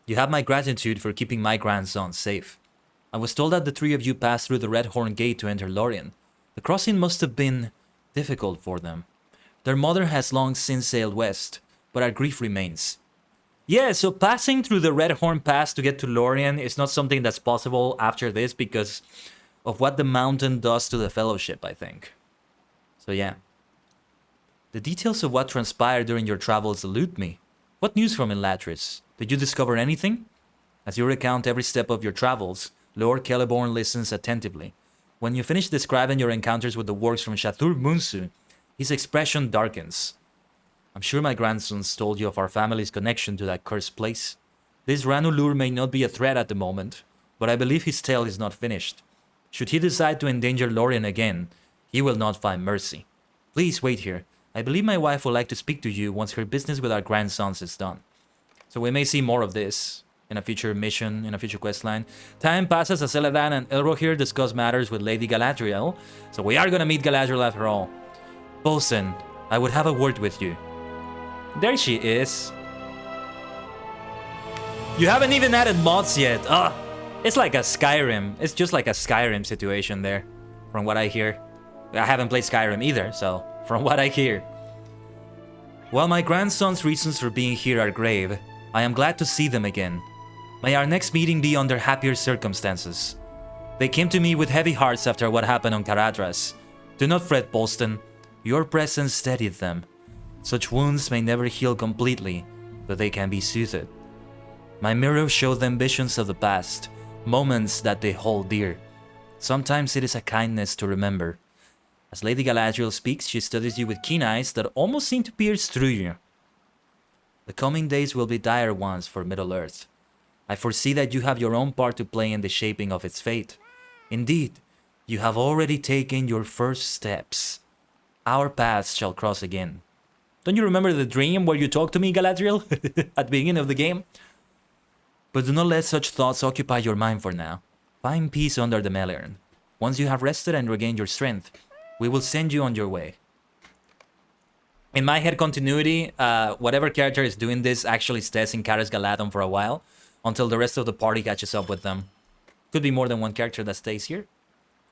You have my gratitude for keeping my grandson safe. I was told that the three of you passed through the Red Horn Gate to enter Lorien. The crossing must have been difficult for them. Their mother has long since sailed west, but our grief remains. Yeah, so passing through the Red Horn Pass to get to Lorien is not something that's possible after this because of what the mountain does to the Fellowship, I think. So yeah. The details of what transpired during your travels elude me. What news from Elatris? Did you discover anything? As you recount every step of your travels, Lord Celeborn listens attentively. When you finish describing your encounters with the works from Shathur Munsu, his expression darkens. I'm sure my grandsons told you of our family's connection to that cursed place. This Ranulur may not be a threat at the moment, but I believe his tale is not finished. Should he decide to endanger Lorien again, he will not find mercy. Please wait here. I believe my wife would like to speak to you once her business with our grandsons is done. So we may see more of this in a future mission, in a future questline. Time passes as Eladan and Elrohir discuss matters with Lady Galadriel. So we are gonna meet Galadriel after all. Bolston, I would have a word with you. There she is. You haven't even added mods yet. Ugh. It's like a Skyrim. It's just like a Skyrim situation there, from what I hear. I haven't played Skyrim either, so from what I hear. While my grandson's reasons for being here are grave, I am glad to see them again. May our next meeting be under happier circumstances. They came to me with heavy hearts after what happened on Caradhras. Do not fret, Bolston. Your presence steadied them. Such wounds may never heal completely, but they can be soothed. My mirror showed them visions of the past, moments that they hold dear. Sometimes it is a kindness to remember. As Lady Galadriel speaks, she studies you with keen eyes that almost seem to pierce through you. The coming days will be dire ones for Middle-earth. I foresee that you have your own part to play in the shaping of its fate. Indeed, you have already taken your first steps. Our paths shall cross again. Don't you remember the dream where you talked to me, Galadriel, at the beginning of the game? But do not let such thoughts occupy your mind for now. Find peace under the Melern. Once you have rested and regained your strength, we will send you on your way. In my head continuity, whatever character is doing this actually stays in Karis Galadon for a while, until the rest of the party catches up with them. Could be more than one character that stays here.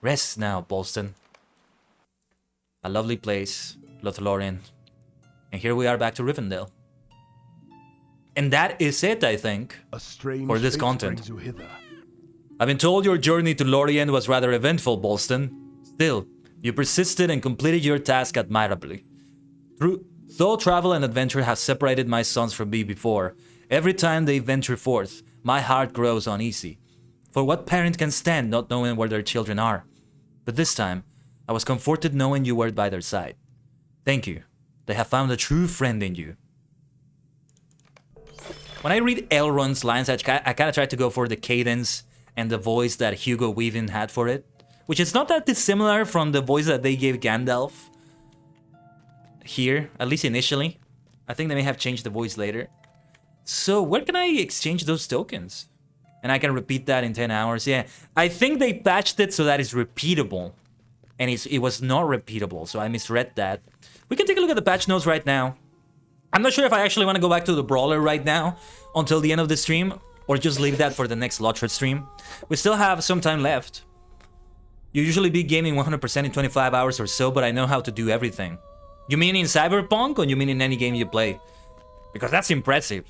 Rest now, Bolston. A lovely place, Lothlorien. And here we are back to Rivendell. And that is it, I think, for this content. I've been told your journey to Lorien was rather eventful, Bolston. Still, you persisted and completed your task admirably. Though travel and adventure have separated my sons from me before, every time they venture forth, my heart grows uneasy. For what parent can stand not knowing where their children are? But this time, I was comforted knowing you were by their side. Thank you. They have found a true friend in you. When I read Elrond's lines, I kind of try to go for the cadence and the voice that Hugo Weaving had for it, which is not that dissimilar from the voice that they gave Gandalf here, at least initially. I think they may have changed the voice later. So where can I exchange those tokens? And I can repeat that in 10 hours. Yeah, I think they patched it so that it's repeatable. And it was not repeatable, so I misread that. We can take a look at the patch notes right now. I'm not sure if I actually want to go back to the Brawler right now until the end of the stream, or just leave that for the next LOTRO stream. We still have some time left. You usually be gaming 100% in 25 hours or so, but I know how to do everything. You mean in Cyberpunk, or you mean in any game you play? Because that's impressive,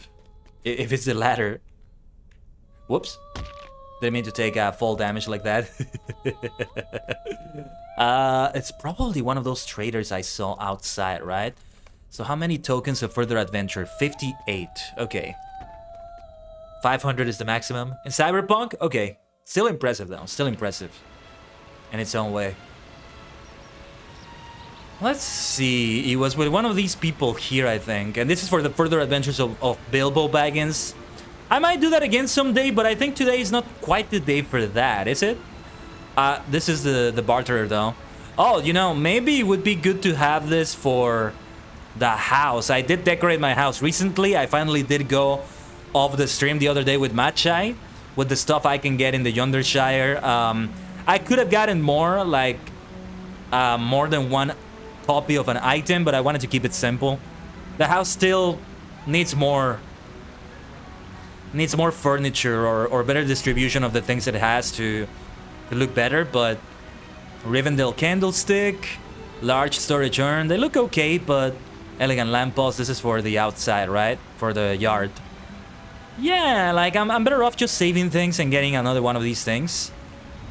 if it's the latter. Whoops. Didn't mean to take fall damage like that. It's probably one of those traders I saw outside, right? So how many tokens of further adventure? 58. Okay. 500 is the maximum. In Cyberpunk? Okay. Still impressive, though. Still impressive. In its own way. Let's see. It was with one of these people here, I think. And this is for the further adventures of Bilbo Baggins. I might do that again someday, but I think today is not quite the day for that, is it? This is the barterer, though. Oh, you know, maybe it would be good to have this for the house. I did decorate my house recently. I finally did go off the stream the other day with Matchai, with the stuff I can get in the Yondershire. I could have gotten more, like more than one copy of an item, but I wanted to keep it simple. The house still needs more furniture or better distribution of the things it has to look better, but Rivendell candlestick, large storage urn, they look okay, but elegant lamppost, this is for the outside, right? For the yard. Yeah, like I'm better off just saving things and getting another one of these things.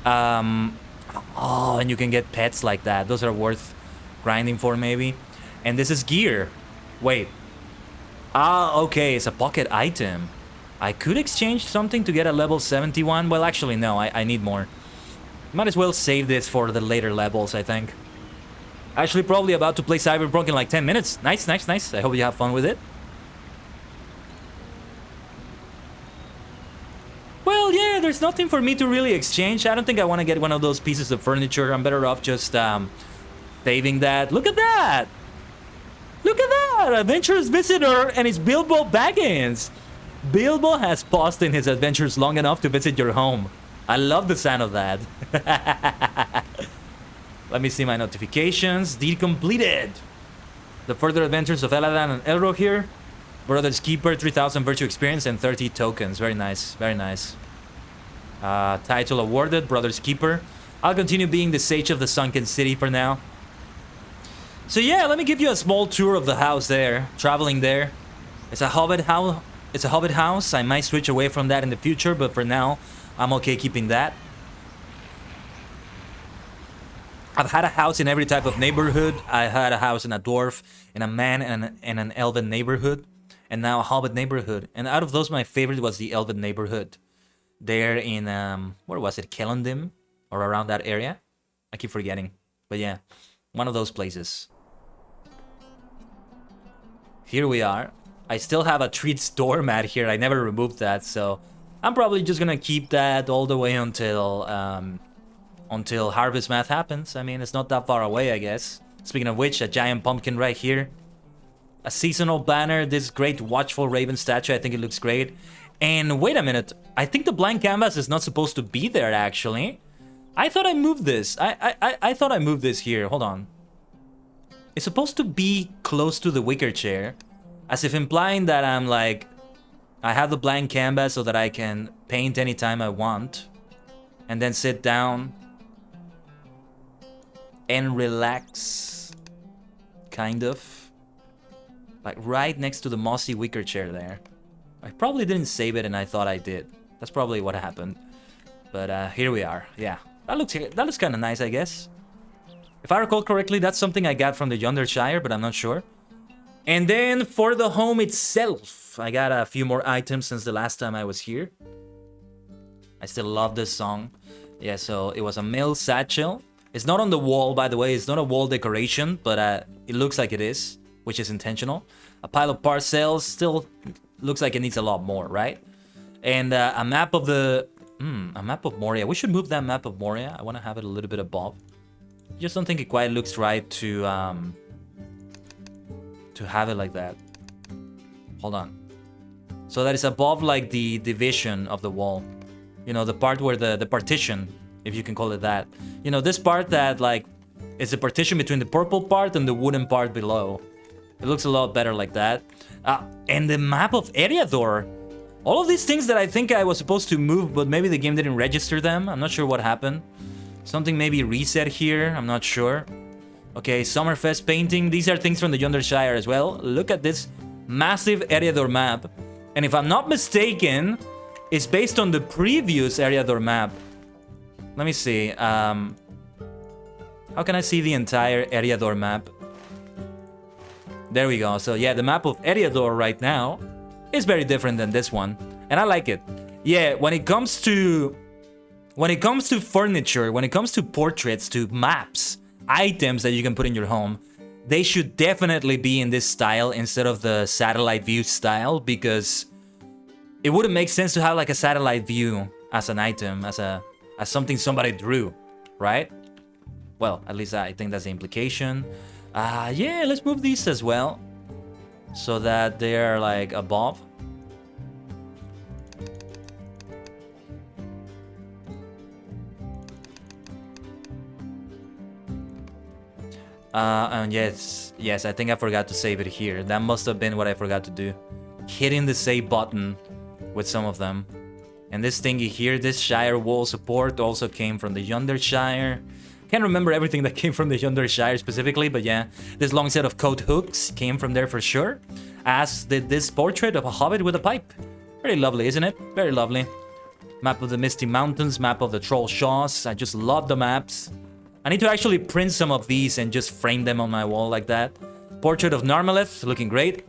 Oh, and you can get pets like that. Those are worth grinding for, maybe. And this is gear. Wait. Ah, okay, it's a pocket item. I could exchange something to get a level 71. Well, actually, no, I need more. Might as well save this for the later levels, I think. Actually, probably about to play Cyberpunk in like 10 minutes. Nice, nice, nice. I hope you have fun with it. Well, yeah, there's nothing for me to really exchange. I don't think I want to get one of those pieces of furniture. I'm better off just saving that. Look at that! Look at that! Adventurous visitor, and it's Bilbo Baggins. Bilbo has paused in his adventures long enough to visit your home. I love the sound of that. Let me see my notifications. Deed completed. The further adventures of Eladan and Elro here. Brother's Keeper, 3000 virtue experience and 30 tokens. Very nice, very nice. Title awarded, Brother's Keeper. I'll continue being the Sage of the Sunken City for now. So yeah, let me give you a small tour of the house there. Traveling there. It's a hobbit house. It's a hobbit house. I might switch away from that in the future, but for now, I'm okay keeping that. I've had a house in every type of neighborhood. I had a house in a dwarf, in a man, and an elven neighborhood. And now a hobbit neighborhood. And out of those, my favorite was the elven neighborhood. There in, where was it? Kellendim? Or around that area? I keep forgetting. But yeah, one of those places. Here we are. I still have a treats doormat here. I never removed that, so I'm probably just gonna keep that all the way until Harvest Math happens. I mean, it's not that far away, I guess. Speaking of which, a giant pumpkin right here. a seasonal banner, this great watchful raven statue. I think it looks great. And wait a minute, I think the blank canvas is not supposed to be there, actually. I thought I moved this. I thought I moved this here. Hold on. It's supposed to be close to the wicker chair, as if implying that I'm like, I have the blank canvas so that I can paint anytime I want, and then sit down and relax, kind of. Like right next to the mossy wicker chair there. I probably didn't save it and I thought I did. That's probably what happened. But here we are. Yeah, that looks kind of nice, I guess. If I recall correctly, that's something I got from the Yonder Shire, but I'm not sure. And then for the home itself, I got a few more items since the last time I was here. I still love this song. Yeah, so it was a mill satchel. It's not on the wall, by the way. It's not a wall decoration, but it looks like it is, which is intentional. A pile of parcels still looks like it needs a lot more, right? And a map of the... a map of Moria. We should move that map of Moria. I want to have it a little bit above. Just don't think it quite looks right to have it like that. Hold on. So that is above like the division of the wall. You know, the part where the partition, if you can call it that. You know, this part that like is the partition between the purple part and the wooden part below. It looks a lot better like that. And the map of Eriador. All of these things that I think I was supposed to move, but maybe the game didn't register them. I'm not sure what happened. Something maybe reset here. I'm not sure. Okay, Summerfest painting. These are things from the Yonder Shire as well. Look at this massive Eriador map. And if I'm not mistaken, it's based on the previous Eriador map. Let me see. How can I see the entire Eriador map? There we go. So yeah, the map of Eriador right now is very different than this one. And I like it. Yeah, when it comes to furniture, when it comes to portraits, to maps, items that you can put in your home, they should definitely be in this style instead of the satellite view style, because it wouldn't make sense to have like a satellite view as an item, as something somebody drew, right? Well, at least I think that's the implication. Yeah, let's move these as well, so that they're like above. And yes, I think I forgot to save it here. That must have been what I forgot to do. Hitting the save button with some of them. And this thingy here, this Shire wall support also came from the Yonder Shire. Can't remember everything that came from the Yonder Shire specifically, but yeah, this long set of coat hooks came from there for sure. As did this portrait of a hobbit with a pipe. Very lovely, isn't it? Very lovely. Map of the Misty Mountains, map of the Troll Shaws. I just love the maps. I need to actually print some of these and just frame them on my wall like that. Portrait of Narmaleth, looking great.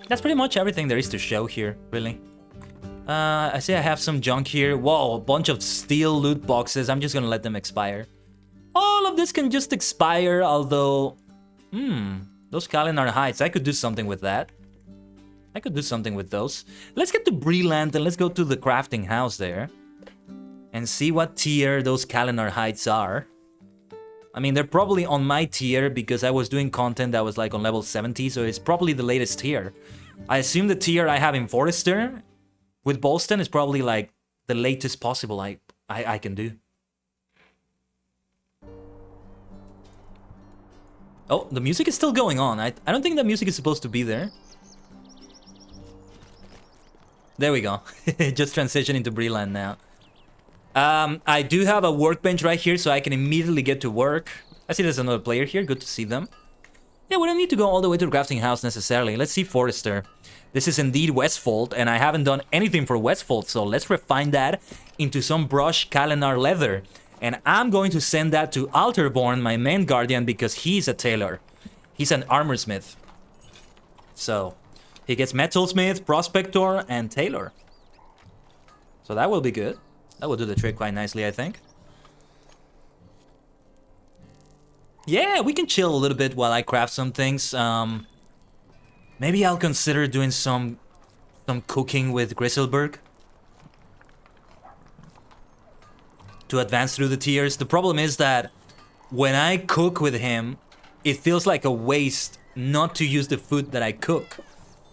That's pretty much everything there is to show here, really. I see I have some junk here. Whoa, a bunch of steel loot boxes. I'm just gonna let them expire. All of this can just expire, although... those Kalinar Heights, I could do something with that. I could do something with those. Let's get to Breland and let's go to the crafting house there. And see what tier those Kalinar Heights are. I mean, they're probably on my tier because I was doing content that was like on level 70, so it's probably the latest tier. I assume the tier I have in Forester with Bolston is probably like the latest possible I can do. Oh, the music is still going on. I don't think the music is supposed to be there. There we go. Just transitioning to Breland now. I do have a workbench right here, so I can immediately get to work. I see there's another player here. Good to see them. Yeah, we don't need to go all the way to the crafting house necessarily. Let's see Forester. This is indeed Westfold, and I haven't done anything for Westfold, so let's refine that into some brushed Kalinar leather. And I'm going to send that to Alterborn, my main guardian, because he's a tailor. He's an armorsmith. So, he gets metalsmith, prospector, and tailor. So that will be good. That will do the trick quite nicely, I think. Yeah, we can chill a little bit while I craft some things. Maybe I'll consider doing some cooking with Griselberg to advance through the tiers. The problem is that when I cook with him, it feels like a waste not to use the food that I cook.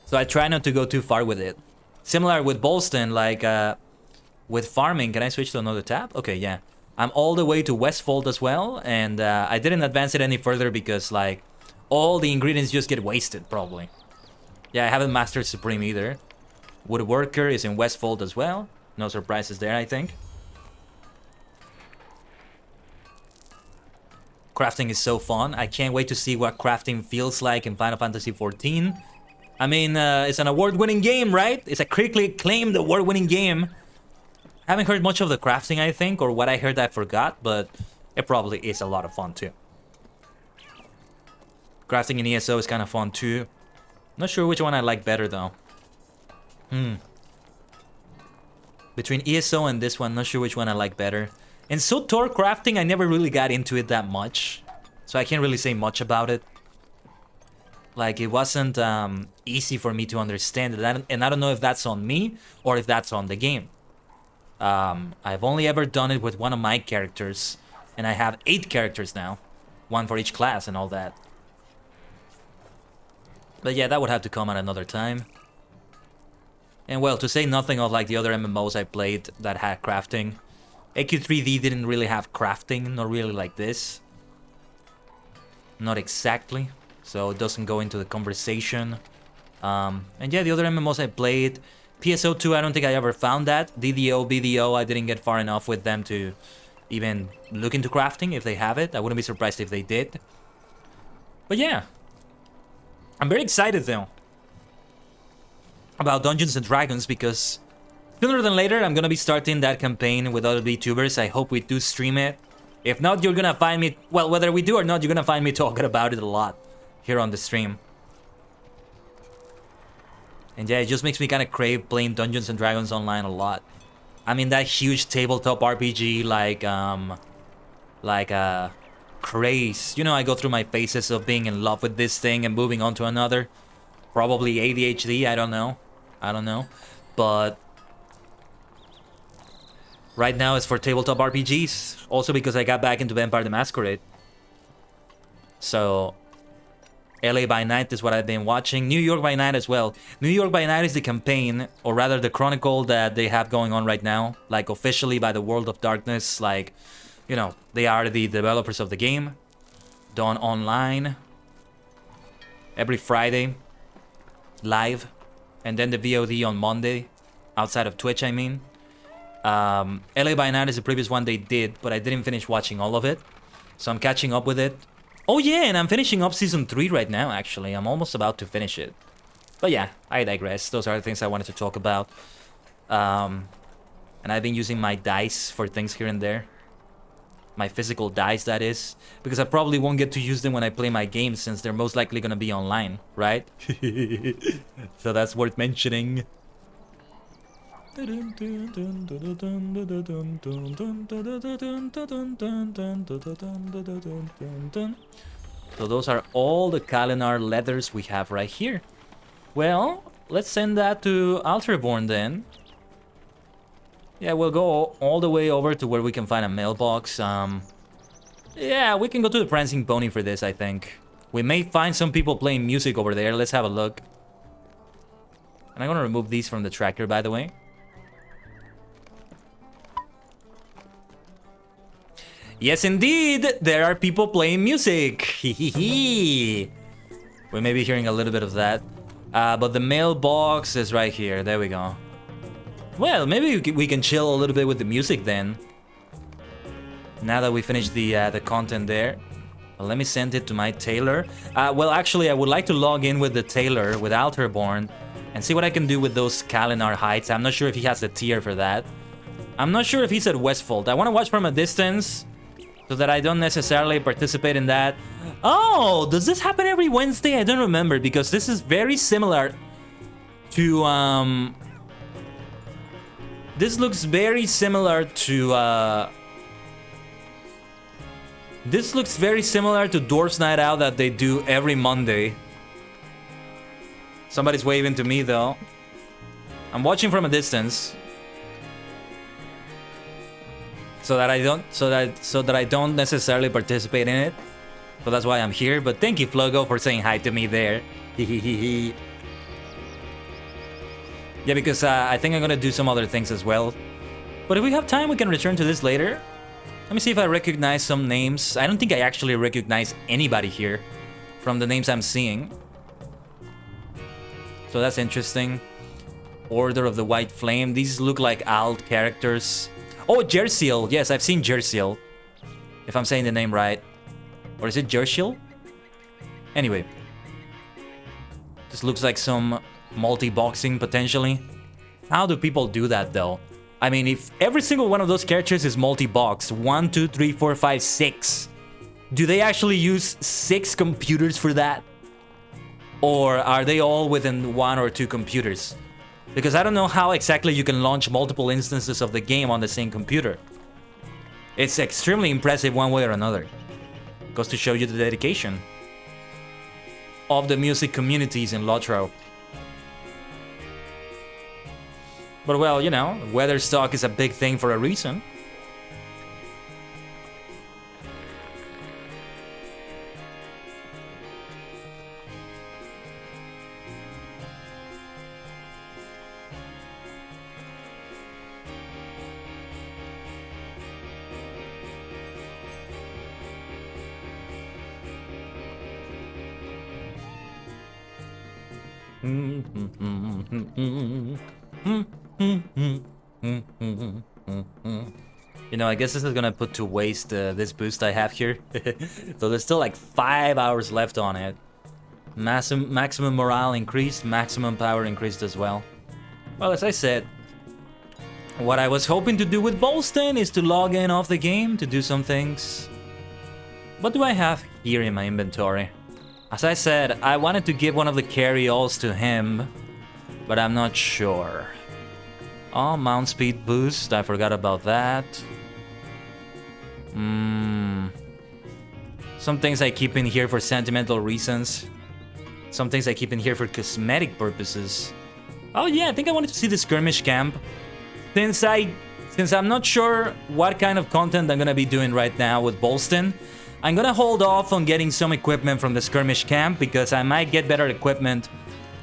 So I try not to go too far with it. Similar with Bolston, like with farming. Can I switch to another tab? Okay, yeah. I'm all the way to Westfold as well, and I didn't advance it any further because like all the ingredients just get wasted probably. Yeah, I haven't mastered Supreme either. Woodworker is in Westfold as well. No surprises there, I think. Crafting is so fun. I can't wait to see what crafting feels like in Final Fantasy XIV. I mean, it's an award-winning game, right? It's a critically acclaimed award-winning game. I haven't heard much of the crafting, I think, or what I heard I forgot, but it probably is a lot of fun too. Crafting in ESO is kind of fun too. Not sure which one I like better though. Between ESO and this one, not sure which one I like better. And SOTOR crafting, I never really got into it that much, so I can't really say much about it. Like, it wasn't easy for me to understand it, and I don't know if that's on me or if that's on the game. I've only ever done it with one of my characters, and I have 8 characters now. 1 for each class and all that. But yeah, that would have to come at another time. And well, to say nothing of like the other MMOs I played that had crafting. AQ3D didn't really have crafting, not really like this. Not exactly, so it doesn't go into the conversation. And yeah, the other MMOs I played, PSO2, I don't think I ever found that. DDO, BDO, I didn't get far enough with them to even look into crafting if they have it. I wouldn't be surprised if they did. But yeah, I'm very excited though about Dungeons and Dragons because sooner than later, I'm gonna be starting that campaign with other VTubers. I hope we do stream it. If not, you're gonna find me... Well, whether we do or not, you're gonna find me talking about it a lot here on the stream. And yeah, it just makes me kind of crave playing Dungeons and Dragons online a lot. I mean, that huge tabletop RPG like craze. You know, I go through my phases of being in love with this thing and moving on to another. Probably ADHD, I don't know. But right now it's for tabletop RPGs. Also because I got back into Vampire the Masquerade. So LA by Night is what I've been watching. New York by Night as well. New York by Night is the campaign, or rather the chronicle that they have going on right now. Like officially by the World of Darkness. Like, you know, they are the developers of the game. Done online. Every Friday. Live. And then the VOD on Monday. Outside of Twitch, I mean. LA by Night is the previous one they did, but I didn't finish watching all of it. So I'm catching up with it. Oh yeah, and I'm finishing up Season 3 right now, actually. I'm almost about to finish it. But yeah, I digress. Those are the things I wanted to talk about. And I've been using my dice for things here and there. My physical dice, that is. Because I probably won't get to use them when I play my games, since they're most likely going to be online, right? So that's worth mentioning. So those are all the Kalinar leathers we have right here. Well, let's send that to Alterborn then. Yeah, we'll go all the way over to where we can find a mailbox. Yeah, we can go to the Prancing Pony for this, I think. We may find some people playing music over there. Let's have a look. And I'm gonna remove these from the tracker, by the way. Yes, indeed, there are people playing music. We may be hearing a little bit of that. But the mailbox is right here. There we go. Well, maybe we can chill a little bit with the music then. Now that we finished the content there. Well, let me send it to my tailor. Well, actually, I would like to log in with the tailor, with Alterborn, and see what I can do with those Kalinar heights. I'm not sure if he has the tier for that. I'm not sure if he's at Westfold. I want to watch from a distance, so that I don't necessarily participate in that. Oh, does this happen every Wednesday? I don't remember, because this is very similar to, this looks very similar to, this looks very similar to Dwarf's Night Out that they do every Monday. Somebody's waving to me, though. I'm watching from a distance. So that I don't necessarily participate in it. So that's why I'm here. But thank you, Flogo, for saying hi to me there. Yeah, because I think I'm gonna do some other things as well. But if we have time, we can return to this later. Let me see if I recognize some names. I don't think I actually recognize anybody here from the names I'm seeing. So that's interesting. Order of the White Flame. These look like alt characters. Oh, Jersiel. Yes, I've seen Jersiel. If I'm saying the name right. Or is it Jersiel? Anyway. This looks like some multi-boxing potentially. How do people do that though? I mean, if every single one of those characters is multi-boxed, 1, 2, 3, 4, 5, 6, do they actually use 6 computers for that? Or are they all within 1 or 2 computers? Because I don't know how exactly you can launch multiple instances of the game on the same computer. It's extremely impressive one way or another. Goes to show you the dedication of the music communities in LOTRO. But well, you know, weather stock is a big thing for a reason. You know, I guess this is gonna put to waste this boost I have here. So there's still like 5 hours left on it. Maximum morale increased, maximum power increased as well. Well, as I said, what I was hoping to do with Bolston is to log in off the game to do some things. What do I have here in my inventory? As I said, I wanted to give one of the carry-alls to him, but I'm not sure. Oh, mount speed boost, I forgot about that. Some things I keep in here for sentimental reasons. Some things I keep in here for cosmetic purposes. Oh yeah, I think I wanted to see the skirmish camp. Since I'm not sure what kind of content I'm gonna be doing right now with Bolston, I'm gonna hold off on getting some equipment from the skirmish camp because I might get better equipment,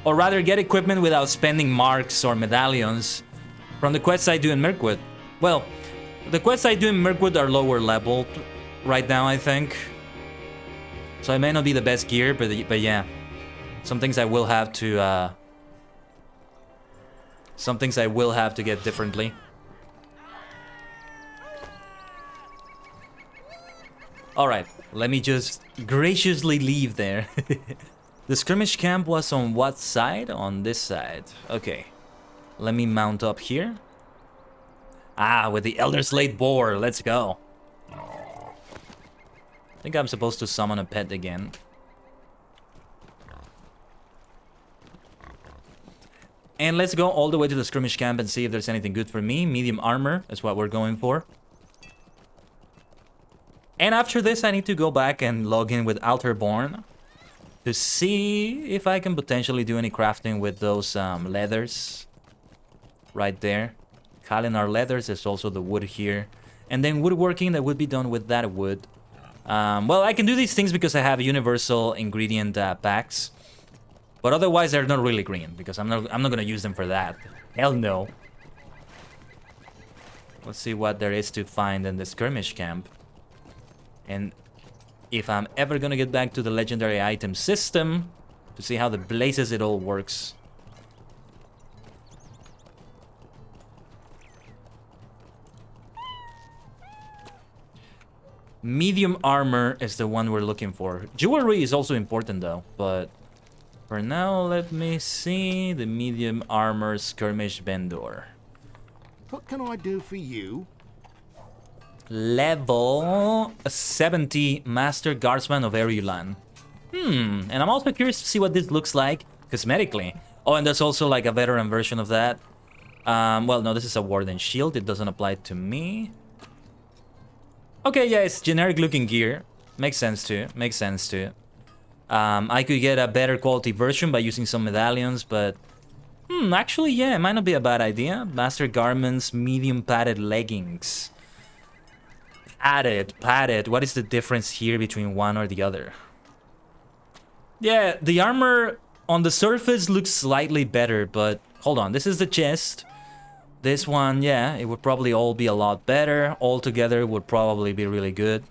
or rather get equipment without spending marks or medallions from the quests I do in Mirkwood. Well, the quests I do in Mirkwood are lower leveled right now, I think. So it may not be the best gear, but yeah. Some things I will have to get differently. Alright, let me just graciously leave there. The skirmish camp was on what side? On this side. Okay. Let me mount up here. Ah, with the Elder Slate boar. Let's go. I think I'm supposed to summon a pet again. And let's go all the way to the skirmish camp and see if there's anything good for me. Medium armor is what we're going for. And after this, I need to go back and log in with Alterborn to see if I can potentially do any crafting with those leathers right there. Kalinar leathers, there's also the wood here. And then woodworking that would be done with that wood. Well, I can do these things because I have universal ingredient packs. But otherwise, they're not really green because I'm not gonna use them for that. Hell no. Let's see what there is to find in the skirmish camp. And if I'm ever gonna get back to the legendary item system to see how the blazes it all works. Medium armor is the one we're looking for. Jewelry is also important though, but for now, let me see the medium armor skirmish vendor. What can I do for you? Level 70 Master Guardsman of Erulan. And I'm also curious to see what this looks like cosmetically. Oh, and there's also like a veteran version of that. Well, no, this is a Warden Shield. It doesn't apply to me. Okay, yeah, it's generic looking gear. Makes sense too. Makes sense too. I could get a better quality version by using some medallions, but... actually, yeah, it might not be a bad idea. Master Garments, medium padded leggings. Padded. What is the difference here between one or the other? Yeah, the armor on the surface looks slightly better, but hold on. This is the chest. This one, yeah, it would probably all be a lot better. All together would probably be really good.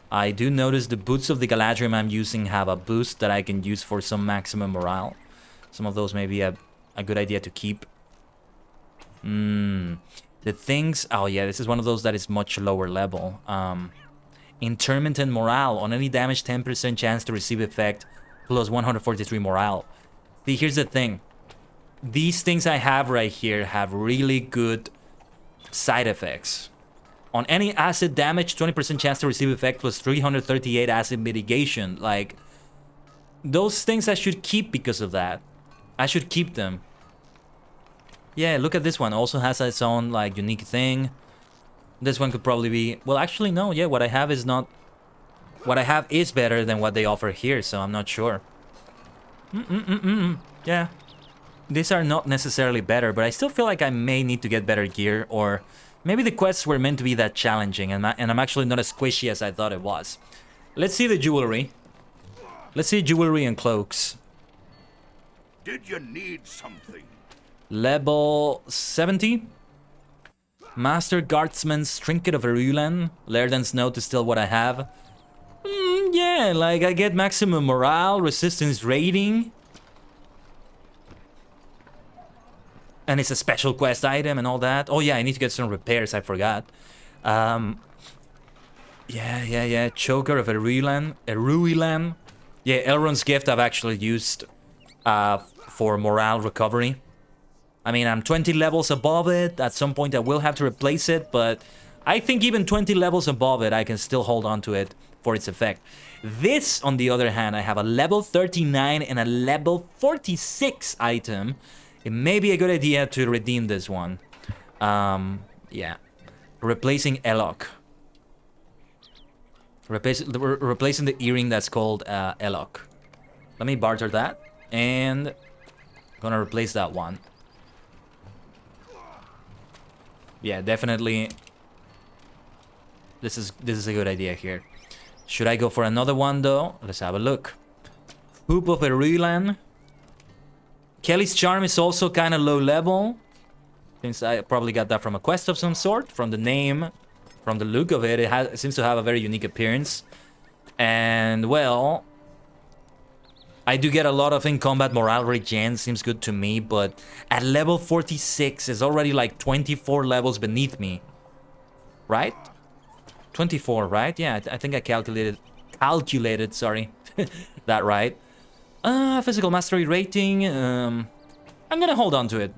I do notice the boots of the Galadriel I'm using have a boost that I can use for some maximum morale. Some of those may be a good idea to keep. The things... Oh, yeah, this is one of those that is much lower level. Intermittent morale. On any damage, 10% chance to receive effect, plus 143 morale. See, here's the thing. These things I have right here have really good side effects. On any acid damage, 20% chance to receive effect, plus 338 acid mitigation. Like, those things I should keep because of that. I should keep them. Yeah, look at this one. Also has its own, like, unique thing. This one could probably be... Well, actually, no. Yeah, what I have is not... What I have is better than what they offer here, so I'm not sure. Yeah. These are not necessarily better, but I still feel like I may need to get better gear, or... Maybe the quests were meant to be that challenging, and I'm actually not as squishy as I thought it was. Let's see the jewelry. Let's see jewelry and cloaks. Did you need something? Level 70. Master Guardsman's Trinket of Erulan. Lerdan's Note is still what I have. Yeah, like I get maximum morale, resistance rating. And it's a special quest item and all that. Oh yeah, I need to get some repairs, I forgot. Yeah. Choker of Erulan. Yeah, Elrond's Gift I've actually used for morale recovery. I mean, I'm 20 levels above it. At some point I will have to replace it, but I think even 20 levels above it, I can still hold on to it for its effect. This, on the other hand, I have a level 39 and a level 46 item. It may be a good idea to redeem this one. Yeah. Replacing ℂ𝕠𝕟𝕠𝕟. Replacing the earring that's called ℂ𝕠𝕠𝕠𝕠. Let me barter that. And I'm gonna replace that one. Yeah, definitely. This is a good idea here. Should I go for another one though? Let's have a look. Hoop of Erulan. Kelly's Charm is also kind of low level. Since I probably got that from a quest of some sort. From the name, from the look of it, it seems to have a very unique appearance. And well, I do get a lot of in-combat morale regen, seems good to me, but at level 46 is already like 24 levels beneath me. Right? 24, right? Yeah, I think I calculated, sorry, that right. Physical mastery rating, I'm gonna hold on to it.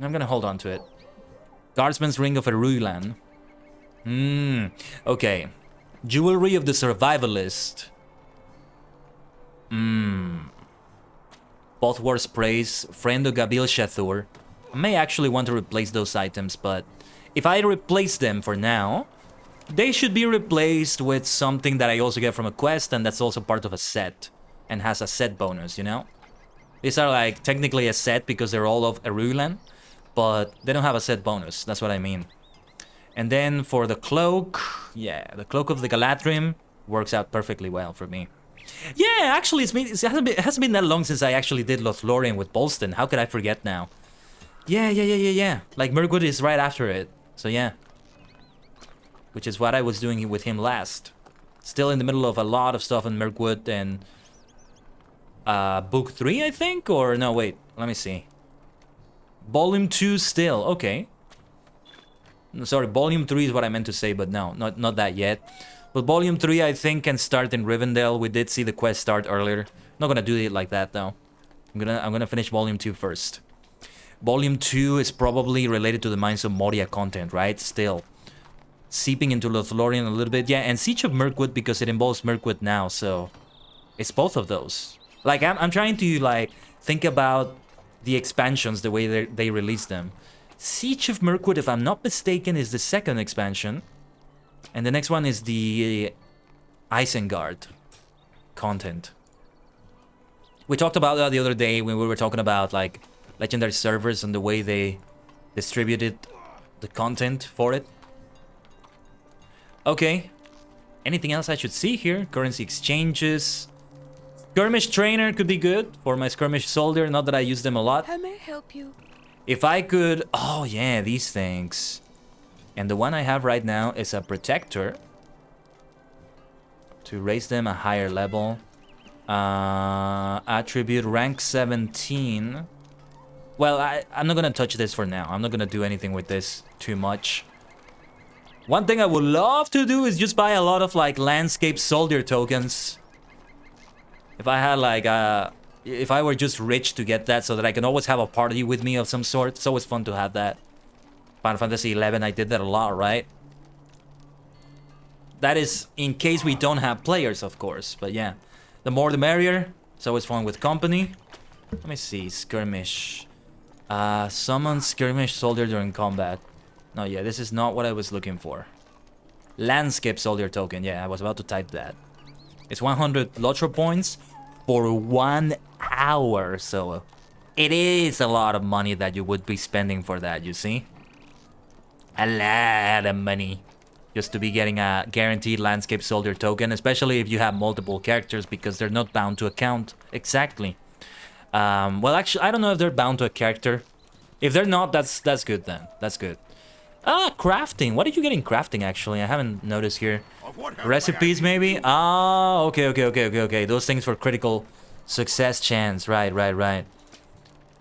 Guardsman's Ring of Erulan. Okay. Jewelry of the Survivalist. Both Wars Praise, Friend of Gabil Shathur. I may actually want to replace those items, but if I replace them for now, they should be replaced with something that I also get from a quest and that's also part of a set and has a set bonus, you know? These are like technically a set because they're all of Erulan, but they don't have a set bonus, that's what I mean. And then for the cloak, yeah, the Cloak of the Galadriel works out perfectly well for me. Yeah, actually, it hasn't been that long since I actually did Lothlorien with Bolston. How could I forget now? Yeah. Like, Mirkwood is right after it. So, yeah. Which is what I was doing with him last. Still in the middle of a lot of stuff in Mirkwood and... Book 3, I think? Or, no, wait. Let me see. Volume 2 still. Okay. Sorry, Volume 3 is what I meant to say, but no, not that yet. But Volume 3, I think, can start in Rivendell. We did see the quest start earlier. Not gonna do it like that, though. I'm gonna finish Volume 2 first. Volume 2 is probably related to the Mines of Moria content, right? Still. Seeping into Lothlorien a little bit. Yeah, and Siege of Mirkwood, because it involves Mirkwood now, so... It's both of those. Like, I'm trying to, like, think about the expansions, the way they release them. Siege of Mirkwood, if I'm not mistaken, is the second expansion. And the next one is the Isengard content. We talked about that the other day when we were talking about like legendary servers and the way they distributed the content for it. Okay. Anything else I should see here? Currency exchanges. Skirmish trainer could be good for my skirmish soldier. Not that I use them a lot. How may I help you? If I could... Oh, yeah, these things. And the one I have right now is a protector. To raise them a higher level. Attribute rank 17. Well, I'm not gonna touch this for now. I'm not gonna do anything with this too much. One thing I would love to do is just buy a lot of like landscape soldier tokens. If I had like if I were just rich to get that so that I can always have a party with me of some sort. It's always fun to have that. Final Fantasy 11, I did that a lot, right? That is in case we don't have players, of course. But yeah, the more the merrier. It's always fun with company. Let me see, skirmish. Summon skirmish soldier during combat. No, yeah, this is not what I was looking for. Landscape soldier token. Yeah, I was about to type that. It's 100 LOTRO points for 1 hour. So it is a lot of money that you would be spending for that, you see? A lot of money. Just to be getting a guaranteed landscape soldier token. Especially if you have multiple characters because they're not bound to a count. Exactly. Well, actually, I don't know if they're bound to a character. If they're not, that's good then. That's good. Crafting. What did you get in crafting, actually? I haven't noticed here. Recipes, maybe? Ah, okay. Those things for critical success chance. Right.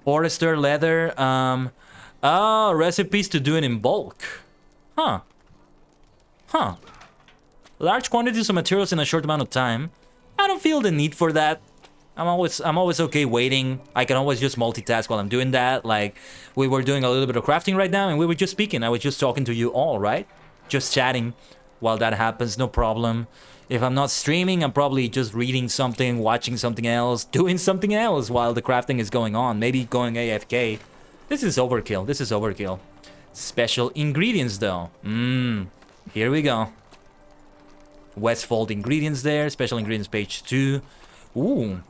Forester, leather. Recipes to do it in bulk. Huh. Large quantities of materials in a short amount of time. I don't feel the need for that. I'm always okay waiting. I can always just multitask while I'm doing that. Like, we were doing a little bit of crafting right now, and we were just speaking. I was just talking to you all, right? Just chatting while that happens, no problem. If I'm not streaming, I'm probably just reading something, watching something else, doing something else while the crafting is going on. Maybe going AFK. This is overkill. Special ingredients, though. Here we go. Westfold ingredients there. Special ingredients page 2. Ooh.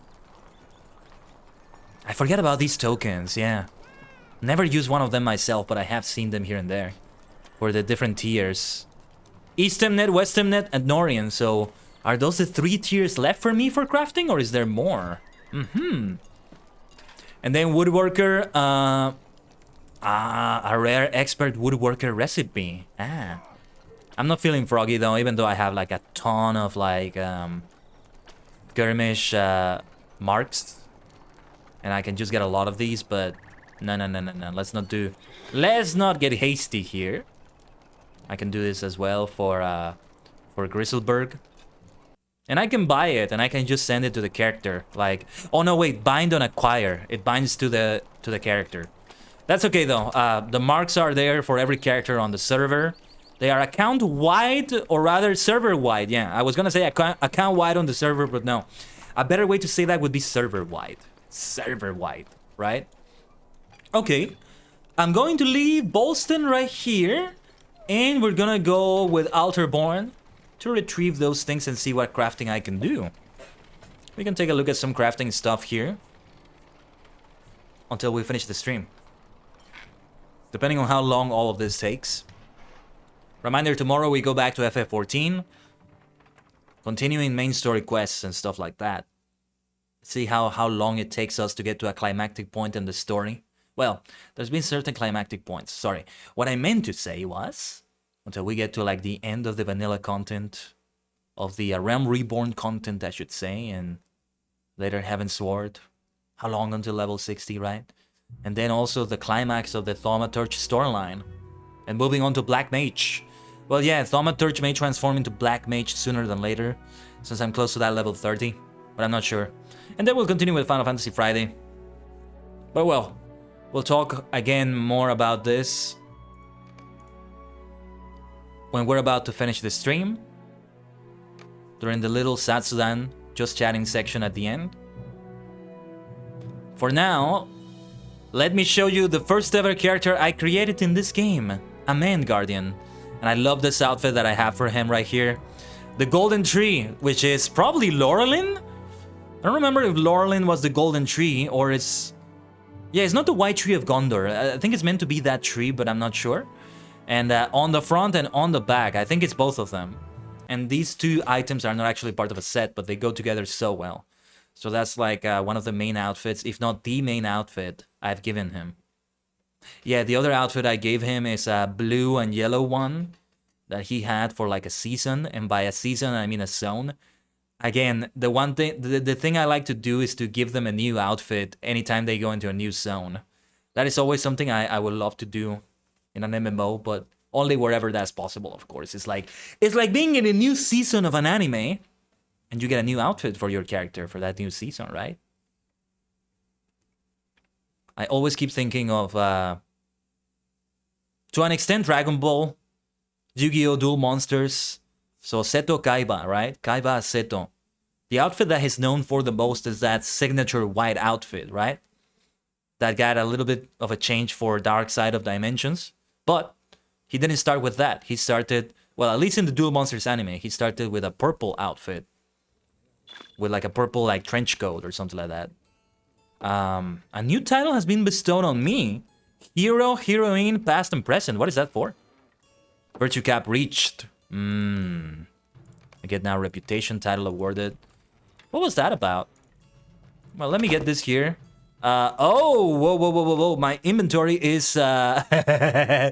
I forget about these tokens, yeah. Never used one of them myself, but I have seen them here and there. For the different tiers. Eastemnet, Westemnet, and Norian. So, are those the 3 tiers left for me for crafting, or is there more? And then Woodworker, a rare expert Woodworker recipe. I'm not feeling froggy though, even though I have like a ton of like, skirmish, marks. And I can just get a lot of these, but no. Let's not get hasty here. I can do this as well for Grizzleberg. And I can buy it, and I can just send it to the character. Like, oh no, wait, bind on acquire. It binds to the character. That's okay though. The marks are there for every character on the server. They are account-wide, or rather server-wide. Yeah, I was gonna say account-wide on the server, but no. A better way to say that would be server-wide. Server-wide, right? Okay. I'm going to leave Bolston right here. And we're gonna go with Alterborn to retrieve those things and see what crafting I can do. We can take a look at some crafting stuff here. Until we finish the stream. Depending on how long all of this takes. Reminder, tomorrow we go back to FF14. Continuing main story quests and stuff like that. See how long it takes us to get to a climactic point in the story. Well, there's been certain climactic points. Sorry. What I meant to say was, until we get to like the end of the vanilla content, of the Realm Reborn content, I should say, and later Heavensward. How long until level 60, right? And then also the climax of the Thaumaturge storyline. And moving on to Black Mage. Well, yeah, Thaumaturge may transform into Black Mage sooner than later, since I'm close to that level 30, but I'm not sure. And then we'll continue with Final Fantasy Friday. But well, we'll talk again more about this when we're about to finish the stream. During the little Satsudan just chatting section at the end. For now, let me show you the first ever character I created in this game, a Man Guardian. And I love this outfit that I have for him right here. The Golden Tree, which is probably Laurelin? I don't remember if Laurelin was the Golden Tree or it's... Yeah, it's not the White Tree of Gondor. I think it's meant to be that tree, but I'm not sure. And on the front and on the back, I think it's both of them. And these two items are not actually part of a set, but they go together so well. So that's like one of the main outfits, if not the main outfit I've given him. Yeah, the other outfit I gave him is a blue and yellow one that he had for like a season. And by a season, I mean a zone. Again, the one thing, the thing I like to do is to give them a new outfit anytime they go into a new zone. That is always something I would love to do in an MMO, but only wherever that's possible, of course. It's like being in a new season of an anime, and you get a new outfit for your character for that new season, right? I always keep thinking of, to an extent, Dragon Ball, Yu-Gi-Oh! Duel Monsters. So Seto Kaiba, right? Kaiba Seto. The outfit that he's known for the most is that signature white outfit, right? That got a little bit of a change for Dark Side of Dimensions. But he didn't start with that. He started, well, at least in the Duel Monsters anime, he started with a purple outfit. With like a purple like trench coat or something like that. A new title has been bestowed on me. Hero, Heroine, Past and Present. What is that for? Virtue Cap reached. I get now Reputation title awarded. What was that about? Well, let me get this here. Whoa. My inventory is, okay,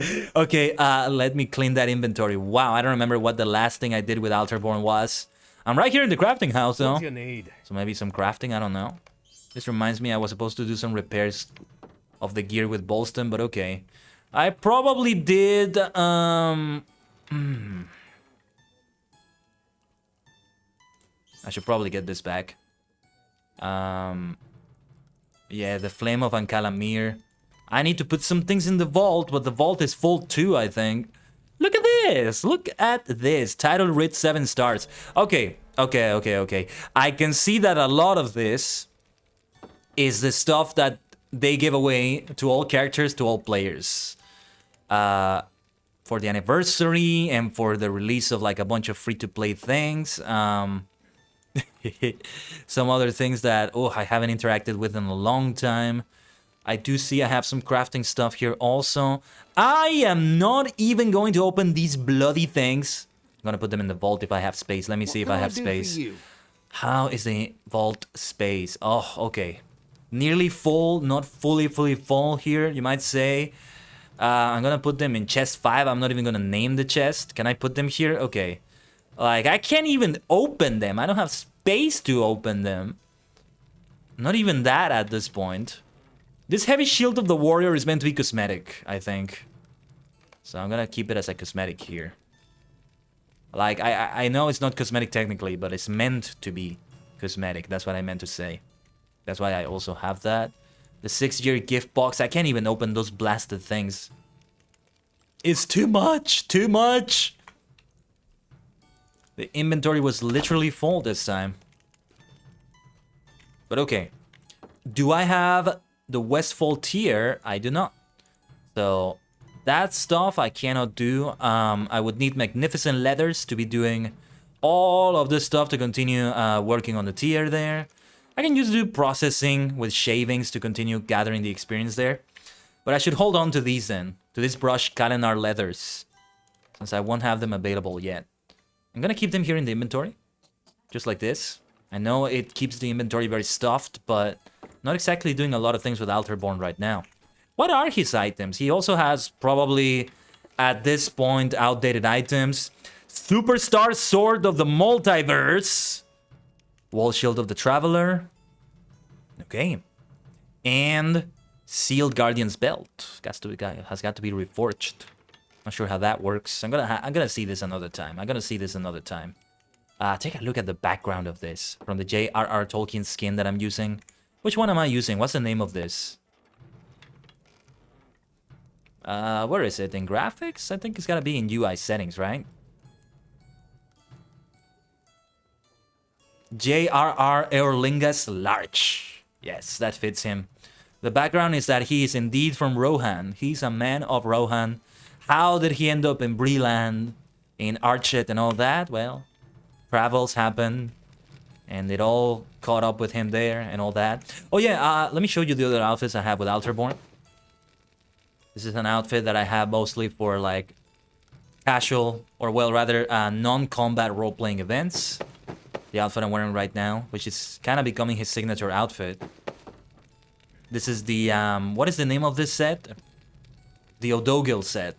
let me clean that inventory. Wow, I don't remember what the last thing I did with Alterborn was. I'm right here in the crafting house, though. What do you need? So maybe some crafting, I don't know. This reminds me I was supposed to do some repairs of the gear with Bolston, but okay. I probably did, I should probably get this back. Yeah, the Flame of Ankalamir. I need to put some things in the vault, but the vault is full too, I think. Look at this! Look at this. Title rate 7 stars. Okay. I can see that a lot of this is the stuff that they give away to all characters, to all players. For the anniversary and for the release of like a bunch of free-to-play things. Some other things that, I haven't interacted with in a long time. I do see I have some crafting stuff here also. I am not even going to open these bloody things. I'm gonna put them in the vault if I have space. Let me see if I have space. How is the vault space? Oh, okay. Nearly full, not fully full here, you might say. I'm gonna put them in chest 5. I'm not even gonna name the chest. Can I put them here? Okay. Like, I can't even open them. I don't have space to open them. Not even that at this point. This heavy shield of the warrior is meant to be cosmetic, I think. So I'm gonna keep it as a cosmetic here. Like, I know it's not cosmetic technically, but it's meant to be cosmetic. That's what I meant to say. That's why I also have that. The 6-year gift box. I can't even open those blasted things. It's too much. Too much. The inventory was literally full this time. But okay. Do I have the Westfall tier? I do not. So that stuff I cannot do. I would need Magnificent Leathers to be doing all of this stuff to continue working on the tier there. I can just do processing with shavings to continue gathering the experience there. But I should hold on to these then. To this brush Kalenar Leathers. Since I won't have them available yet. I'm gonna keep them here in the inventory. Just like this. I know it keeps the inventory very stuffed, but not exactly doing a lot of things with Alterborn right now. What are his items? He also has probably, at this point, outdated items. Superstar Sword of the Multiverse. Wall Shield of the Traveler. Okay. And Sealed Guardian's Belt. Has got to be reforged. Not sure how that works. I'm gonna see this another time. Take a look at the background of this from the J.R.R. Tolkien skin that I'm using. Which one am I using? What's the name of this? Where is it? In graphics? I think it's gotta be in UI settings, right? J.R.R. Eorlingas Larch. Yes, that fits him. The background is that he is indeed from Rohan. He's a man of Rohan. How did he end up in Breland, in Archet and all that? Well, travels happen, and it all caught up with him there and all that. Oh yeah, let me show you the other outfits I have with Alterborn. This is an outfit that I have mostly for like casual, or well, rather, non-combat role-playing events. The outfit I'm wearing right now, which is kind of becoming his signature outfit. This is the, what is the name of this set? The ℂ𝕠𝕟𝕤 set,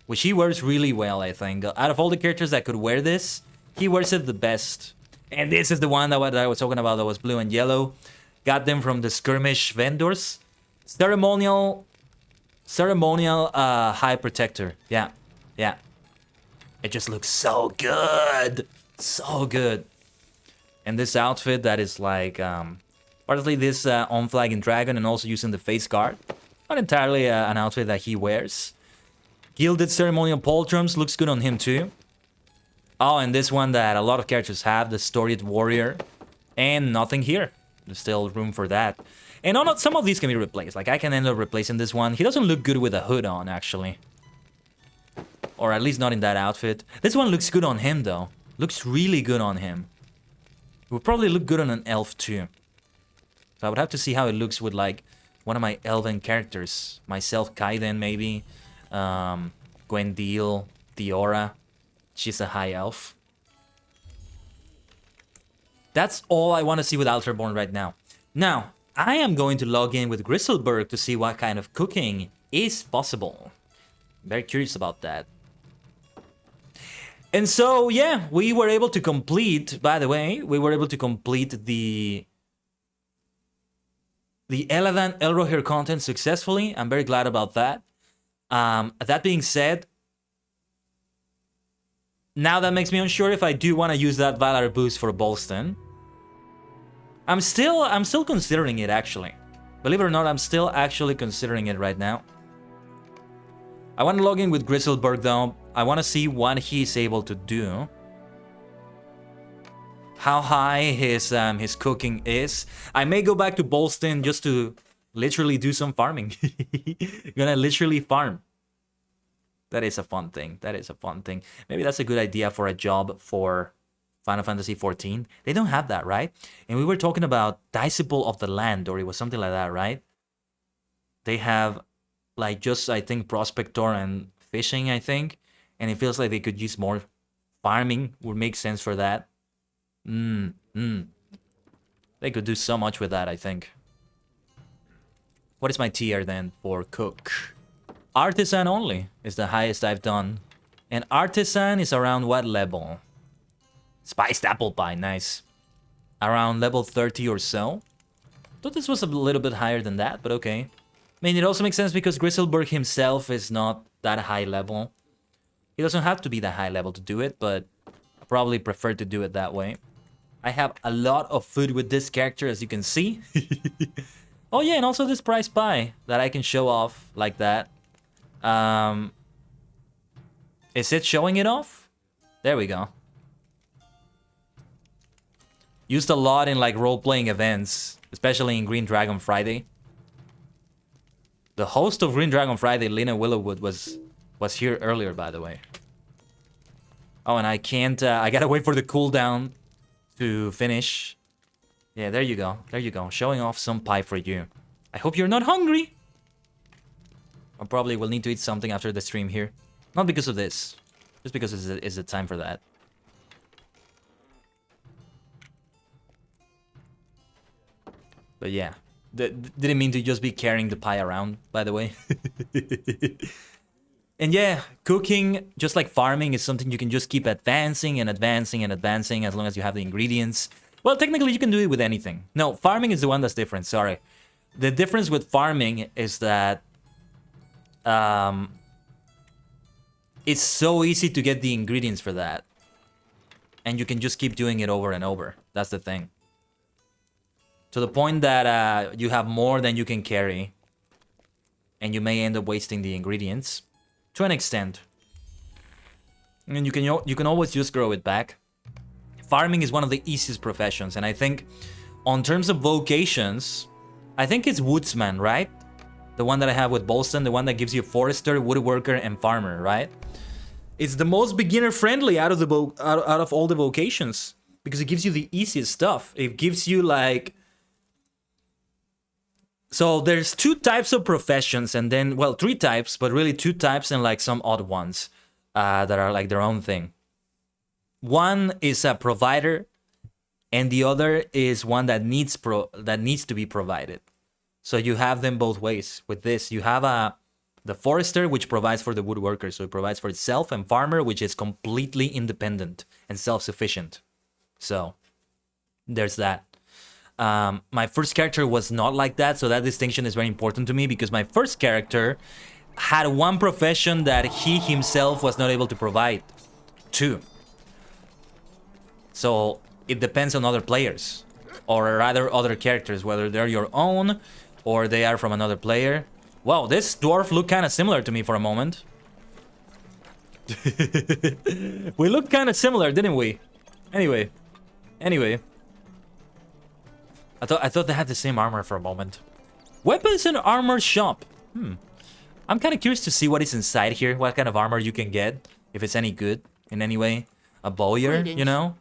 which he wears really well, I think. Out of all the characters that could wear this, he wears it the best. And this is the one that I was talking about that was blue and yellow. Got them from the skirmish vendors. Ceremonial high protector. Yeah. It just looks so good. So good. And this outfit that is like, partly this on-flagging dragon and also using the face guard. Not entirely an outfit that he wears. Gilded ceremonial pauldrons looks good on him too. Oh, and this one that a lot of characters have, the storied warrior. And nothing here. There's still room for that. And some of these can be replaced. Like, I can end up replacing this one. He doesn't look good with a hood on, actually. Or at least not in that outfit. This one looks good on him, though. Looks really good on him. It would probably look good on an elf, too. So I would have to see how it looks with, like, one of my elven characters. Myself, Kaiden, maybe. Gwendil, Theora. She's a high elf. That's all I want to see with Alterborn right now. Now, I am going to log in with Griselberg to see what kind of cooking is possible. Very curious about that. And so, yeah, we were able to complete, by the way, we were able to complete the Eladan Elrohir content successfully. I'm very glad about that. That being said, now that makes me unsure if I do want to use that Valar boost for Bolston. I'm still considering it, actually. Believe it or not, I'm still actually considering it right now. I want to log in with Griselberg, though. I want to see what he's able to do. How high his cooking is. I may go back to Bolston just to literally do some farming. Gonna literally farm. That is a fun thing. That is a fun thing. Maybe that's a good idea for a job for Final Fantasy XIV. They don't have that, right? And we were talking about Disciple of the Land, or it was something like that, right? They have, like, just, I think, Prospector and Fishing, I think. And it feels like they could use more farming. Would make sense for that. They could do so much with that, I think. What is my tier, then, for Cook? Artisan only is the highest I've done. And Artisan is around what level? Spiced apple pie, nice. Around level 30 or so. Thought this was a little bit higher than that, but okay. I mean, it also makes sense because Griselberg himself is not that high level. He doesn't have to be that high level to do it, but I probably prefer to do it that way. I have a lot of food with this character, as you can see. Oh yeah, and also this prize pie that I can show off like that. Is it showing it off? There we go. Used a lot in like role-playing events, especially in Green Dragon Friday. The host of Green Dragon Friday, Lena Willowwood, was here earlier, by the way. Oh, and I can't, I gotta wait for the cooldown to finish. Yeah, there you go. There you go. Showing off some pie for you. I hope you're not hungry. I probably will need to eat something after the stream here. Not because of this. Just because it's the time for that. But yeah. Didn't mean to just be carrying the pie around, by the way. And yeah, cooking, just like farming, is something you can just keep advancing and advancing and advancing as long as you have the ingredients. Well, technically, you can do it with anything. No, farming is the one that's different, sorry. The difference with farming is that it's so easy to get the ingredients for that. And you can just keep doing it over and over. That's the thing. To the point that you have more than you can carry. And you may end up wasting the ingredients. To an extent. And you can always just grow it back. Farming is one of the easiest professions. And I think, on terms of vocations, I think it's woodsman, right? The one that I have with Bolston, the one that gives you forester, woodworker, and farmer, right? It's the most beginner-friendly out of all the vocations. Because it gives you the easiest stuff. It gives you, like... So there's 2 types of professions, and then, well, 3 types, but really 2 types and like some odd ones. that are like their own thing. One is a provider, and the other is one that needs to be provided. So you have them both ways. With this, you have the forester, which provides for the woodworker, so it provides for itself, and farmer, which is completely independent and self-sufficient. So there's that. My first character was not like that, so that distinction is very important to me, because my first character had one profession that he himself was not able to provide to. So it depends on other players, or rather other characters, whether they're your own or they are from another player. Wow, this dwarf looked kind of similar to me for a moment. We looked kind of similar, didn't we? Anyway. I thought they had the same armor for a moment. Weapons and armor shop. I'm kind of curious to see what is inside here. What kind of armor you can get. If it's any good in any way. A bowyer, you know?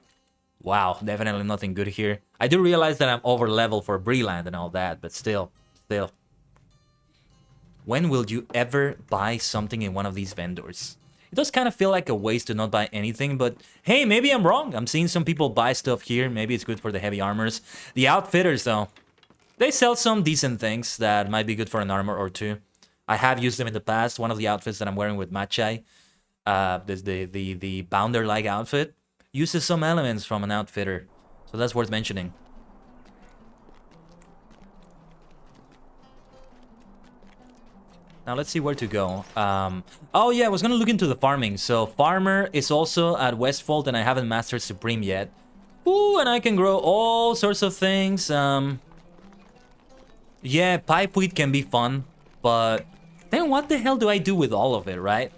Wow, definitely nothing good here. I do realize that I'm over level for Breland and all that, but still. When will you ever buy something in one of these vendors? It does kind of feel like a waste to not buy anything, but hey, maybe I'm wrong. I'm seeing some people buy stuff here. Maybe it's good for the heavy armors. The outfitters, though, they sell some decent things that might be good for an armor or two. I have used them in the past. One of the outfits that I'm wearing with Machai, the Bounder-like outfit, uses some elements from an outfitter. So that's worth mentioning. Now let's see where to go. Oh yeah, I was gonna look into the farming. So farmer is also at Westfold, and I haven't mastered Supreme yet. Ooh, and I can grow all sorts of things. Yeah, pipe wheat can be fun, but then what the hell do I do with all of it, right?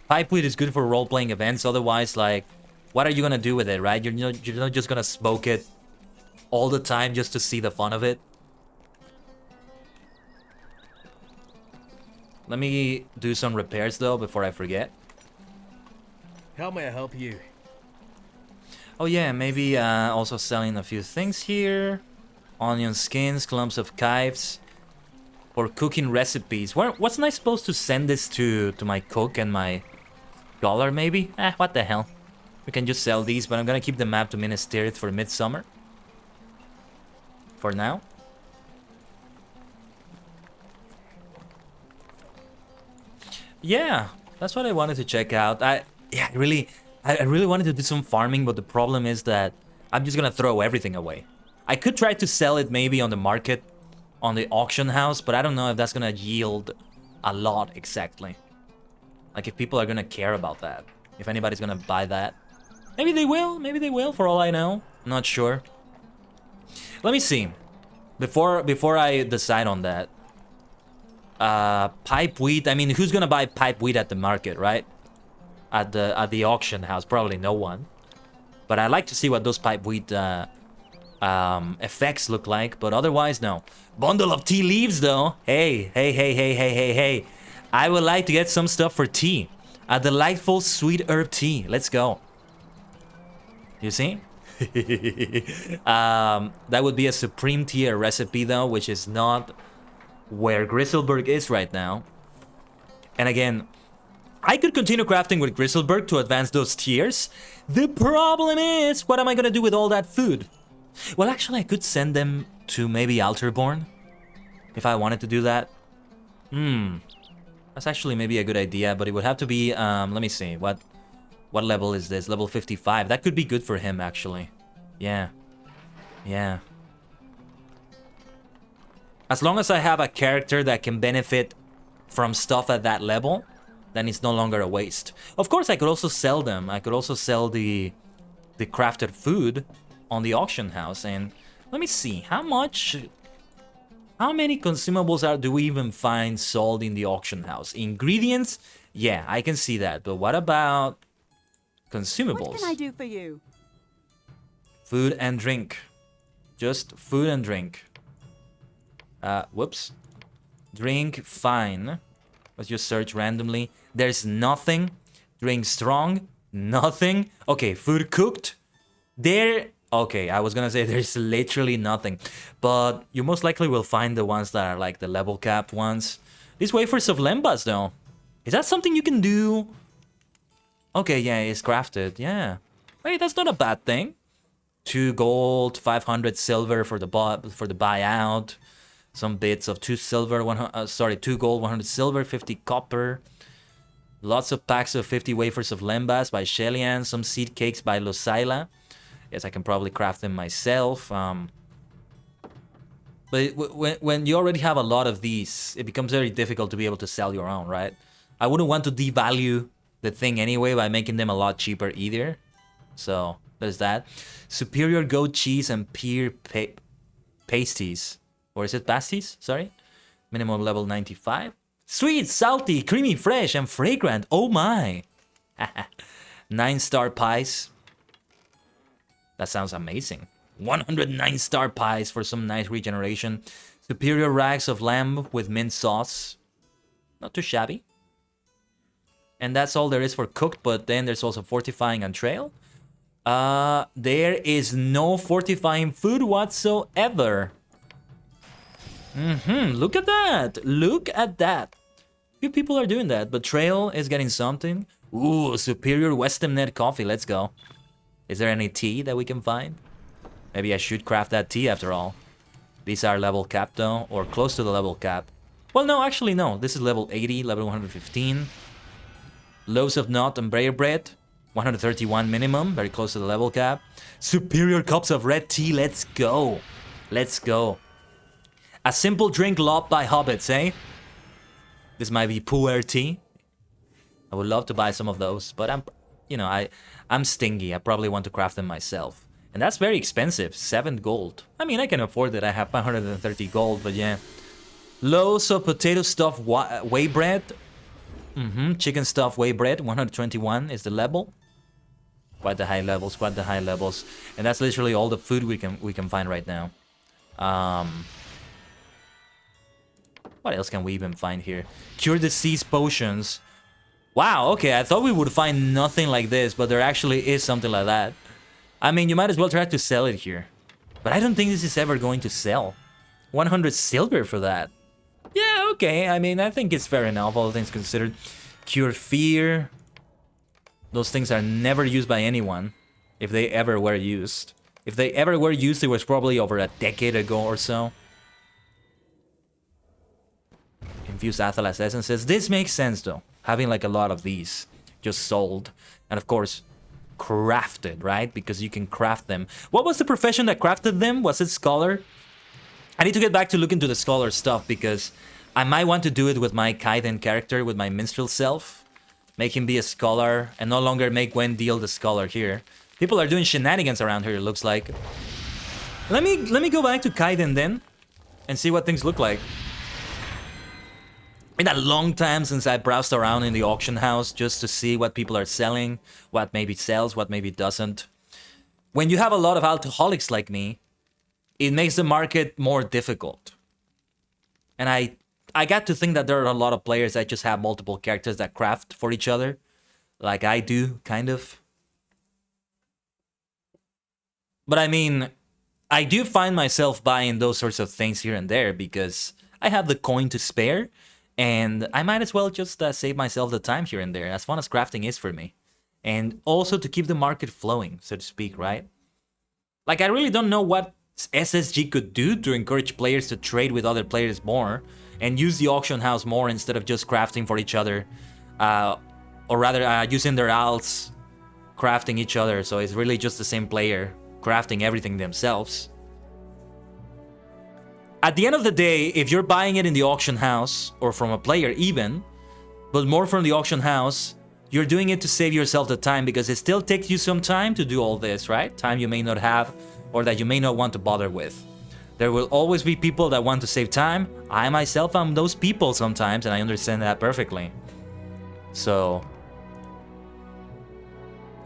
Pipe wheat is good for role-playing events. Otherwise, like, what are you gonna do with it, right? You're not just gonna smoke it all the time just to see the fun of it. Let me do some repairs, though, before I forget. How may I help you? Oh, yeah, maybe also selling a few things here. Onion skins, clumps of chives. Or cooking recipes. Wasn't I supposed to send this to my cook and my scholar, maybe? What the hell. We can just sell these, but I'm gonna keep the map to Minas Tirith for Midsummer. For now. Yeah, that's what I wanted to check out. I really wanted to do some farming, but the problem is that I'm just gonna throw everything away. I could try to sell it maybe on the market, on the auction house, but I don't know if that's gonna yield a lot exactly. Like if people are gonna care about that, if anybody's gonna buy that. Maybe they will, for all I know. I'm not sure. Let me see. Before I decide on that. Pipe wheat. I mean, who's gonna buy pipe wheat at the market, right? At the auction house, probably no one. But I'd like to see what those pipe wheat effects look like. But otherwise, no. Bundle of tea leaves, though. Hey. I would like to get some stuff for tea. A delightful sweet herb tea. Let's go. You see? That would be a supreme tier recipe, though, which is not where Griselberg is right now. And again, I could continue crafting with Griselberg to advance those tiers. The problem is, what am I gonna do with all that food? Well, actually, I could send them to maybe Alterborn, if I wanted to do that. That's actually maybe a good idea, but it would have to be, let me see, what level is this? Level 55. That could be good for him, actually. Yeah. As long as I have a character that can benefit from stuff at that level, then it's no longer a waste. Of course, I could also sell them. I could also sell the crafted food on the auction house. And let me see, how many consumables do we even find sold in the auction house? Ingredients? Yeah, I can see that. But what about consumables? What can I do for you? Food and drink. Just food and drink. Whoops. Drink fine. Let's just search randomly. There's nothing. Drink strong. Nothing. Okay, food cooked. There. Okay, I was gonna say there's literally nothing. But you most likely will find the ones that are like the level cap ones. These wafers of lembas, though. Is that something you can do Okay, yeah, it's crafted. Yeah. Wait, that's not a bad thing. 2 gold, 500 silver for the buyout. Some bits of 2 silver, 2 gold, 100 silver, 50 copper. Lots of packs of 50 wafers of lembas by Shelian. Some seed cakes by Losaila. Yes, I can probably craft them myself. But when you already have a lot of these, it becomes very difficult to be able to sell your own, right? I wouldn't want to devalue the thing anyway by making them a lot cheaper either. So there's that. Superior goat cheese and pear pasties. Or is it pasties? Sorry. Minimum level 95. Sweet, salty, creamy, fresh, and fragrant. Oh my. 9-star pies. That sounds amazing. 109-star pies for some nice regeneration. Superior rags of lamb with mint sauce. Not too shabby. And that's all there is for cooked, but then there's also fortifying and trail. There is no fortifying food whatsoever. Look at that. Look at that. Few people are doing that, but trail is getting something. Ooh, superior Western Net coffee. Let's go. Is there any tea that we can find? Maybe I should craft that tea after all. These are level cap though, or close to the level cap. Well, no, actually no. This is level 80, level 115. Loaves of nut and bread bread. 131 minimum, very close to the level cap. Superior cups of red tea. Let's go. Let's go. A simple drink loved by hobbits, eh? This might be puer tea. I would love to buy some of those, but I'm stingy. I probably want to craft them myself. And that's very expensive, 7 gold. I mean, I can afford it. I have 130 gold, but yeah. Loaves of potato stuffed whey bread. Chicken stuffed whey bread, 121 is the level. Quite the high levels, quite the high levels. And that's literally all the food we can find right now. What else can we even find here? Cure disease potions. Wow, okay, I thought we would find nothing like this, but there actually is something like that. I mean, you might as well try to sell it here. But I don't think this is ever going to sell. 100 silver for that. Yeah, okay, I mean, I think it's fair enough, all things considered. Cure fear. Those things are never used by anyone, if they ever were used. If they ever were used, it was probably over a decade ago or so. Infused Athalas essences. This makes sense though. Having like a lot of these just sold. And of course, crafted, right? Because you can craft them. What was the profession that crafted them? Was it scholar? I need to get back to look into the scholar stuff because I might want to do it with my Kaiden character, with my minstrel self. Make him be a scholar and no longer make Gwendiel the scholar here. People are doing shenanigans around here, it looks like. Let me go back to Kaiden then and see what things look like. Been a long time since I browsed around in the auction house just to see what people are selling, what maybe sells, what maybe doesn't. When you have a lot of alcoholics like me, it makes the market more difficult. And I got to think that there are a lot of players that just have multiple characters that craft for each other. Like I do, kind of. But I mean, I do find myself buying those sorts of things here and there because I have the coin to spare. And I might as well just save myself the time here and there, as fun as crafting is for me. And also to keep the market flowing, so to speak, right? Like, I really don't know what SSG could do to encourage players to trade with other players more and use the auction house more instead of just crafting for each other. Or rather, using their alts, crafting each other, so it's really just the same player crafting everything themselves. At the end of the day, if you're buying it in the auction house, or from a player even, but more from the auction house, you're doing it to save yourself the time because it still takes you some time to do all this, right? Time you may not have or that you may not want to bother with. There will always be people that want to save time. I myself am those people sometimes, and I understand that perfectly. So...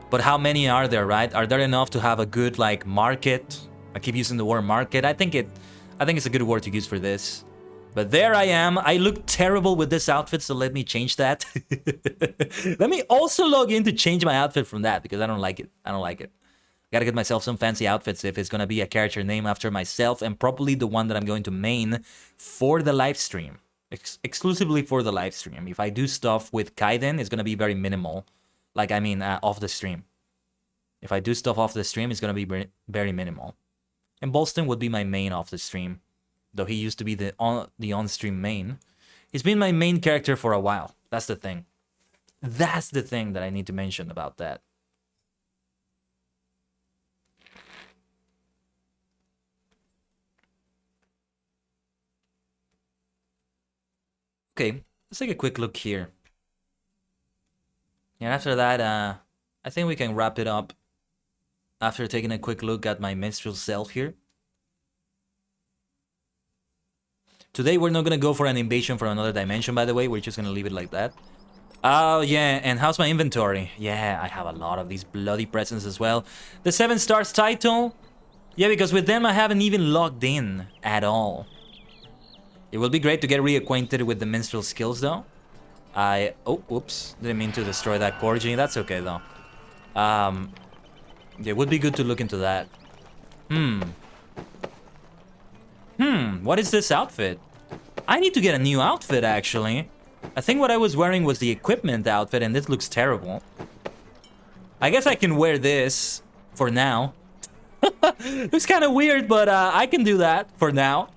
But how many are there, right? Are there enough to have a good, like, market? I keep using the word market. I think it's a good word to use for this. But there I am. I look terrible with this outfit, so let me change that. Let me also log in to change my outfit from that, because I don't like it. I don't like it. Gotta get myself some fancy outfits if it's gonna be a character named after myself, and probably the one that I'm going to main for the live stream. Exclusively for the live stream. If I do stuff with Kaiden, it's gonna be very minimal. Like, I mean, off the stream. If I do stuff off the stream, it's gonna be very minimal. And Bolston would be my main off the stream, though he used to be the on-stream main. He's been my main character for a while. That's the thing. That's the thing that I need to mention about that. Okay, let's take a quick look here. And after that, I think we can wrap it up after taking a quick look at my minstrel self here. Today we're not gonna go for an invasion from another dimension, by the way. We're just gonna leave it like that. Oh yeah, and how's my inventory? Yeah, I have a lot of these bloody presents as well. The 7 stars title? Yeah, because with them I haven't even logged in at all. It will be great to get reacquainted with the minstrel skills though. Oh, oops, didn't mean to destroy that Corgi. That's okay though. It would be good to look into that. What is this outfit? I need to get a new outfit actually. I think what I was wearing was the equipment outfit and this looks terrible. I guess I can wear this for now. Looks kind of weird, but I can do that for now.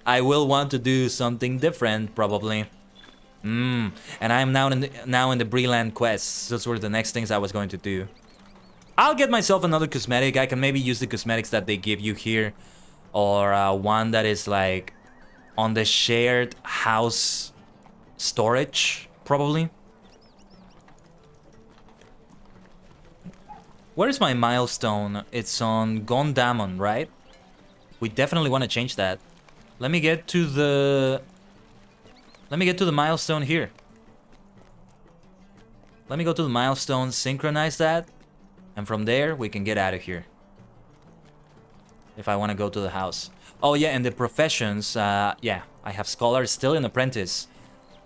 I will want to do something different probably. And I'm now in the Breland quest. Those were the next things I was going to do. I'll get myself another cosmetic. I can maybe use the cosmetics that they give you here, or one that is like on the shared house storage probably. Where is my milestone? It's on Gondamon, right? We definitely want to change that. Let me get to the milestone here. Let me go to the milestone, synchronize that, and from there we can get out of here. If I want to go to the house. Oh yeah, and the professions, yeah, I have scholar, still an apprentice.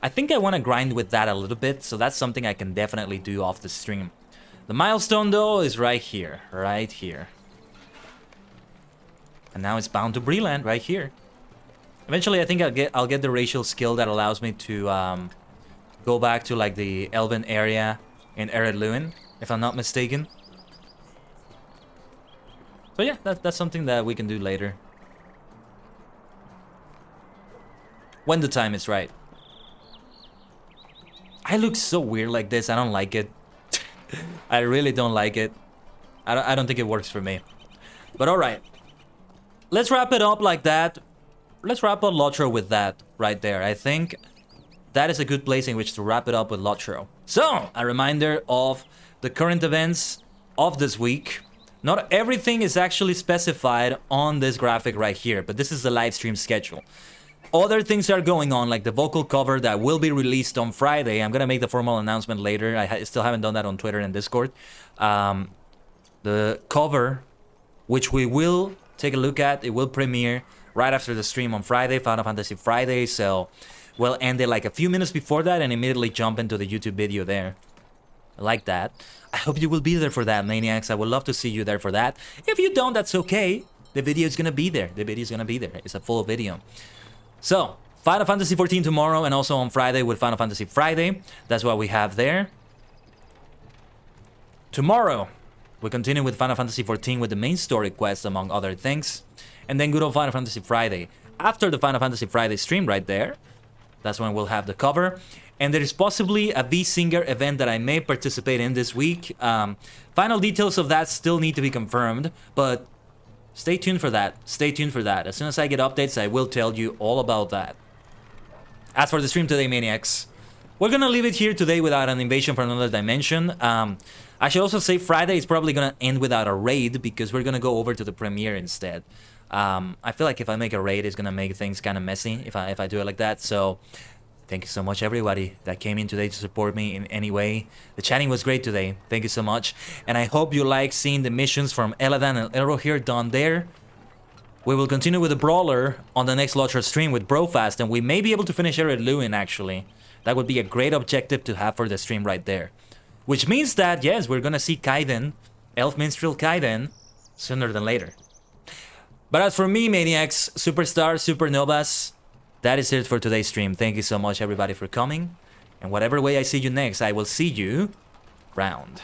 I think I want to grind with that a little bit, so that's something I can definitely do off the stream. The milestone though is right here, right here. And now it's bound to Breland right here. Eventually I think I'll get the racial skill that allows me to go back to like the Elven area in ℂ𝕠𝕟𝕤𝕒, if I'm not mistaken. So yeah, that's something that we can do later. When the time is right. I look so weird like this, I don't like it. I really don't like it. I don't think it works for me. But alright. Let's wrap it up like that. Let's wrap up LOTRO with that right there. I think that is a good place in which to wrap it up with LOTRO. So, a reminder of the current events of this week. Not everything is actually specified on this graphic right here, but this is the live stream schedule. Other things are going on, like the vocal cover that will be released on Friday. I'm gonna make the formal announcement later. I still haven't done that on Twitter and Discord. The cover, which we will take a look at, it will premiere right after the stream on Friday, Final Fantasy Friday. So we'll end it like a few minutes before that and immediately jump into the YouTube video there. I like that. I hope you will be there for that, Maniacs. I would love to see you there for that. If you don't, that's okay. The video is gonna be there. The video is gonna be there. It's a full video. So, Final Fantasy 14 tomorrow and also on Friday with Final Fantasy Friday. That's what we have there. Tomorrow, we continue with Final Fantasy 14 with the main story quest, among other things. And then good old Final Fantasy Friday. After the Final Fantasy Friday stream right there, that's when we'll have the cover. And there is possibly a VSinger event that I may participate in this week. Final details of that still need to be confirmed, but stay tuned for that. Stay tuned for that. As soon as I get updates, I will tell you all about that. As for the stream today, Maniacs, we're gonna leave it here today without an invasion from another dimension. I should also say Friday is probably gonna end without a raid because we're gonna go over to the premiere instead. I feel like if I make a raid, it's gonna make things kind of messy if I do it like that. So thank you so much, everybody that came in today to support me in any way. The chatting was great today. Thank you so much. And I hope you like seeing the missions from Eladan and Elro here done there. We will continue with the Brawler on the next LOTRO stream with Brofast, and we may be able to finish ℂ𝕠𝕟𝕠𝕟 actually. That would be a great objective to have for the stream right there. Which means that, yes, we're gonna see Kaiden, Elf Minstrel Kaiden, sooner than later. But as for me, Maniacs, Superstars, Supernovas, that is it for today's stream. Thank you so much, everybody, for coming. And whatever way I see you next, I will see you round.